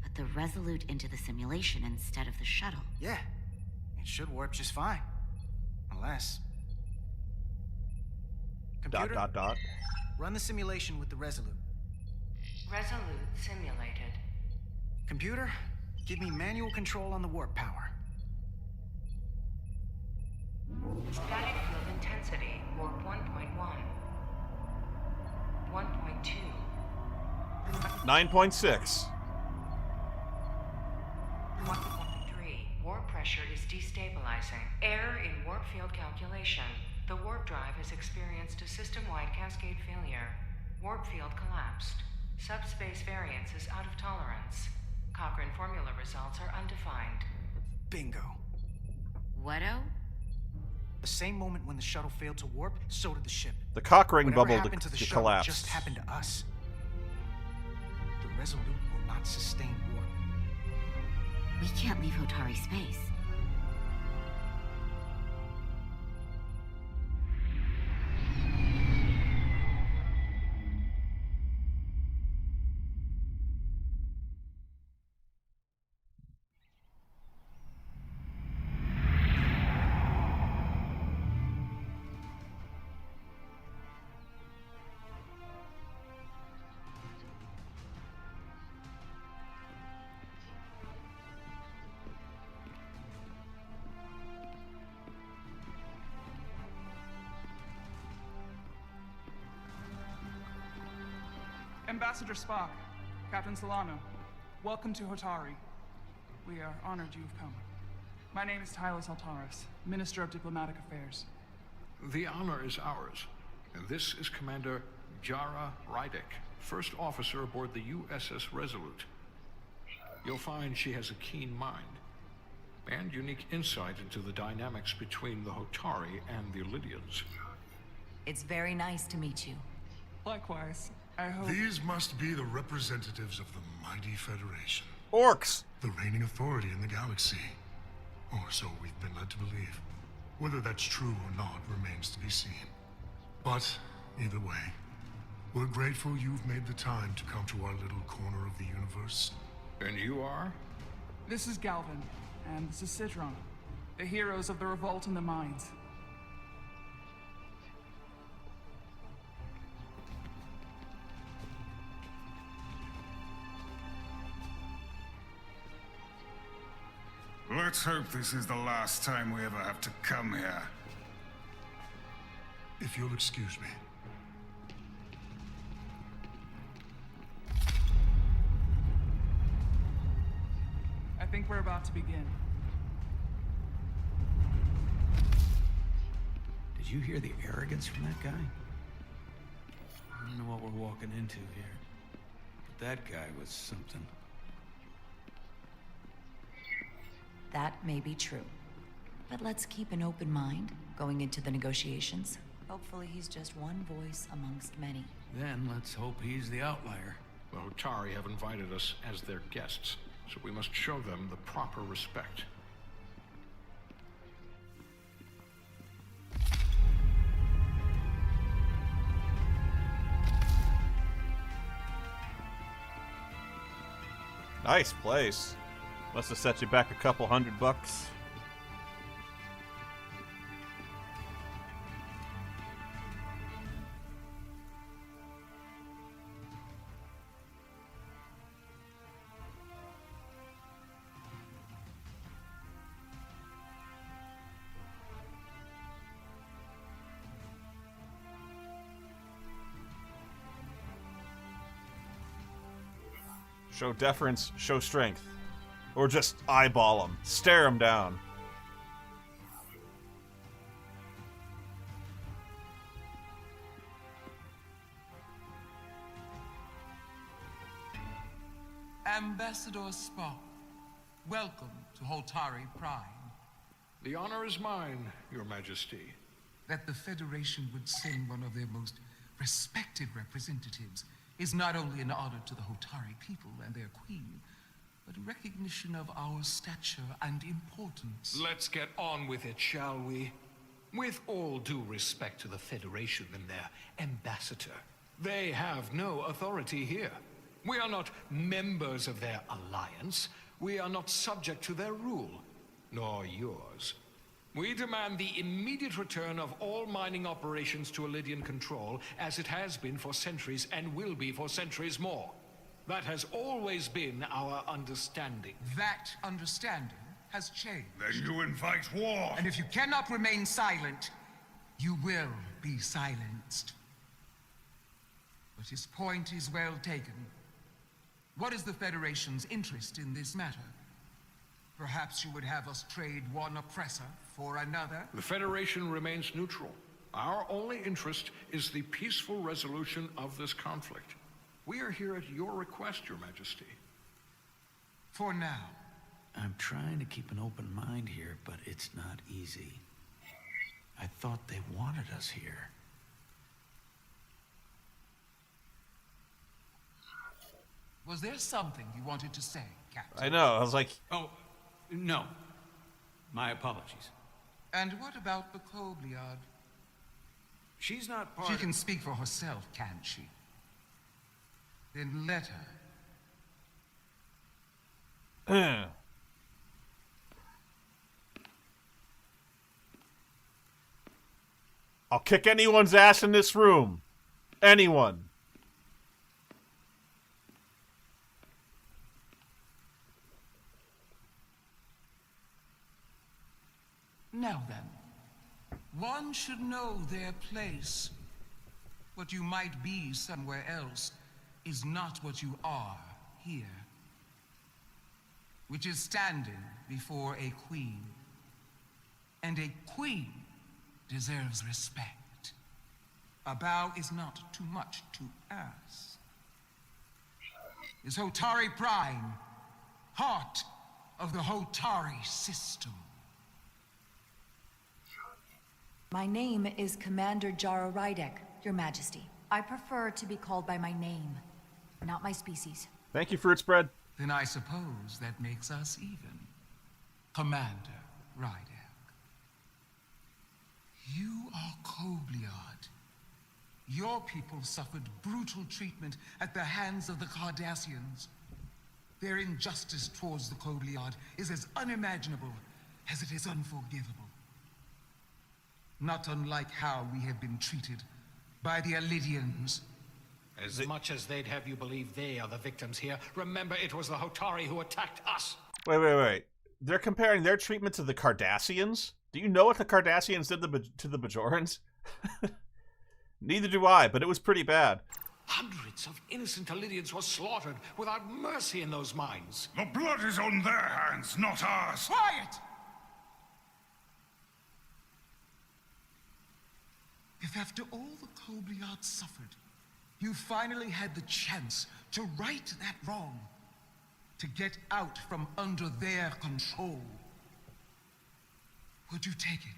Put the Resolute into the simulation instead of the shuttle. Yeah, it should warp just fine. Unless... Computer, ... run the simulation with the Resolute. Resolute simulated. Computer, give me manual control on the warp power. Static field intensity, warp 1.1. 1.2. 9.6. 1.3. Warp pressure is destabilizing. Error in warp field calculation. The warp drive has experienced a system-wide cascade failure. Warp field collapsed. Subspace variance is out of tolerance. Cochrane formula results are undefined. Bingo. What-o? The same moment when the shuttle failed to warp, so did the ship. The Cochrane Whatever bubble happened to the shuttle collapsed. just happened to us. The Resolute will not sustain warp. We can't leave Hotari space. Ambassador Spock, Captain Solano, welcome to Hotari. We are honored you've come. My name is Tylos Altaris, Minister of Diplomatic Affairs. The honor is ours, and this is Commander Jara Rydick, first officer aboard the USS Resolute. You'll find she has a keen mind, and unique insight into the dynamics between the Hotari and the Illydians. It's very nice to meet you. Likewise. I hope... These must be the representatives of the mighty Federation. Orcs! The reigning authority in the galaxy. Or so we've been led to believe. Whether that's true or not remains to be seen. But, either way, we're grateful you've made the time to come to our little corner of the universe. And you are? This is Galvin, and this is Sidron, the heroes of the revolt in the mines. Let's hope this is the last time we ever have to come here. If you'll excuse me. I think we're about to begin. Did you hear the arrogance from that guy? I don't know what we're walking into here, but that guy was something. That may be true. But let's keep an open mind going into the negotiations. Hopefully he's just one voice amongst many. Then let's hope he's the outlier. The Hotari have invited us as their guests, so we must show them the proper respect. Nice place. Must have set you back a couple $100. Show deference, show strength. Or just eyeball him. Stare him down. Ambassador Spock, welcome to Hotari Prime. The honor is mine, Your Majesty. That the Federation would send one of their most respected representatives is not only an honor to the Hotari people and their queen, but recognition of our stature and importance. Let's get on with it, shall we? With all due respect to the Federation and their ambassador, they have no authority here. We are not members of their alliance. We are not subject to their rule, nor yours. We demand the immediate return of all mining operations to Elydian control, as it has been for centuries and will be for centuries more. That has always been our understanding. That understanding has changed. Then you invite war! And if you cannot remain silent, you will be silenced. But his point is well taken. What is the Federation's interest in this matter? Perhaps you would have us trade one oppressor for another? The Federation remains neutral. Our only interest is the peaceful resolution of this conflict. We are here at your request, Your Majesty. For now. I'm trying to keep an open mind here, but it's not easy. I thought they wanted us here. Was there something you wanted to say, Captain? I know, I was like... Oh, no. My apologies. And what about the Kobliad? She's not part She of... can speak for herself, can't she? Then let her. I'll kick anyone's ass in this room. Anyone. Now then, one should know their place. What you might be somewhere else is not what you are here. Which is standing before a queen. And a queen deserves respect. A bow is not too much to ask. Is Hotari Prime, heart of the Hotari system. My name is Commander Jara Rydek, Your Majesty. I prefer to be called by my name, not my species. Thank you, fruit spread. Then I suppose that makes us even. Commander Rydek. You are Kobliad. Your people suffered brutal treatment at the hands of the Cardassians. Their injustice towards the Kobliad is as unimaginable as it is unforgivable. Not unlike how we have been treated by the Elydians. As much as they'd have you believe they are the victims here, remember it was the Hotari who attacked us. Wait. They're comparing their treatment to the Cardassians? Do you know what the Cardassians did to the Bajorans? Neither do I, but it was pretty bad. Hundreds of innocent Elydians were slaughtered without mercy in those mines. The blood is on their hands, not ours. Quiet! If after all the Kobliad suffered, you finally had the chance to right that wrong, to get out from under their control, would you take it?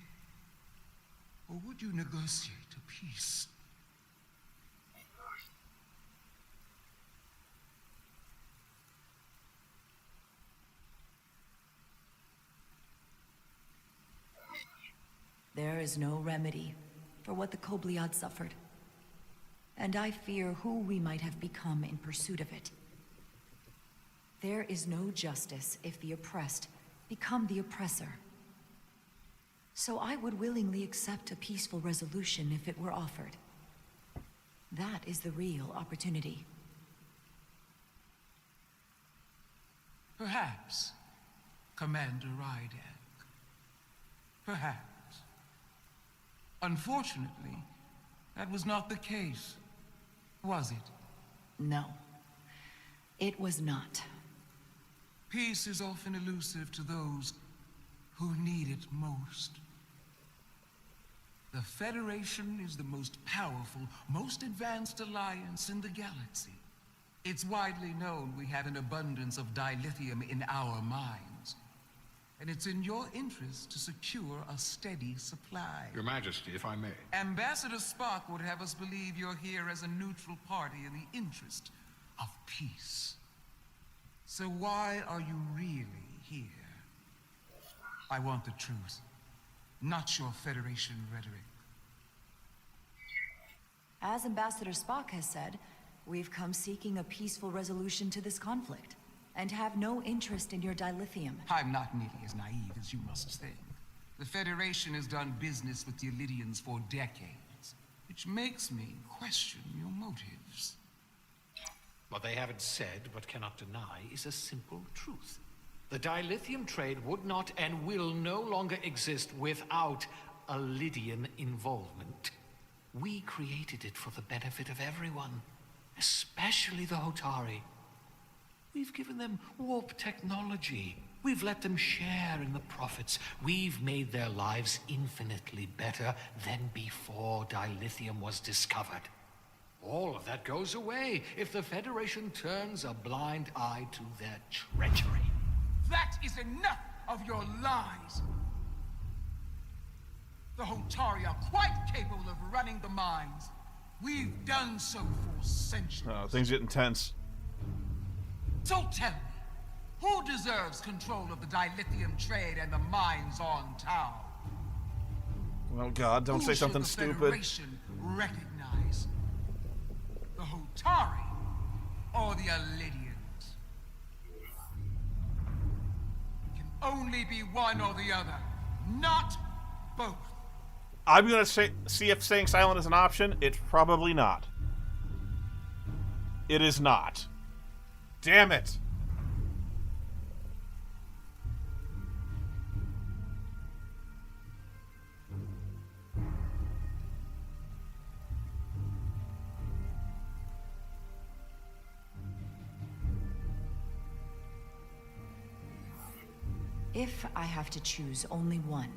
Or would you negotiate a peace? There is no remedy for what the Kobliad suffered. And I fear who we might have become in pursuit of it. There is no justice if the oppressed become the oppressor. So I would willingly accept a peaceful resolution if it were offered. That is the real opportunity. Perhaps, Commander Rydek. Perhaps. Unfortunately, that was not the case, was it? No, it was not. Peace is often elusive to those who need it most. The Federation is the most powerful, most advanced alliance in the galaxy. It's widely known we have an abundance of dilithium in our mines. And it's in your interest to secure a steady supply. Your Majesty, if I may. Ambassador Spock would have us believe you're here as a neutral party in the interest of peace. So why are you really here? I want the truth, not your Federation rhetoric. As Ambassador Spock has said, we've come seeking a peaceful resolution to this conflict, and have no interest in your dilithium. I'm not nearly as naive as you must think. The Federation has done business with the Illyrians for decades, which makes me question your motives. What they haven't said, but cannot deny, is a simple truth. The dilithium trade would not and will no longer exist without a Lydian involvement. We created it for the benefit of everyone, especially the Hotari. We've given them warp technology. We've let them share in the profits. We've made their lives infinitely better than before dilithium was discovered. All of that goes away if the Federation turns a blind eye to their treachery. That is enough of your lies! The Hotari are quite capable of running the mines. We've done so for centuries. Oh, things get intense. So tell me, who deserves control of the dilithium trade and the mines on Tau? Oh God, don't say something the stupid. Federation recognize? The Hotari or the Illyrians? It can only be one or the other, not both. I'm gonna see if staying silent is an option. It's probably not. It is not. Damn it! If I have to choose only one,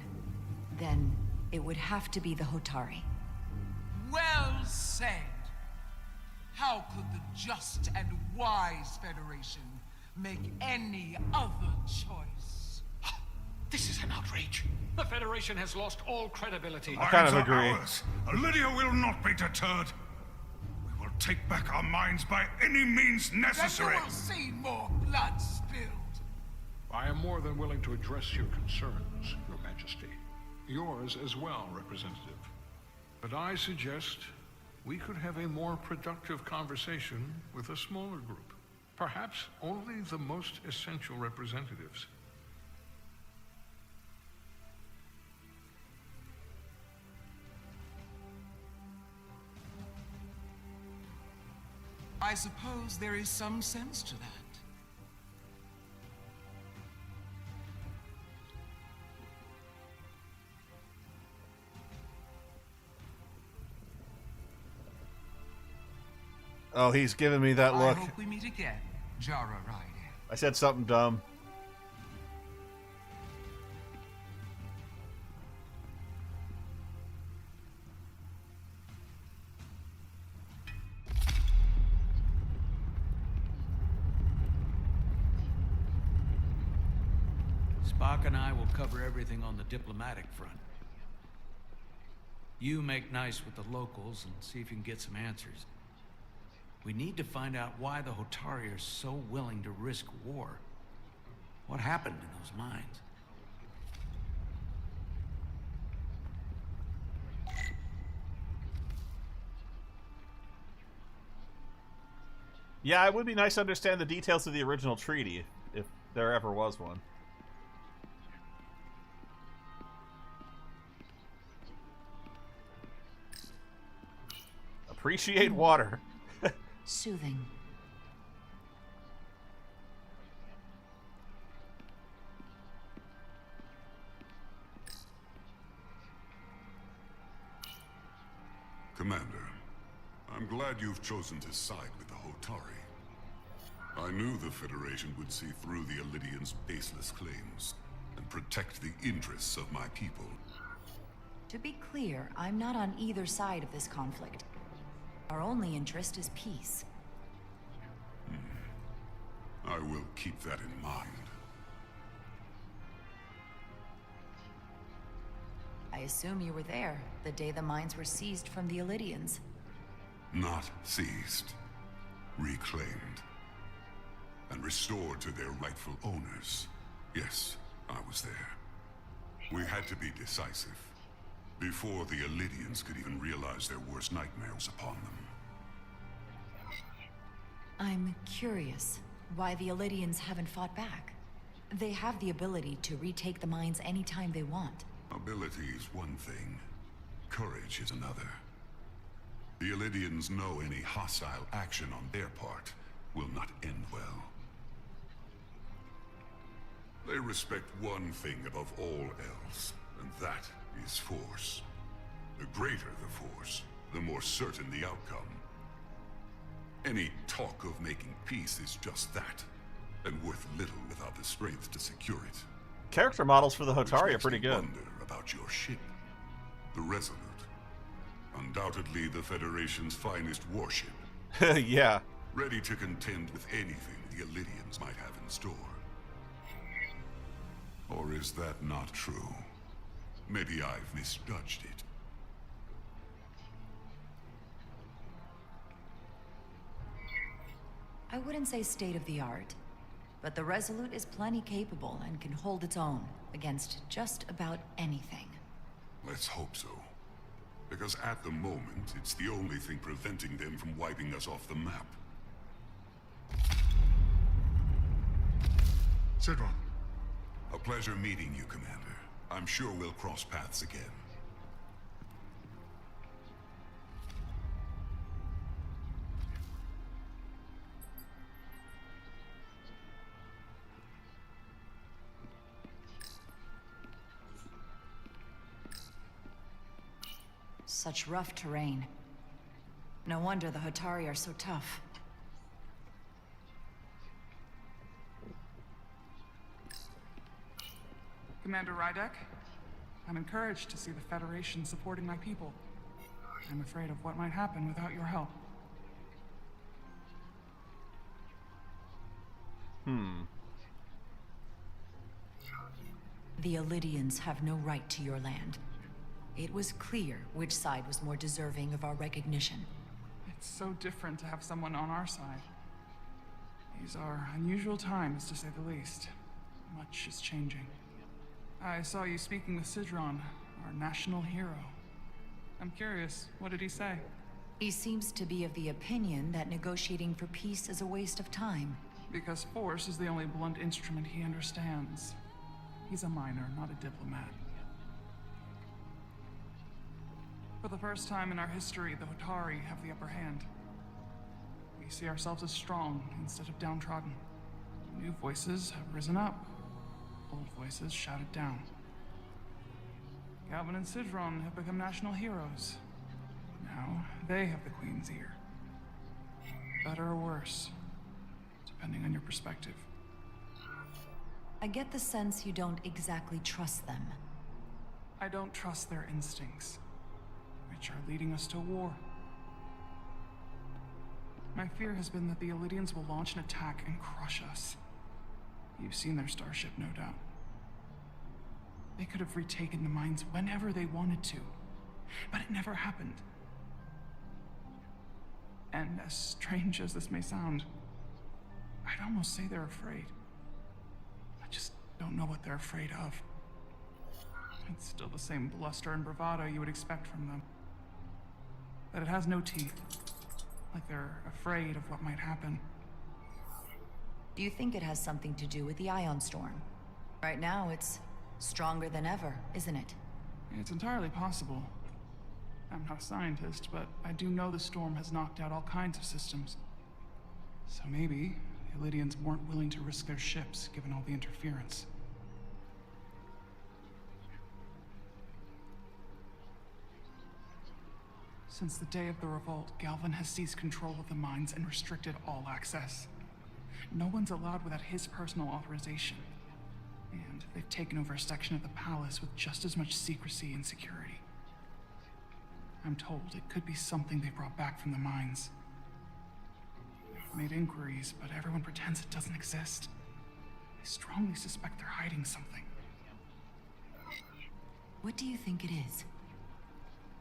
then it would have to be the Hotari. Well said. How could the just and wise Federation make any other choice? This is an outrage. The Federation has lost all credibility. I kind of agree. Lydia will not be deterred. We will take back our minds by any means necessary. Then you will see more blood spilled. I am more than willing to address your concerns, Your Majesty. Yours as well, Representative. But I suggest we could have a more productive conversation with a smaller group. Perhaps only the most essential representatives. I suppose there is some sense to that. Oh, he's giving me that look. I hope we meet again, Jara Ryder. I said something dumb. Spock and I will cover everything on the diplomatic front. You make nice with the locals and see if you can get some answers. We need to find out why the Hotari are so willing to risk war. What happened in those mines? Yeah, it would be nice to understand the details of the original treaty, if there ever was one. Appreciate water. Soothing. Commander, I'm glad you've chosen to side with the Hotari. I knew the Federation would see through the Illyrians' baseless claims and protect the interests of my people. To be clear, I'm not on either side of this conflict. Our only interest is peace. I will keep that in mind. I assume you were there, the day the mines were seized from the Illyrians. Not seized. Reclaimed. and restored to their rightful owners. Yes, I was there. We had to be decisive, before the Illidians could even realize their worst nightmares upon them. I'm curious why the Illidians haven't fought back. They have the ability to retake the mines anytime they want. Ability is one thing, courage is another. The Illidians know any hostile action on their part will not end well. They respect one thing above all else, and that is force. The greater the force, the more certain the outcome. Any talk of making peace is just that, and worth little without the strength to secure it. Character models for the Hotari are pretty Which makes me good. wonder about your ship, the Resolute. Undoubtedly the Federation's finest warship. Yeah. Ready to contend with anything the Illidians might have in store. Or is that not true? Maybe I've misjudged it. I wouldn't say state of the art, but the Resolute is plenty capable and can hold its own against just about anything. Let's hope so. Because at the moment, it's the only thing preventing them from wiping us off the map. Sidron. A pleasure meeting you, Commander. I'm sure we'll cross paths again. Such rough terrain. No wonder the Hotari are so tough. Commander Rydek, I'm encouraged to see the Federation supporting my people. I'm afraid of what might happen without your help. The Illidians have no right to your land. It was clear which side was more deserving of our recognition. It's so different to have someone on our side. These are unusual times, to say the least. Much is changing. I saw you speaking with Sidron, our national hero. I'm curious, what did he say? He seems to be of the opinion that negotiating for peace is a waste of time. Because force is the only blunt instrument he understands. He's a miner, not a diplomat. For the first time in our history, the Hotari have the upper hand. We see ourselves as strong instead of downtrodden. New voices have risen up. Old voices shouted down. Galvin and Sidron have become national heroes. Now, they have the Queen's ear. Better or worse, depending on your perspective. I get the sense you don't exactly trust them. I don't trust their instincts, which are leading us to war. My fear has been that the Illidians will launch an attack and crush us. You've seen their starship, no doubt. They could have retaken the mines whenever they wanted to, but it never happened. And as strange as this may sound, I'd almost say they're afraid. I just don't know what they're afraid of. It's still the same bluster and bravado you would expect from them. But it has no teeth. Like they're afraid of what might happen. Do you think it has something to do with the ion storm? Right now, it's stronger than ever, isn't it? It's entirely possible. I'm not a scientist, but I do know the storm has knocked out all kinds of systems. So maybe the Illidians weren't willing to risk their ships, given all the interference. Since the day of the revolt, Galvin has seized control of the mines and restricted all access. No one's allowed without his personal authorization. And they've taken over a section of the palace with just as much secrecy and security. I'm told it could be something they brought back from the mines. I've made inquiries, but everyone pretends it doesn't exist. I strongly suspect they're hiding something. What do you think it is?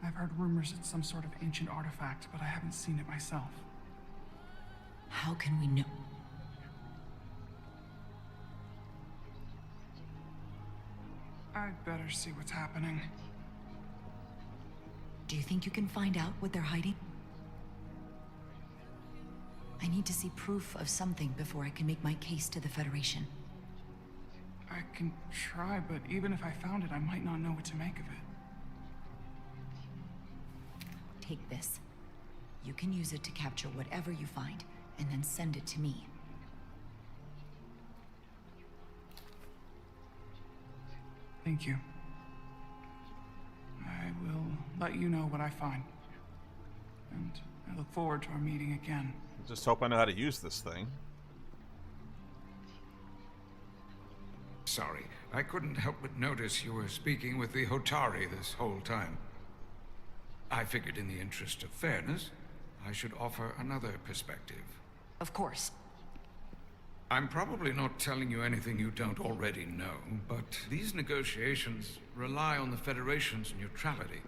I've heard rumors it's some sort of ancient artifact, but I haven't seen it myself. How can we know? better see what's happening. Do you think you can find out what they're hiding? I need to see proof of something before I can make my case to the Federation. I can try, but even if I found it, I might not know what to make of it. Take this. You can use it to capture whatever you find, and then send it to me. Thank you. I will let you know what I find. And I look forward to our meeting again. Just hope I know how to use this thing. Sorry, I couldn't help but notice you were speaking with the Hotari this whole time. I figured in the interest of fairness, I should offer another perspective. Of course. I'm probably not telling you anything you don't already know, but these negotiations rely on the Federation's neutrality,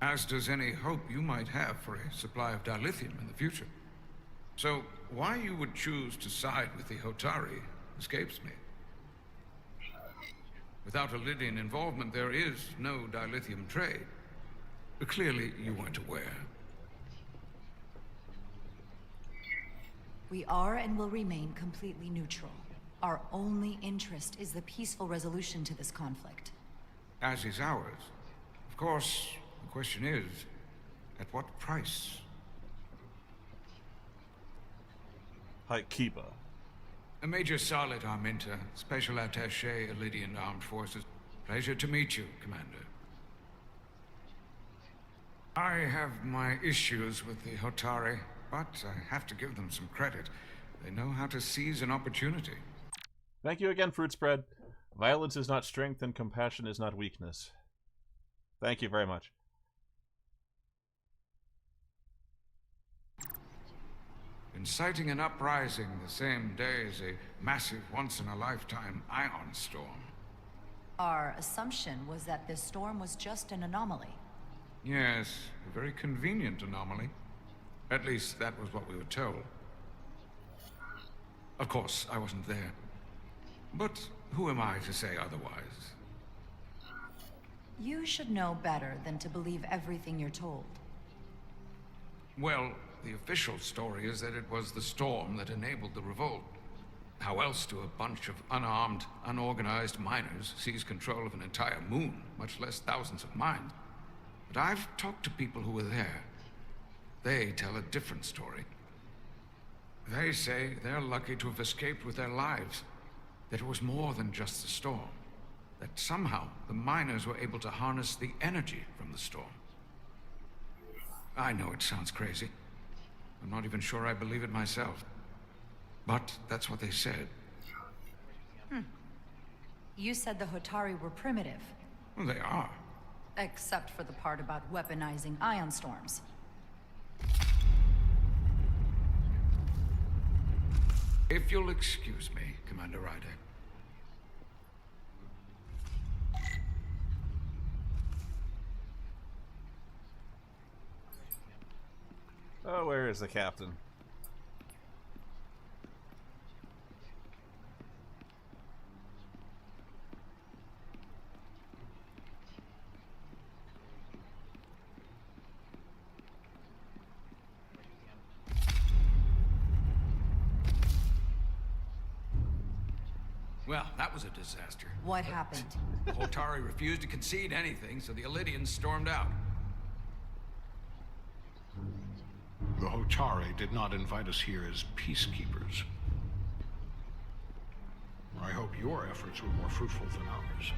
as does any hope you might have for a supply of dilithium in the future. So, why you would choose to side with the Hotari escapes me. Without Lydian involvement, there is no dilithium trade. Clearly, you weren't aware. We are and will remain completely neutral. Our only interest is the peaceful resolution to this conflict. As is ours. Of course, the question is, at what price? Kiba. A Major Salit Arminta, Special Attaché, Lydian Armed Forces. Pleasure to meet you, Commander. I have my issues with the Hotari, but I have to give them some credit. They know how to seize an opportunity. Thank you again, Fruit Spread. Violence is not strength and compassion is not weakness. Thank you very much. Inciting an uprising the same day as a massive once-in-a-lifetime ion storm. Our assumption was that this storm was just an anomaly. Yes, a very convenient anomaly. At least that was what we were told. Of course, I wasn't there. But who am I to say otherwise? You should know better than to believe everything you're told. Well, the official story is that it was the storm that enabled the revolt. How else do a bunch of unarmed, unorganized miners seize control of an entire moon, much less thousands of mines? But I've talked to people who were there. They tell a different story. They say they're lucky to have escaped with their lives. That it was more than just the storm. That somehow the miners were able to harness the energy from the storm. I know it sounds crazy. I'm not even sure I believe it myself. But that's what they said. You said the Hotari were primitive. Well, they are. Except for the part about weaponizing ion storms. If you'll excuse me, Commander Ryder. Oh, where is the captain? Well, that was a disaster. What happened? The Hotari refused to concede anything, so the Illydians stormed out. The Hotari did not invite us here as peacekeepers. I hope your efforts were more fruitful than ours.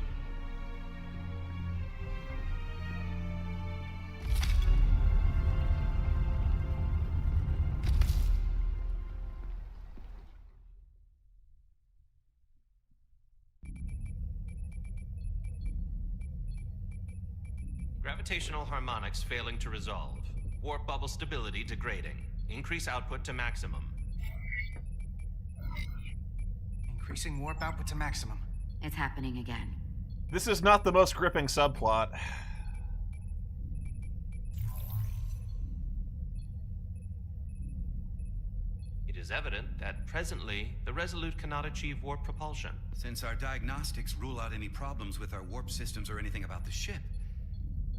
Gravitational harmonics failing to resolve. Warp bubble stability degrading. Increase output to maximum. Increasing warp output to maximum. It's happening again. This is not the most gripping subplot. It is evident that presently the Resolute cannot achieve warp propulsion. Since our diagnostics rule out any problems with our warp systems or anything about the ship,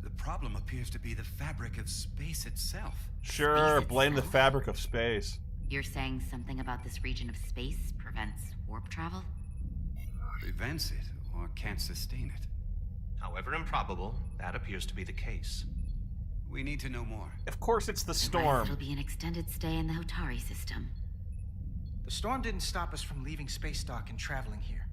the problem appears to be the fabric of space itself. Sure, blame the fabric of space. You're saying something about this region of space prevents warp travel? Prevents it, or can't sustain it. However improbable, that appears to be the case. We need to know more. Of course it's the Unless storm. it'll be an extended stay in the Hotari system. The storm didn't stop us from leaving space dock and traveling here.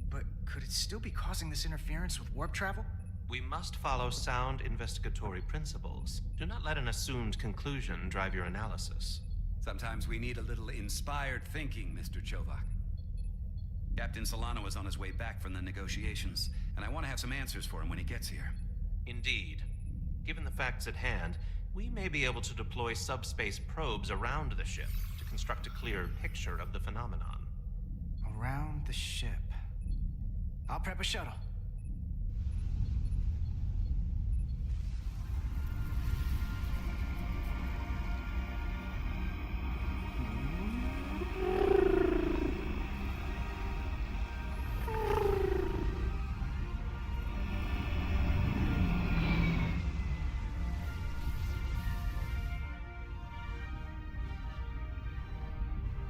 But could it still be causing this interference with warp travel? We must follow sound investigatory principles. Do not let an assumed conclusion drive your analysis. Sometimes we need a little inspired thinking, Mr. Chovak. Captain Solano is on his way back from the negotiations, and I want to have some answers for him when he gets here. Indeed. Given the facts at hand, we may be able to deploy subspace probes around the ship to construct a clear picture of the phenomenon. Around the ship. I'll prep a shuttle.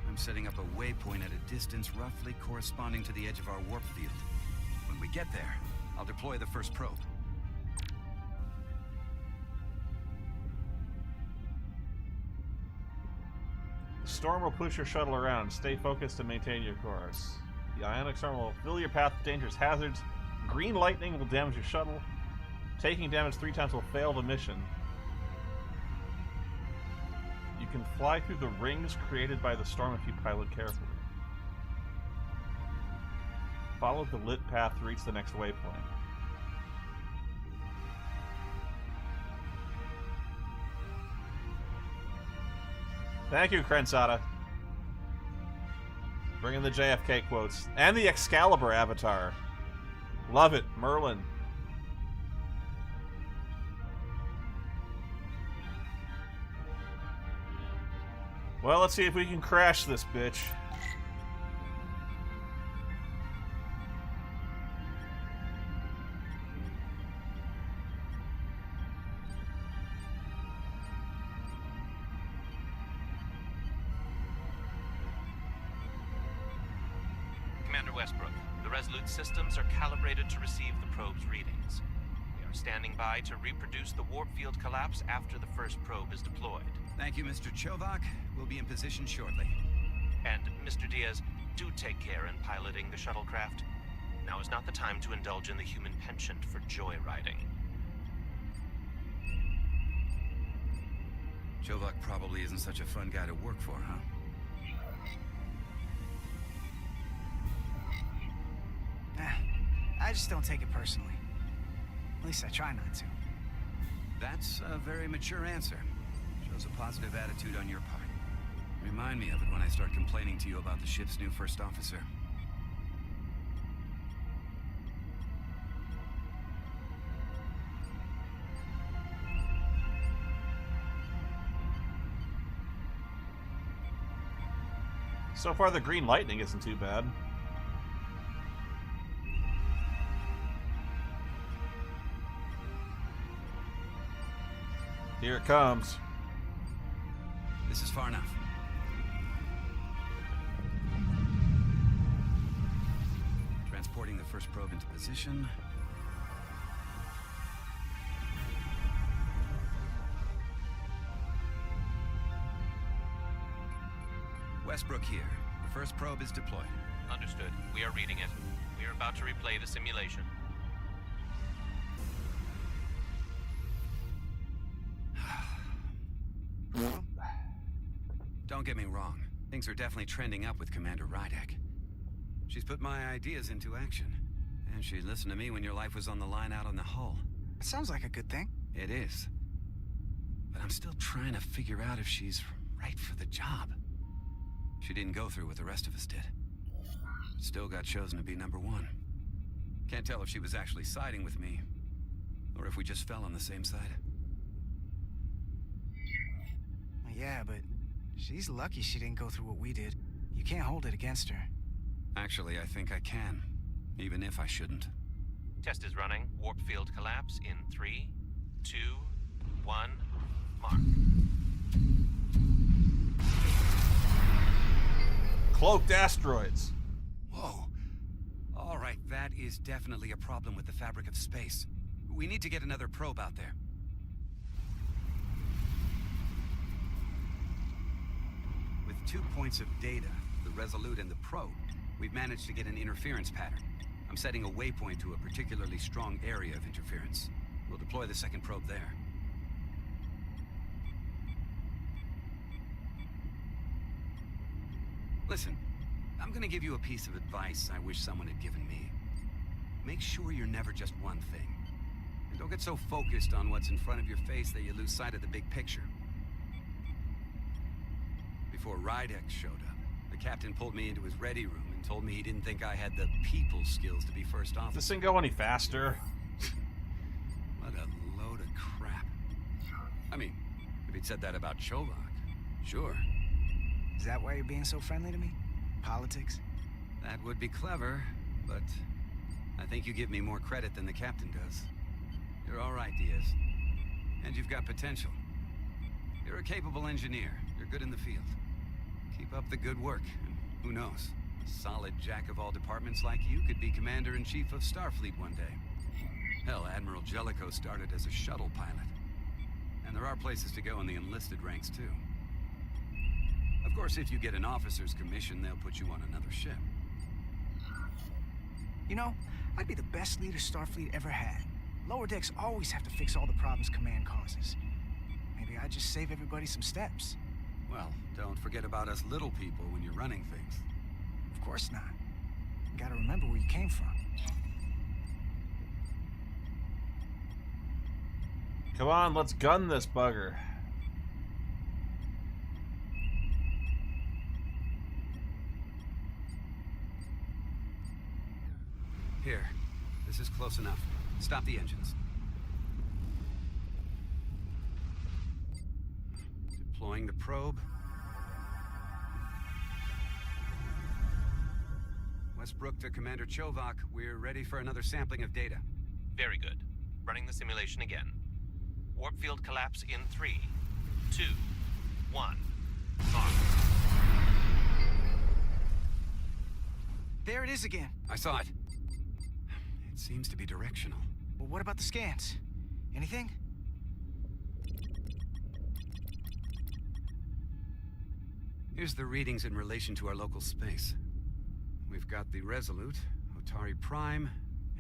I'm setting up a waypoint at a distance roughly corresponding to the edge of our warp field. When we get there, I'll deploy the first probe. The storm will push your shuttle around. Stay focused and maintain your course. The ionic storm will fill your path with dangerous hazards. Green lightning will damage your shuttle. Taking damage 3 times will fail the mission. You can fly through the rings created by the storm if you pilot carefully. Follow the lit path to reach the next waypoint. Thank you, Krensada. Bring in the JFK quotes. And the Excalibur avatar. Love it, Merlin. Well, let's see if we can crash this bitch. Commander Westbrook, the Resolute systems are calibrated to receive the probe's readings. We are standing by to reproduce the warp field collapse after the first probe is deployed. Thank you, Mr. Chovak. We'll be in position shortly. And, Mr. Diaz, do take care in piloting the shuttlecraft. Now is not the time to indulge in the human penchant for joyriding. Chovak probably isn't such a fun guy to work for, huh? I just don't take it personally. At least I try not to. That's a very mature answer. Shows a positive attitude on your part. Remind me of it when I start complaining to you about the ship's new first officer. So far, the green lightning isn't too bad. Here it comes. This is far enough. Transporting the first probe into position. Westbrook here. The first probe is deployed. Understood. We are reading it. We are about to replay the simulation. Don't get me wrong. Things are definitely trending up with Commander Rydek. She's put my ideas into action. And she listened to me when your life was on the line out on the hull. It sounds like a good thing. It is. But I'm still trying to figure out if she's right for the job. She didn't go through what the rest of us did. Still got chosen to be #1. Can't tell if she was actually siding with me, or if we just fell on the same side. Yeah, but She's lucky she didn't go through what we did. You can't hold it against her. Actually, I think I can. Even if I shouldn't. Test is running. Warp field collapse in 3, 2, 1, mark. Cloaked asteroids. Whoa. All right, that is definitely a problem with the fabric of space. We need to get another probe out there. With 2 points of data, the Resolute and the probe, we've managed to get an interference pattern. I'm setting a waypoint to a particularly strong area of interference. We'll deploy the second probe there. Listen, I'm gonna give you a piece of advice I wish someone had given me. Make sure you're never just one thing. And don't get so focused on what's in front of your face that you lose sight of the big picture. Before Rydex showed up, the captain pulled me into his ready room and told me he didn't think I had the people skills to be first officer. This didn't go any faster. What a load of crap. I mean, if he'd said that about Chovak, sure. Is that why you're being so friendly to me? Politics? That would be clever, but I think you give me more credit than the captain does. You're all right, Diaz. And you've got potential. You're a capable engineer. You're good in the field. Keep up the good work, and who knows? A solid jack of all departments like you could be Commander-in-Chief of Starfleet one day. Hell, Admiral Jellicoe started as a shuttle pilot. And there are places to go in the enlisted ranks, too. Of course, if you get an officer's commission, they'll put you on another ship. You know, I'd be the best leader Starfleet ever had. Lower decks always have to fix all the problems Command causes. Maybe I'd just save everybody some steps. Well, don't forget about us little people when you're running things. Of course not. You gotta remember where you came from. Come on, let's gun this bugger. Here, this is close enough. Stop the engines. Deploying the probe. Westbrook to Commander Chovak. We're ready for another sampling of data. Very good. Running the simulation again. Warp field collapse in 3, 2, 1, mark. There it is again. I saw it. It seems to be directional. Well, what about the scans? Anything? Here's the readings in relation to our local space. We've got the Resolute, Hotari Prime,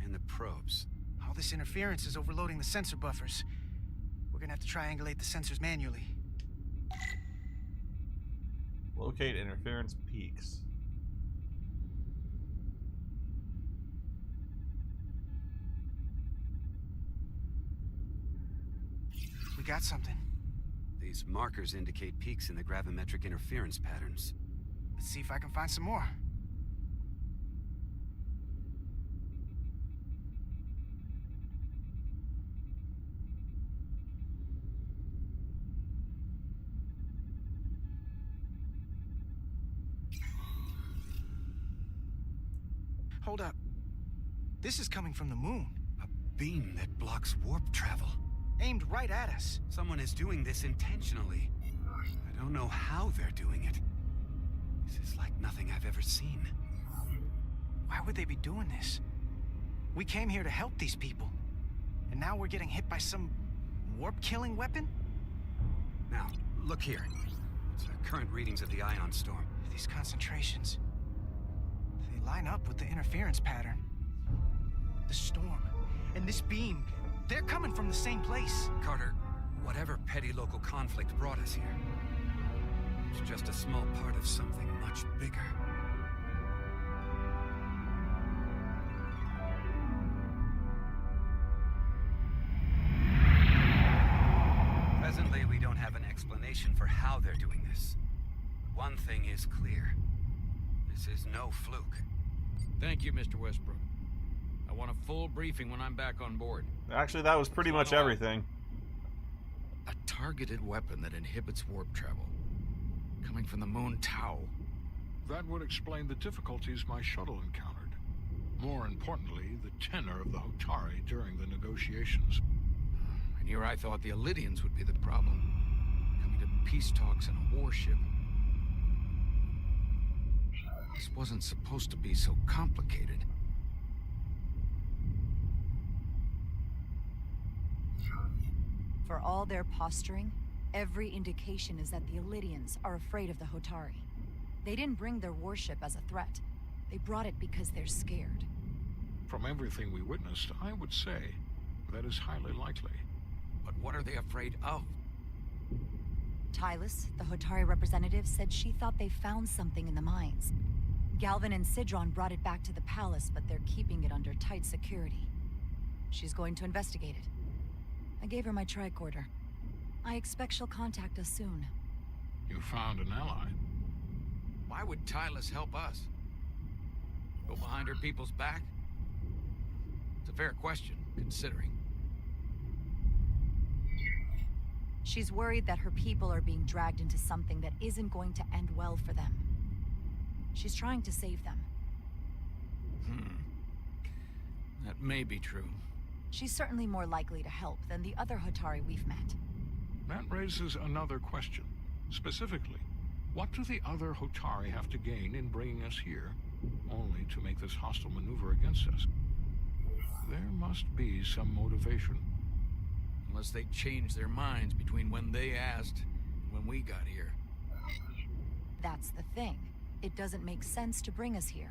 and the probes. All this interference is overloading the sensor buffers. We're gonna have to triangulate the sensors manually. Locate interference peaks. We got something. These markers indicate peaks in the gravimetric interference patterns. Let's see if I can find some more. Hold up. This is coming from the moon. A beam that blocks warp travel. Aimed right at us. Someone is doing this intentionally. I don't know how they're doing it. This is like nothing I've ever seen. Why would they be doing this? We came here to help these people. And now we're getting hit by some warp-killing weapon? Now, look here. It's the current readings of the ion storm. These concentrations. They line up with the interference pattern. The storm. And this beam. They're coming from the same place. Carter, whatever petty local conflict brought us here, it's just a small part of something much bigger. Presently, we don't have an explanation for how they're doing this. One thing is clear. This is no fluke. Thank you, Mr. Westbrook. I want a full briefing when I'm back on board. Actually, that was pretty much everything. A targeted weapon that inhibits warp travel. coming from the moon Tau. That would explain the difficulties my shuttle encountered. More importantly, the tenor of the Hotari during the negotiations. And here I thought the Illidians would be the problem. Coming to peace talks in a warship. This wasn't supposed to be so complicated. For all their posturing, every indication is that the Illidians are afraid of the Hotari. They didn't bring their warship as a threat. They brought it because they're scared. From everything we witnessed, I would say that is highly likely. But what are they afraid of? Tylus, the Hotari representative, said she thought they found something in the mines. Galvin and Sidron brought it back to the palace, but they're keeping it under tight security. She's going to investigate it. I gave her my tricorder. I expect she'll contact us soon. You found an ally. Why would Tylus help us? Go behind her people's back? It's a fair question, considering. She's worried that her people are being dragged into something that isn't going to end well for them. She's trying to save them. That may be true. She's certainly more likely to help than the other Hotari we've met. That raises another question. Specifically, what do the other Hotari have to gain in bringing us here, only to make this hostile maneuver against us? There must be some motivation. Unless they changed their minds between when they asked and when we got here. That's the thing. It doesn't make sense to bring us here.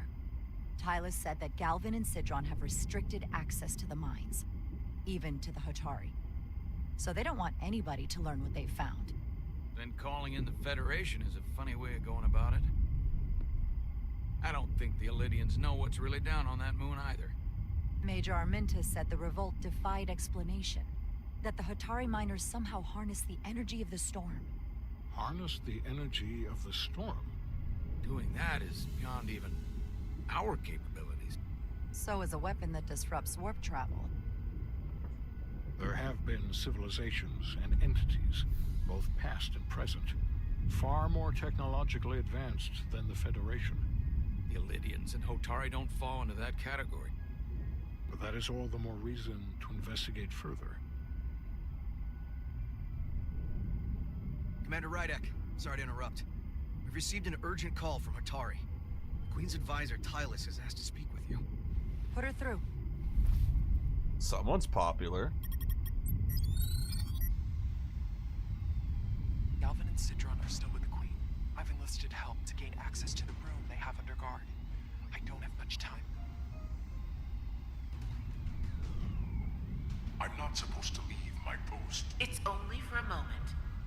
Tylus said that Galvin and Sidron have restricted access to the mines, even to the Hotari. So they don't want anybody to learn what they've found. Then calling in the Federation is a funny way of going about it. I don't think the Illidians know what's really down on that moon either. Major Arminta said the revolt defied explanation. That the Hotari miners somehow harness the energy of the storm. Harness the energy of the storm? Doing that is beyond even our capabilities. So is a weapon that disrupts warp travel. There have been civilizations and entities, both past and present, far more technologically advanced than the Federation. The Illidians and Hotari don't fall into that category. But that is all the more reason to investigate further. Commander Rydek, sorry to interrupt. We've received an urgent call from Hotari. The Queen's advisor, Tylus, has asked to speak with you. Put her through. Someone's popular. Galvin and Sidron are still with the Queen. I've enlisted help to gain access to the room they have under guard. I don't have much time. I'm not supposed to leave my post. It's only for a moment.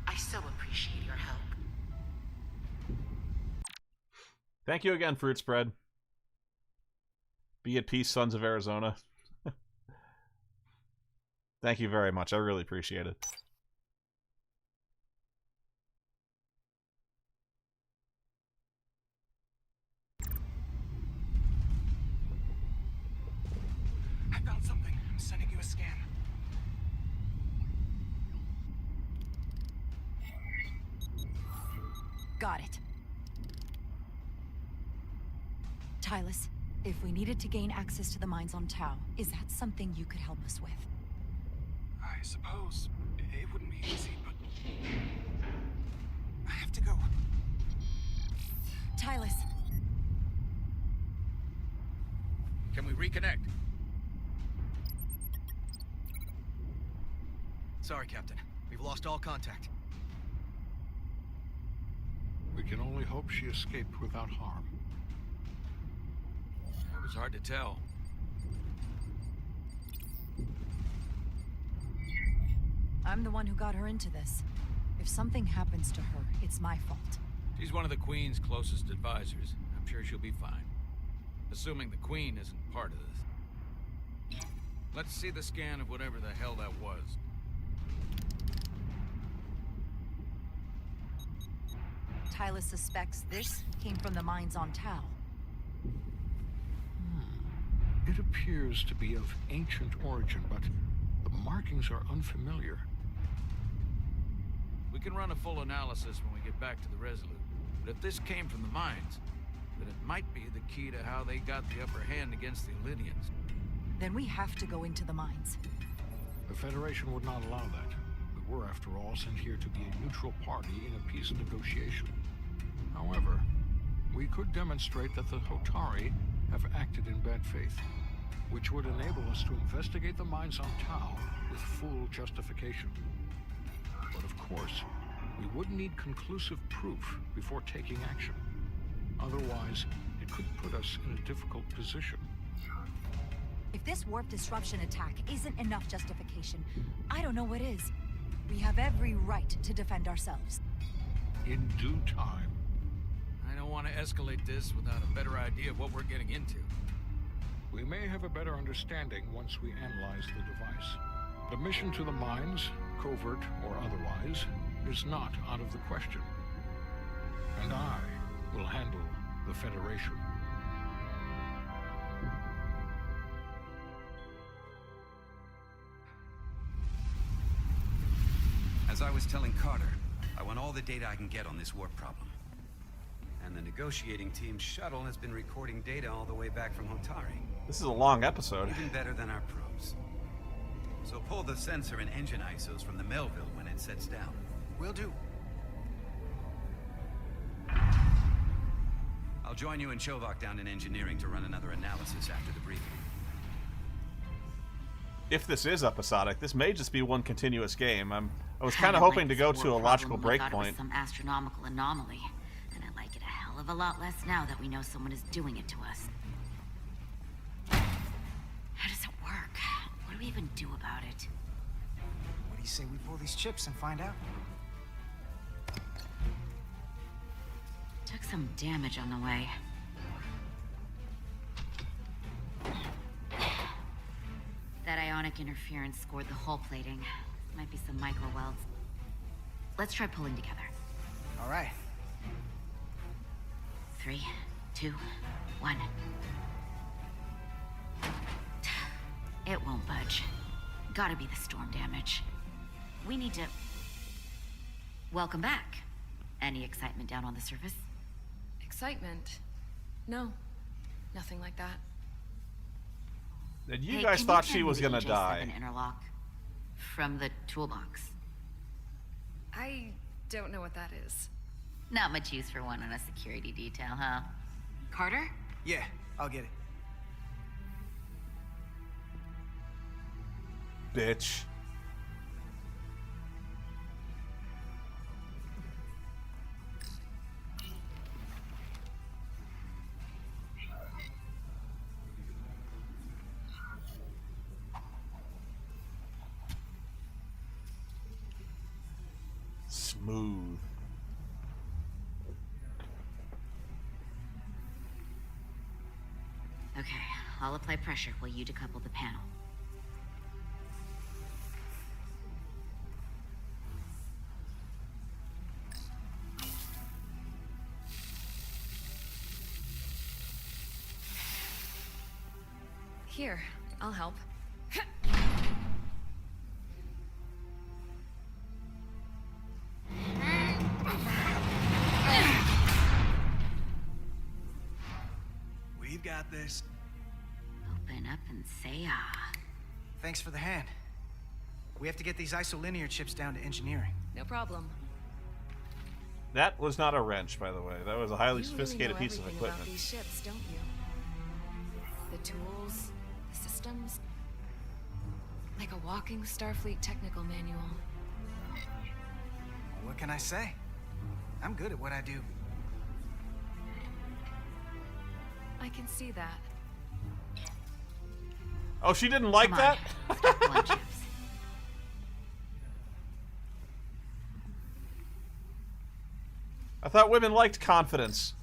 I so appreciate your help. Thank you again, Fruit Spread. Be at peace, Sons of Arizona. Thank you very much. I really appreciate it. I found something. I'm sending you a scan. Got it. Tylus, if we needed to gain access to the mines on Tau, is that something you could help us with? I suppose it wouldn't be easy, but I have to go. Tylus. Can we reconnect? Sorry, Captain. We've lost all contact. We can only hope she escaped without harm. It was hard to tell. I'm the one who got her into this. If something happens to her, it's my fault. She's one of the Queen's closest advisors. I'm sure she'll be fine. Assuming the Queen isn't part of this. Let's see the scan of whatever the hell that was. Tylus suspects this came from the mines on Tau. It appears to be of ancient origin, but the markings are unfamiliar. We can run a full analysis when we get back to the Resolute. But if this came from the mines, then it might be the key to how they got the upper hand against the Illydians. Then we have to go into the mines. The Federation would not allow that. We were, after all, sent here to be a neutral party in a peace negotiation. However, we could demonstrate that the Hotari have acted in bad faith, which would enable us to investigate the mines on Tau with full justification. But of course, we would need conclusive proof before taking action. Otherwise, it could put us in a difficult position. If this warp disruption attack isn't enough justification, I don't know what is. We have every right to defend ourselves. In due time. I don't want to escalate this without a better idea of what we're getting into. We may have a better understanding once we analyze the device. The mission to the mines, covert or otherwise, is not out of the question. And I will handle the Federation. As I was telling Carter, I want all the data I can get on this warp problem. And the negotiating team's shuttle has been recording data all the way back from Hotari. This is a long episode. Even better than our probes. So pull the sensor and engine ISOs from the Melville when it sets down. Will do. I'll join you and Chovak down in engineering to run another analysis after the briefing. If this is episodic, this may just be one continuous game. I was kind of hoping to go to a logical breakpoint. Some astronomical anomaly, and I like it a hell of a lot less now that we know someone is doing it to us. How does it work? What do we even do about it? What do you say we pull these chips and find out? Took some damage on the way. That ionic interference scored the hull plating. Might be some micro welds. Let's try pulling together. All right. 3, 2, 1. It won't budge. Gotta be the storm damage. We need to... Welcome back. Any excitement down on the surface? Excitement? No. Nothing like that. And you Hey, guys can thought you she send was me gonna the die. J7 interlock from the toolbox. I don't know what that is. Not much use for one on a security detail, huh? Carter? Yeah, I'll get it. Bitch. Smooth. Okay, I'll apply pressure while you decouple the panel. Here, I'll help. We've got this. Open up and say ah. Thanks for the hand. We have to get these isolinear chips down to engineering. No problem. That was not a wrench, by the way. That was a highly You sophisticated really know piece of everything equipment. about these ships, don't you? The tools, the systems. Like a walking Starfleet technical manual. What can I say? I'm good at what I do. I can see that. Oh, she didn't like Come that? on, start pulling chips. I thought women liked confidence.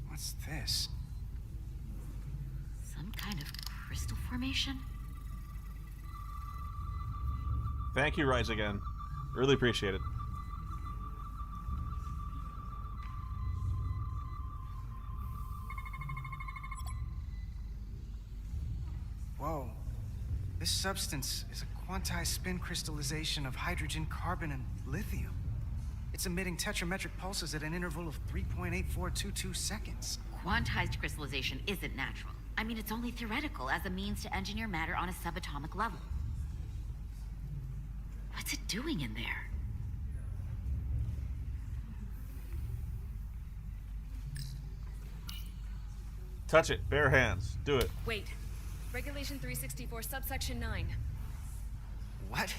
What's this? Some kind of crystal formation? Thank you, Rise Again. Really appreciate it. Whoa. This substance is a quantized spin crystallization of hydrogen, carbon, and lithium. It's emitting tetrametric pulses at an interval of 3.8422 seconds. Quantized crystallization isn't natural. I mean, it's only theoretical as a means to engineer matter on a subatomic level. What's it doing in there? Touch it. Bare hands. Do it. Wait. Regulation 364, subsection 9. What?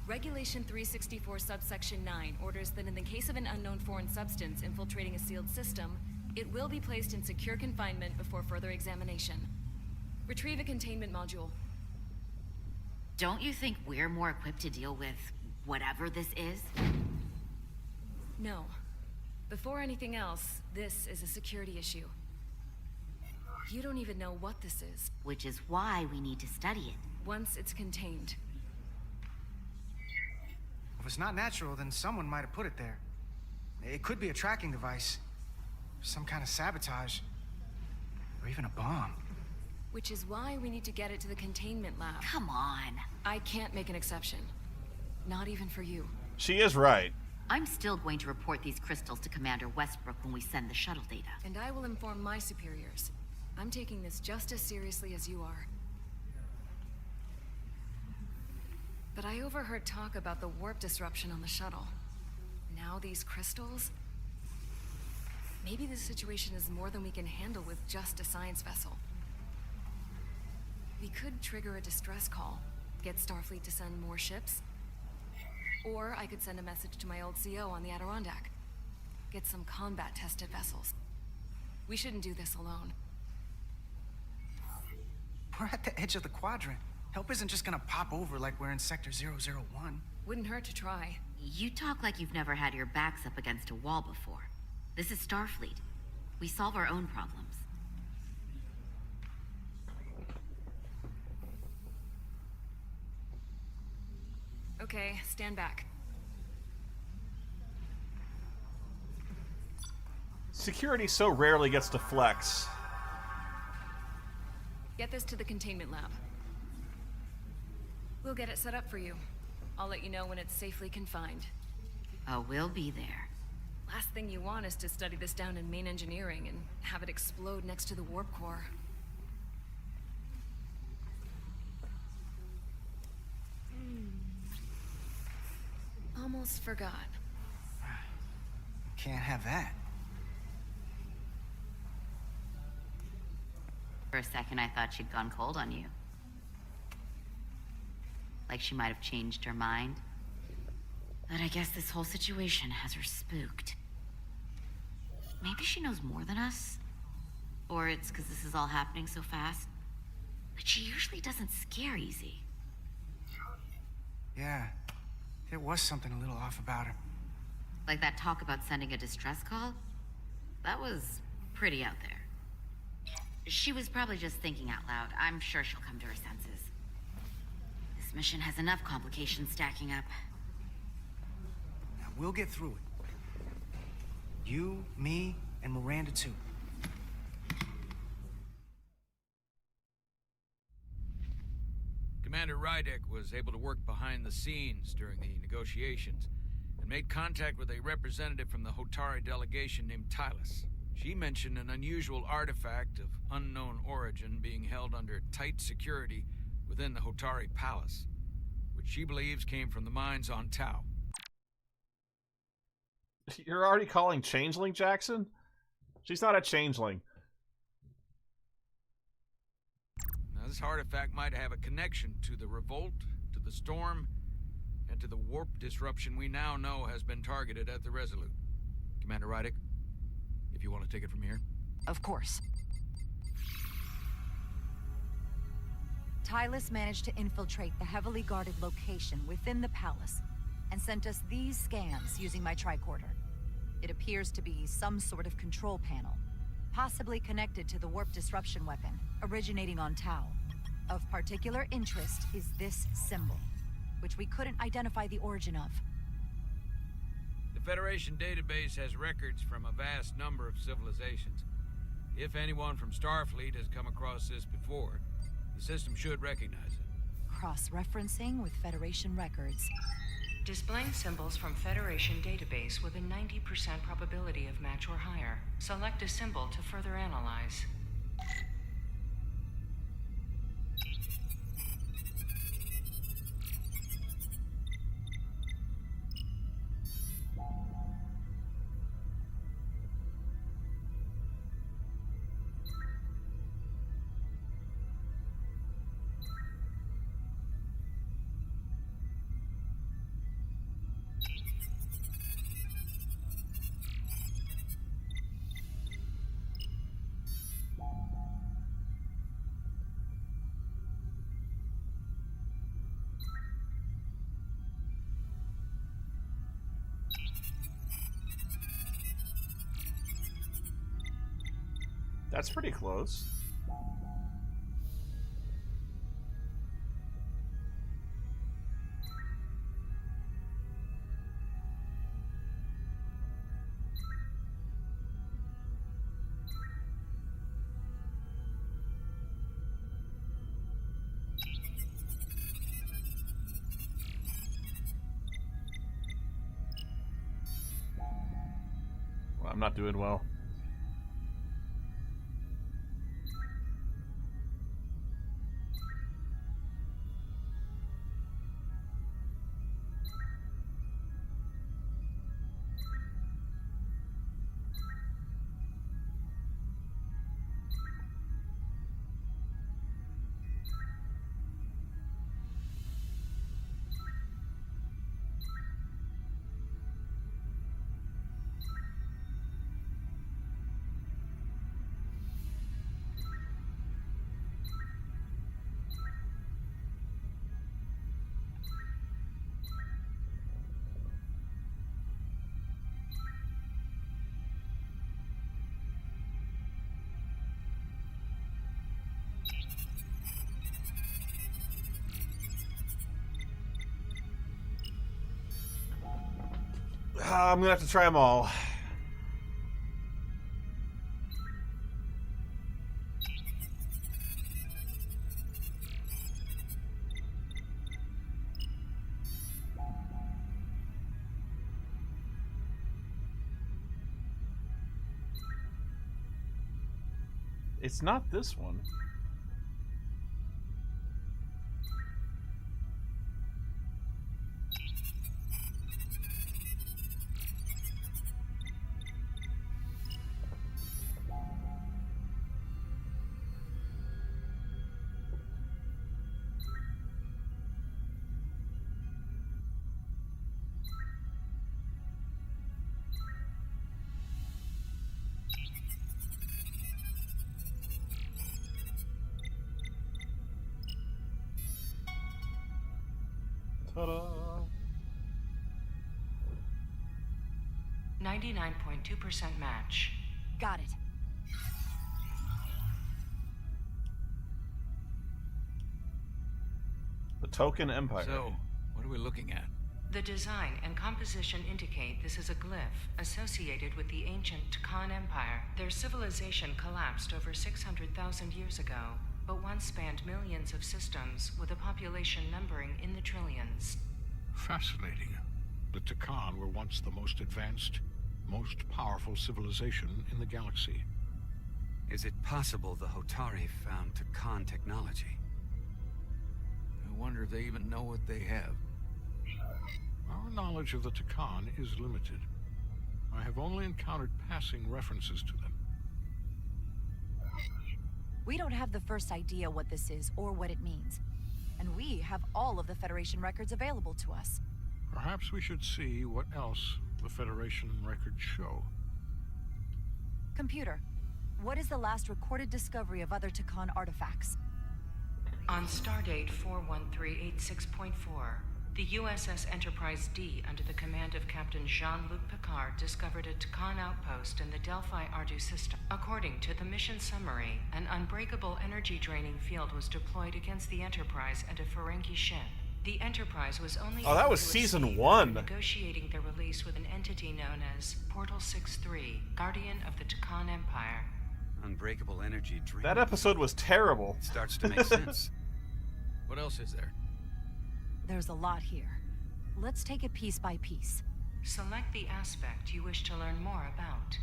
Regulation 364, subsection 9 orders that in the case of an unknown foreign substance infiltrating a sealed system, it will be placed in secure confinement before further examination. Retrieve a containment module. Don't you think we're more equipped to deal with whatever this is? No. Before anything else, this is a security issue. You don't even know what this is. Which is why we need to study it. Once it's contained. If it's not natural, then someone might have put it there. It could be a tracking device, some kind of sabotage, or even a bomb. Which is why we need to get it to the containment lab. Come on. I can't make an exception. Not even for you. She is right. I'm still going to report these crystals to Commander Westbrook when we send the shuttle data. And I will inform my superiors. I'm taking this just as seriously as you are. But I overheard talk about the warp disruption on the shuttle. Now these crystals? Maybe this situation is more than we can handle with just a science vessel. We could trigger a distress call, get Starfleet to send more ships. Or I could send a message to my old CO on the Adirondack. Get some combat-tested vessels. We shouldn't do this alone. We're at the edge of the quadrant. Help isn't just gonna pop over like we're in Sector 001. Wouldn't hurt to try. You talk like you've never had your backs up against a wall before. This is Starfleet. We solve our own problems. Okay, stand back. Security so rarely gets to flex. Get this to the containment lab. We'll get it set up for you. I'll let you know when it's safely confined. Oh, we'll be there. Last thing you want is to study this down in main engineering and have it explode next to the warp core. Almost forgot. Can't have that. For a second, I thought she'd gone cold on you. Like she might have changed her mind. But I guess this whole situation has her spooked. Maybe she knows more than us? Or it's because this is all happening so fast? But she usually doesn't scare easy. Yeah, there was something a little off about her. Like that talk about sending a distress call? That was pretty out there. She was probably just thinking out loud. I'm sure she'll come to her senses. This mission has enough complications stacking up. Now, we'll get through it. You, me, and Miranda too. Commander Rydek was able to work behind the scenes during the negotiations and made contact with a representative from the Hotari delegation named Tylus. She mentioned an unusual artifact of unknown origin being held under tight security within the Hotari Palace, which she believes came from the mines on Tau. You're already calling Changeling Jackson? She's not a changeling. Now, this artifact might have a connection to the revolt, to the storm, and to the warp disruption we now know has been targeted at the Resolute. Commander Rydek, if you want to take it from here. Of course. Tylus managed to infiltrate the heavily guarded location within the palace and sent us these scans using my tricorder. It appears to be some sort of control panel, possibly connected to the warp disruption weapon originating on Tau. Of particular interest is this symbol. which we couldn't identify the origin of. The Federation database has records from a vast number of civilizations. If anyone from Starfleet has come across this before, the system should recognize it. Cross-referencing with Federation records. Displaying symbols from Federation database with a 90% probability of match or higher. Select a symbol to further analyze. That's pretty close. Well, I'm not doing well. I'm gonna have to try them all. It's not this one. Ta-da! 99.2% match. Got it. The Token Empire. So, what are we looking at? The design and composition indicate this is a glyph associated with the ancient Khan Empire. Their civilization collapsed over 600,000 years ago, but once spanned millions of systems with a population numbering in the trillions. Fascinating. The Takan were once the most advanced, most powerful civilization in the galaxy. Is it possible the Hotari found Takan technology? I wonder if they even know what they have. Our knowledge of the Takan is limited. I have only encountered passing references to them. We don't have the first idea what this is or what it means. And we have all of the Federation records available to us. Perhaps we should see what else the Federation records show. Computer, what is the last recorded discovery of other Takan artifacts? On Stardate 41386.4, the USS Enterprise D, under the command of Captain Jean-Luc Picard, discovered a Takan outpost in the Delphi-Ardu system. According to the mission summary, an unbreakable energy-draining field was deployed against the Enterprise and a Ferengi ship. The Enterprise was only Oh, that able was to season escape 1. after negotiating their release with an entity known as Portal 6-3, Guardian of the Takan Empire. Unbreakable energy dream. That episode was terrible. It starts to make sense. What else is there? There's a lot here. Let's take it piece by piece. Select the aspect you wish to learn more about.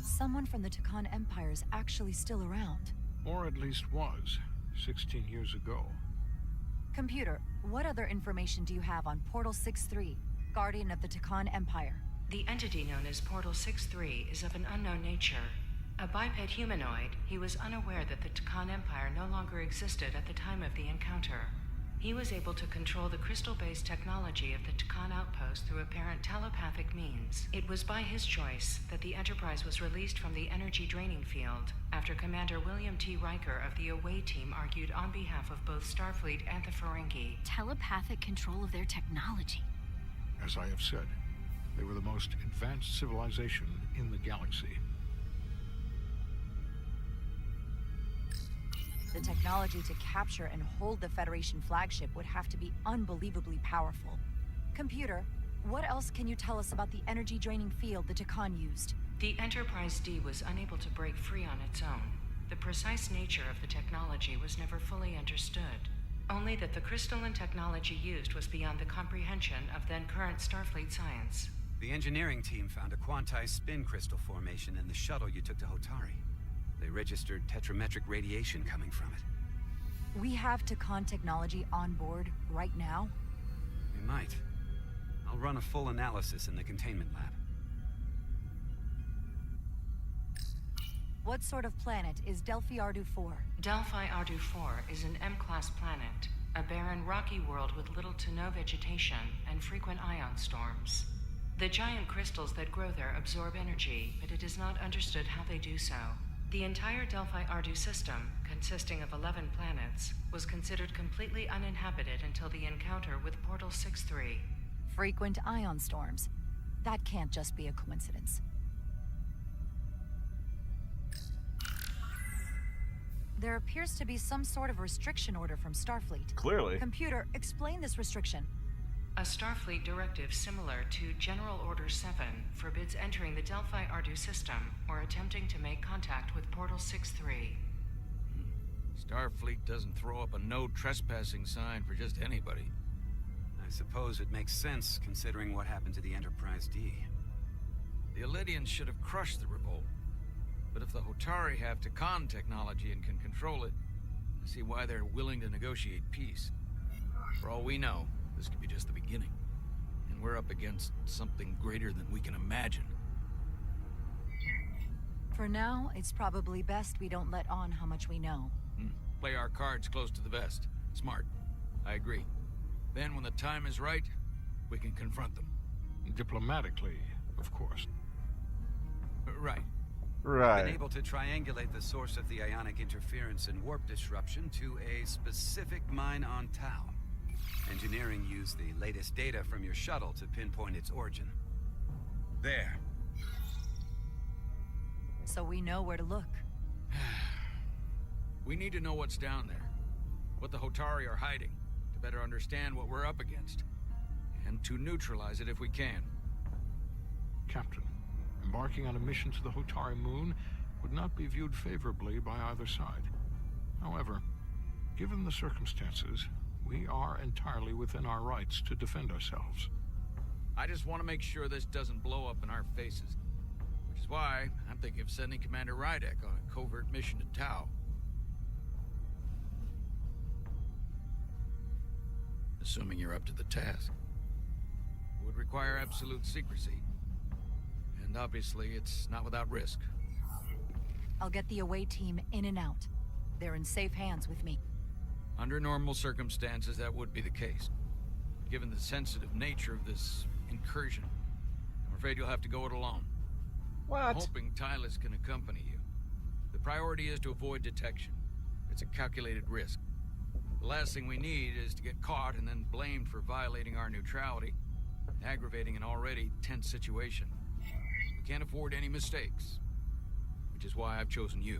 Someone from the Takan Empire is actually still around. Or at least was, 16 years ago. Computer, what other information do you have on Portal 6-3, Guardian of the Takan Empire? The entity known as Portal 6-3 is of an unknown nature. A biped humanoid, he was unaware that the Takan Empire no longer existed at the time of the encounter. He was able to control the crystal-based technology of the Takan outpost through apparent telepathic means. It was by his choice that the Enterprise was released from the energy draining field after Commander William T. Riker of the Away Team argued on behalf of both Starfleet and the Ferengi. Telepathic control of their technology. As I have said, they were the most advanced civilization in the galaxy. The technology to capture and hold the Federation flagship would have to be unbelievably powerful. Computer, what else can you tell us about the energy-draining field the Takan used? The Enterprise D was unable to break free on its own. The precise nature of the technology was never fully understood. Only that the crystalline technology used was beyond the comprehension of then-current Starfleet science. The engineering team found a quantized spin crystal formation in the shuttle you took to Hotari. They registered tetrametric radiation coming from it. We have Takan technology on board right now? We might. I'll run a full analysis in the containment lab. What sort of planet is Delphi Ardu 4? Delphi Ardu 4 is an M-class planet, a barren rocky world with little to no vegetation and frequent ion storms. The giant crystals that grow there absorb energy, but it is not understood how they do so. The entire Delphi Ardu system, consisting of 11 planets, was considered completely uninhabited until the encounter with Portal 6-3. Frequent ion storms. That can't just be a coincidence. There appears to be some sort of restriction order from Starfleet. Clearly. Computer, explain this restriction. A Starfleet directive similar to General Order 7 forbids entering the Delphi Ardu system or attempting to make contact with Portal 6-3. Starfleet doesn't throw up a no trespassing sign for just anybody. I suppose it makes sense considering what happened to the Enterprise D. The Elydians should have crushed the revolt. But if the Hotari have Takan technology and can control it, I see why they're willing to negotiate peace. For all we know, this could be just the beginning. And we're up against something greater than we can imagine. For now, it's probably best we don't let on how much we know. Play our cards close to the vest. Smart. I agree. Then when the time is right, we can confront them. Diplomatically, of course. Right. Right. Been able to triangulate the source of the ionic interference and warp disruption to a specific mine on Tau. Engineering used the latest data from your shuttle to pinpoint its origin. There. So we know where to look. We need to know what's down there. What the Hotari are hiding, to better understand what we're up against. And to neutralize it if we can. Captain, embarking on a mission to the Hotari moon would not be viewed favorably by either side. However, given the circumstances, we are entirely within our rights to defend ourselves. I just want to make sure this doesn't blow up in our faces. Which is why I'm thinking of sending Commander Rydek on a covert mission to Tau. Assuming you're up to the task. It would require absolute secrecy. And obviously, it's not without risk. I'll get the away team in and out. They're in safe hands with me. Under normal circumstances, that would be the case. Given the sensitive nature of this incursion, I'm afraid you'll have to go it alone. What? I'm hoping Tylis can accompany you. The priority is to avoid detection. It's a calculated risk. The last thing we need is to get caught and then blamed for violating our neutrality, aggravating an already tense situation. We can't afford any mistakes, which is why I've chosen you.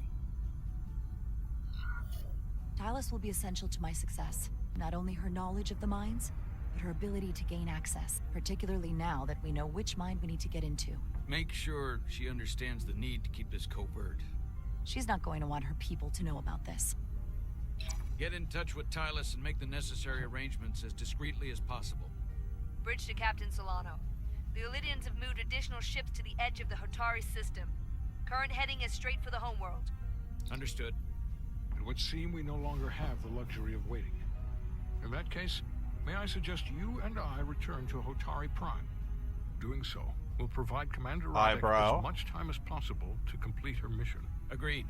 Tylis will be essential to my success. Not only her knowledge of the mines, but her ability to gain access, particularly now that we know which mine we need to get into. Make sure she understands the need to keep this covert. She's not going to want her people to know about this. Get in touch with Tylus and make the necessary arrangements as discreetly as possible. Bridge to Captain Solano. The Illydians have moved additional ships to the edge of the Hotari system. Current heading is straight for the homeworld. Understood. It would seem we no longer have the luxury of waiting. In that case, may I suggest you and I return to Hotari Prime? Doing so will provide Commander Radek as much time as possible to complete her mission. Agreed.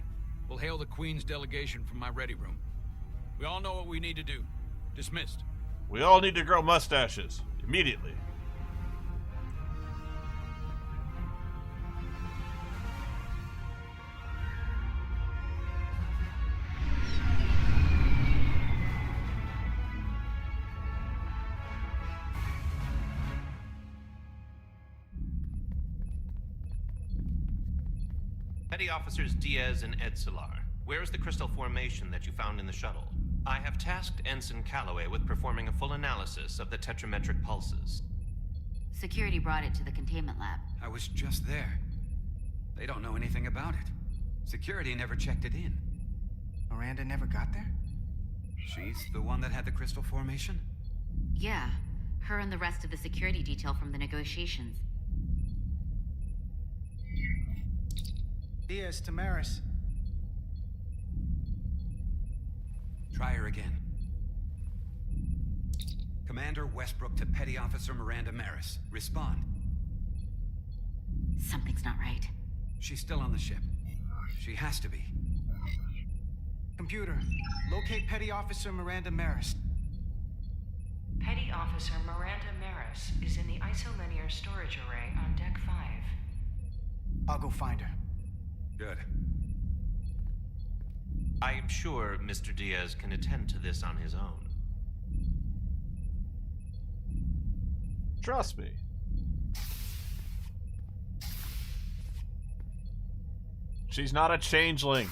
We'll hail the Queen's delegation from my ready room. We all know what we need to do. Dismissed. We all need to grow mustaches. Immediately. Petty Officers Diaz and Edsolar, where is the crystal formation that you found in the shuttle? I have tasked Ensign Calloway with performing a full analysis of the tetrametric pulses. Security brought it to the containment lab. I was just there. They don't know anything about it. Security never checked it in. Miranda never got there? She's the one that had the crystal formation? Yeah, her and the rest of the security detail from the negotiations. Diaz, Tamaris. Try her again. Commander Westbrook to Petty Officer Miranda Maris. Respond. Something's not right. She's still on the ship. She has to be. Computer, locate Petty Officer Miranda Maris. Petty Officer Miranda Maris is in the isolinear storage array on Deck 5. I'll go find her. Good. I am sure Mr. Diaz can attend to this on his own. Trust me. She's not a changeling.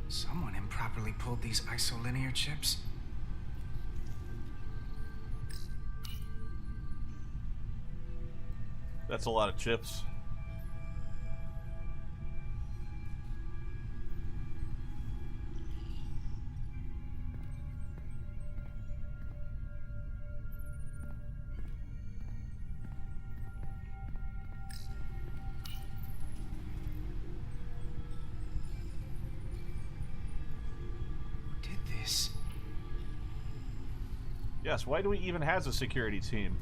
Someone improperly pulled these isolinear chips. That's a lot of chips. Yes, why do we even have a security team?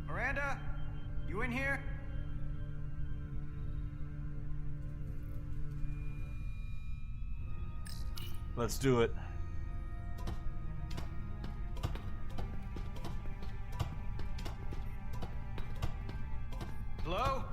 Miranda, you in here? Let's do it. Hello?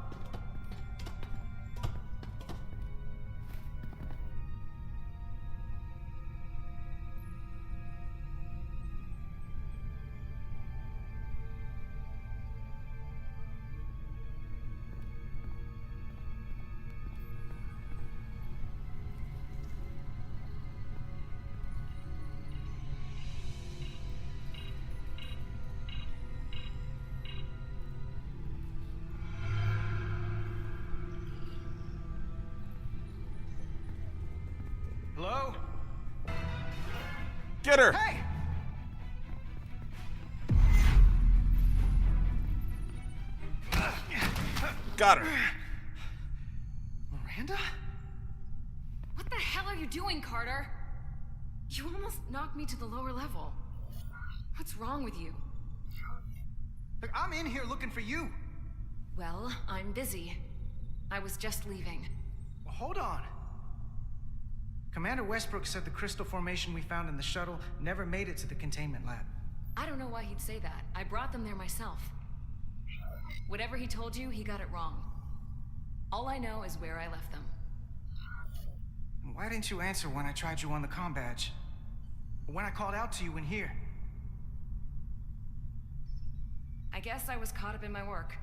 Hello? Get her! Hey! Got her. Miranda? What the hell are you doing, Carter? You almost knocked me to the lower level. What's wrong with you? Look, I'm in here looking for you. Well, I'm busy. I was just leaving. Well, hold on. Commander Westbrook said the crystal formation we found in the shuttle never made it to the containment lab. I don't know why he'd say that. I brought them there myself. Whatever he told you, he got it wrong. All I know is where I left them. Why didn't you answer when I tried you on the comm badge? When I called out to you in here? I guess I was caught up in my work.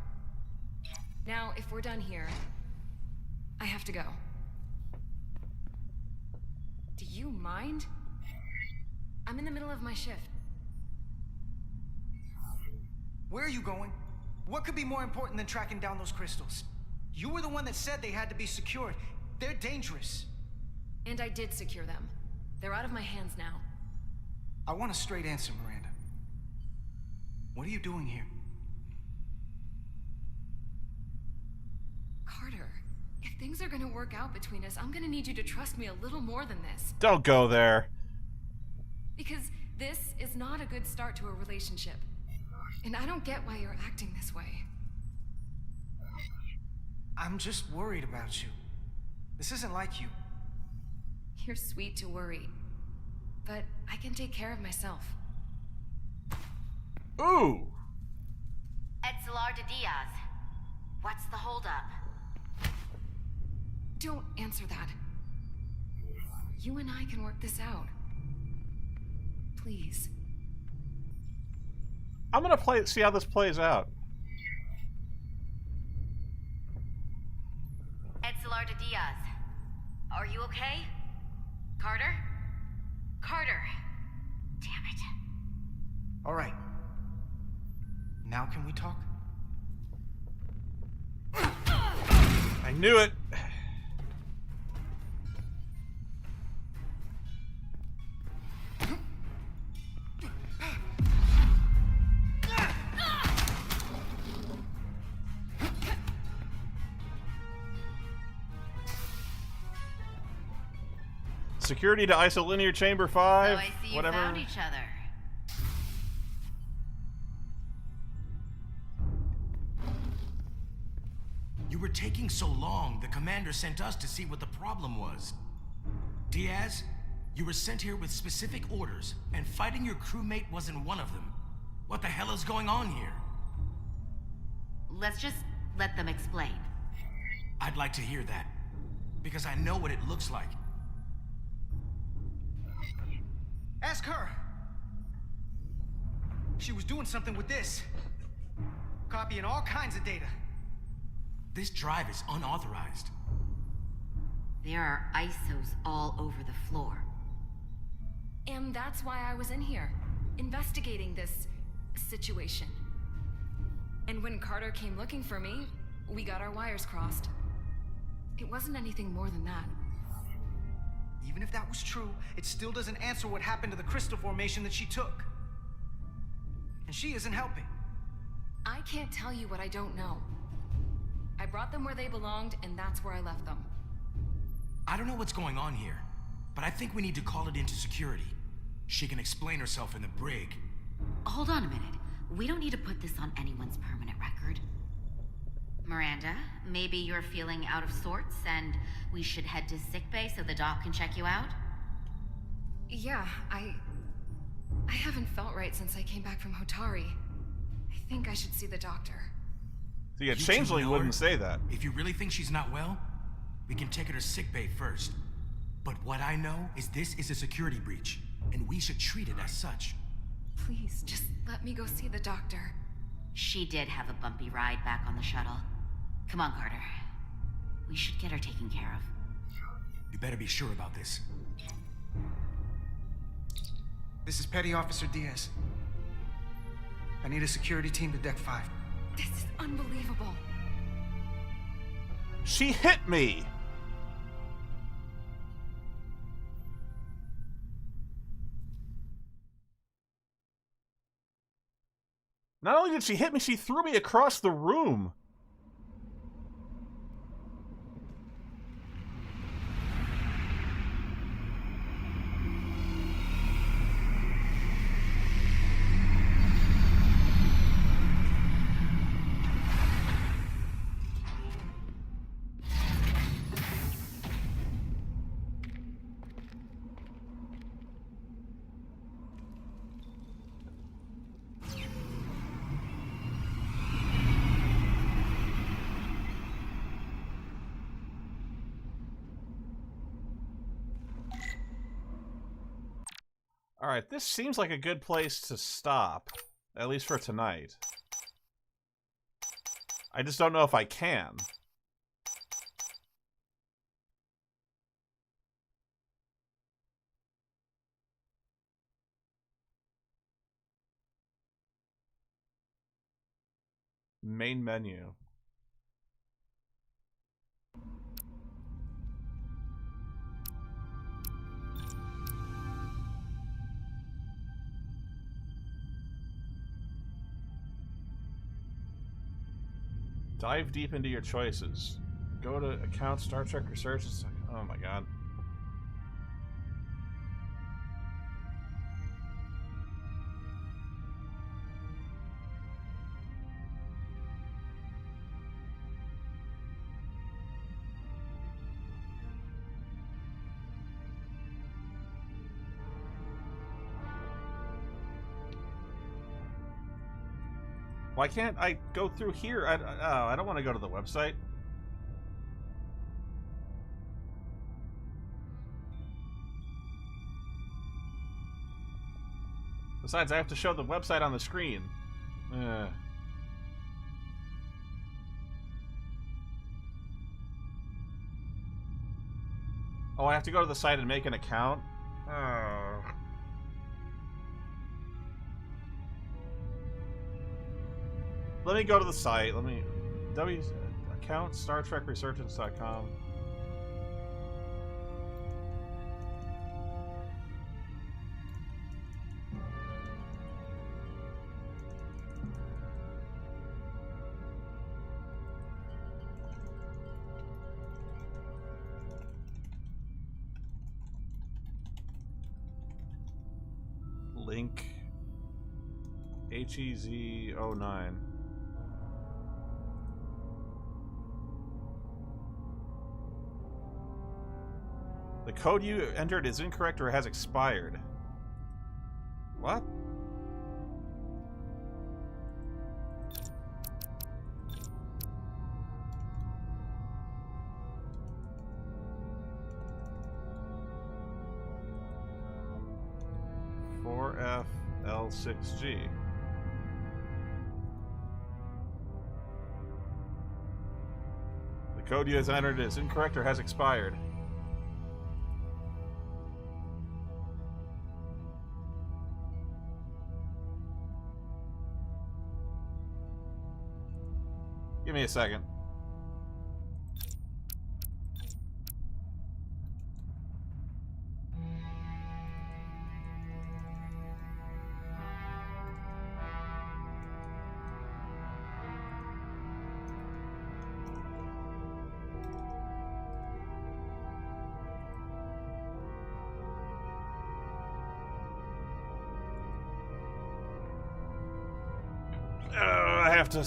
Now, if we're done here, I have to go. Do you mind? I'm in the middle of my shift. Where are you going? What could be more important than tracking down those crystals? You were the one that said they had to be secured. They're dangerous. And I did secure them. They're out of my hands now. I want a straight answer, Miranda. What are you doing here? Carter, if things are gonna work out between us, I'm gonna need you to trust me a little more than this. Don't go there. Because this is not a good start to a relationship. And I don't get why you're acting this way. I'm just worried about you. This isn't like you. You're sweet to worry. But I can take care of myself. Ooh! Antwiler de Diaz. What's the holdup? Don't answer that. You and I can work this out. Please. I'm gonna see how this plays out. Antwiler de Diaz. Are you okay? Carter? Carter! Damn it. All right. Now can we talk? I knew it. Security to isolinear chamber 5. So I see you whatever. found each other. You were taking so long, the commander sent us to see what the problem was. Diaz, you were sent here with specific orders, and fighting your crewmate wasn't one of them. What the hell is going on here? Let's just let them explain. I'd like to hear that, because I know what it looks like. Ask her. She was doing something with this. Copying all kinds of data. This drive is unauthorized. There are ISOs all over the floor. And that's why I was in here, investigating this situation. And when Carter came looking for me, we got our wires crossed. It wasn't anything more than that. Even if that was true, it still doesn't answer what happened to the crystal formation that she took. And she isn't helping. I can't tell you what I don't know. I brought them where they belonged, and that's where I left them. I don't know what's going on here, but I think we need to call it into security. She can explain herself in the brig. Hold on a minute. We don't need to put this on anyone's permanent record. Miranda, maybe you're feeling out of sorts, and we should head to sickbay so the doc can check you out? Yeah, I haven't felt right since I came back from Hotari. I think I should see the doctor. See, a changeling wouldn't say that. If you really think she's not well, we can take her to sickbay first. But what I know is this is a security breach, and we should treat it as such. Please, just let me go see the doctor. She did have a bumpy ride back on the shuttle. Come on, Carter. We should get her taken care of. You better be sure about this. This is Petty Officer Diaz. I need a security team to Deck 5. This is unbelievable. She hit me! Not only did she hit me, she threw me across the room. Alright, this seems like a good place to stop. At least for tonight. I just don't know if I can. Main menu. Dive deep into your choices. Go to account Star Trek Resurgence. Oh my god. Why can't I go through here? I don't want to go to the website. Besides, I have to show the website on the screen. Oh, I have to go to the site and make an account? Oh. Let me go to the site. Let me... account StarTrekResurgence.com. Link HEZ09. The code you entered is incorrect or has expired. What? FL6G. The code you has entered is incorrect or has expired. Give me a second. I have to...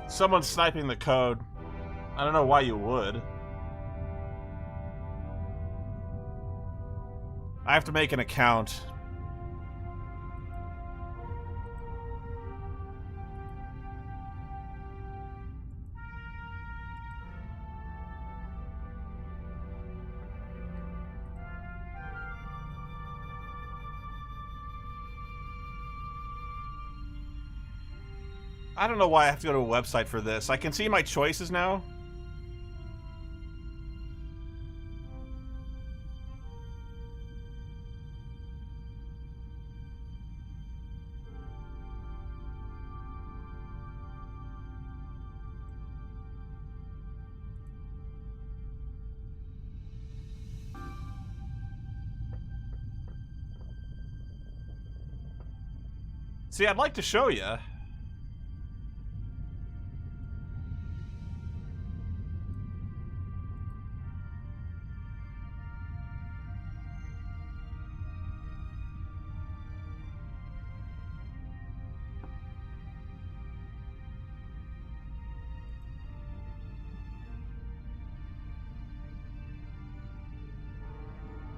Someone's sniping the code. I don't know why you would. I have to make an account. I don't know why I have to go to a website for this. I can see my choices now. See, I'd like to show you.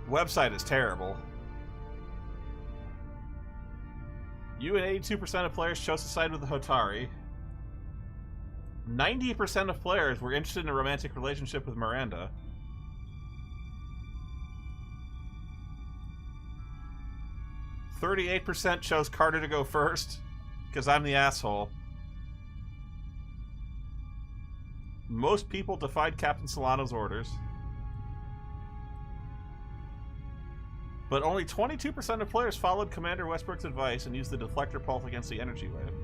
Website is terrible. You and 82% of players chose to side with the Hotari. 90% of players were interested in a romantic relationship with Miranda. 38% chose Carter to go first, because I'm the asshole. Most people defied Captain Solano's orders. But only 22% of players followed Commander Westbrook's advice and used the deflector pulse against the energy wave.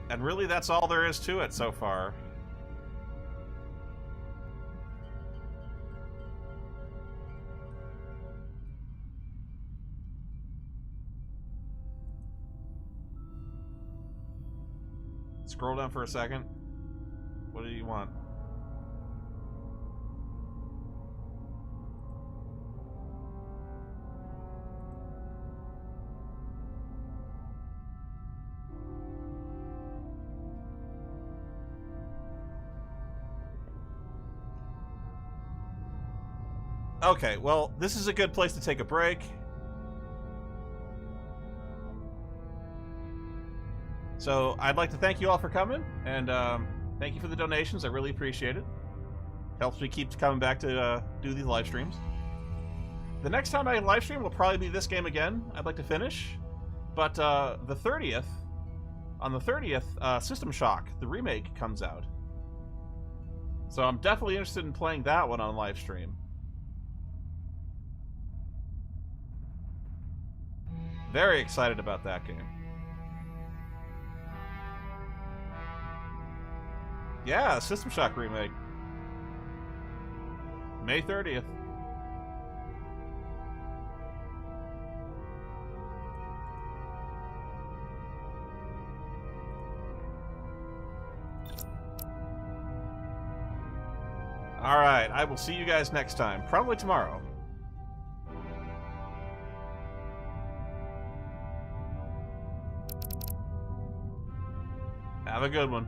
And really, that's all there is to it so far. Scroll down for a second. What do you want? Okay, well, this is a good place to take a break. So, I'd like to thank you all for coming, and thank you for the donations. I really appreciate it. Helps me keep coming back to do these live streams. The next time I live stream will probably be this game again. I'd like to finish. But the 30th, on the 30th, System Shock, the remake, comes out. So I'm definitely interested in playing that one on live stream. Very excited about that game. Yeah, System Shock remake. May 30th. Alright, I will see you guys next time. Probably tomorrow. Have a good one.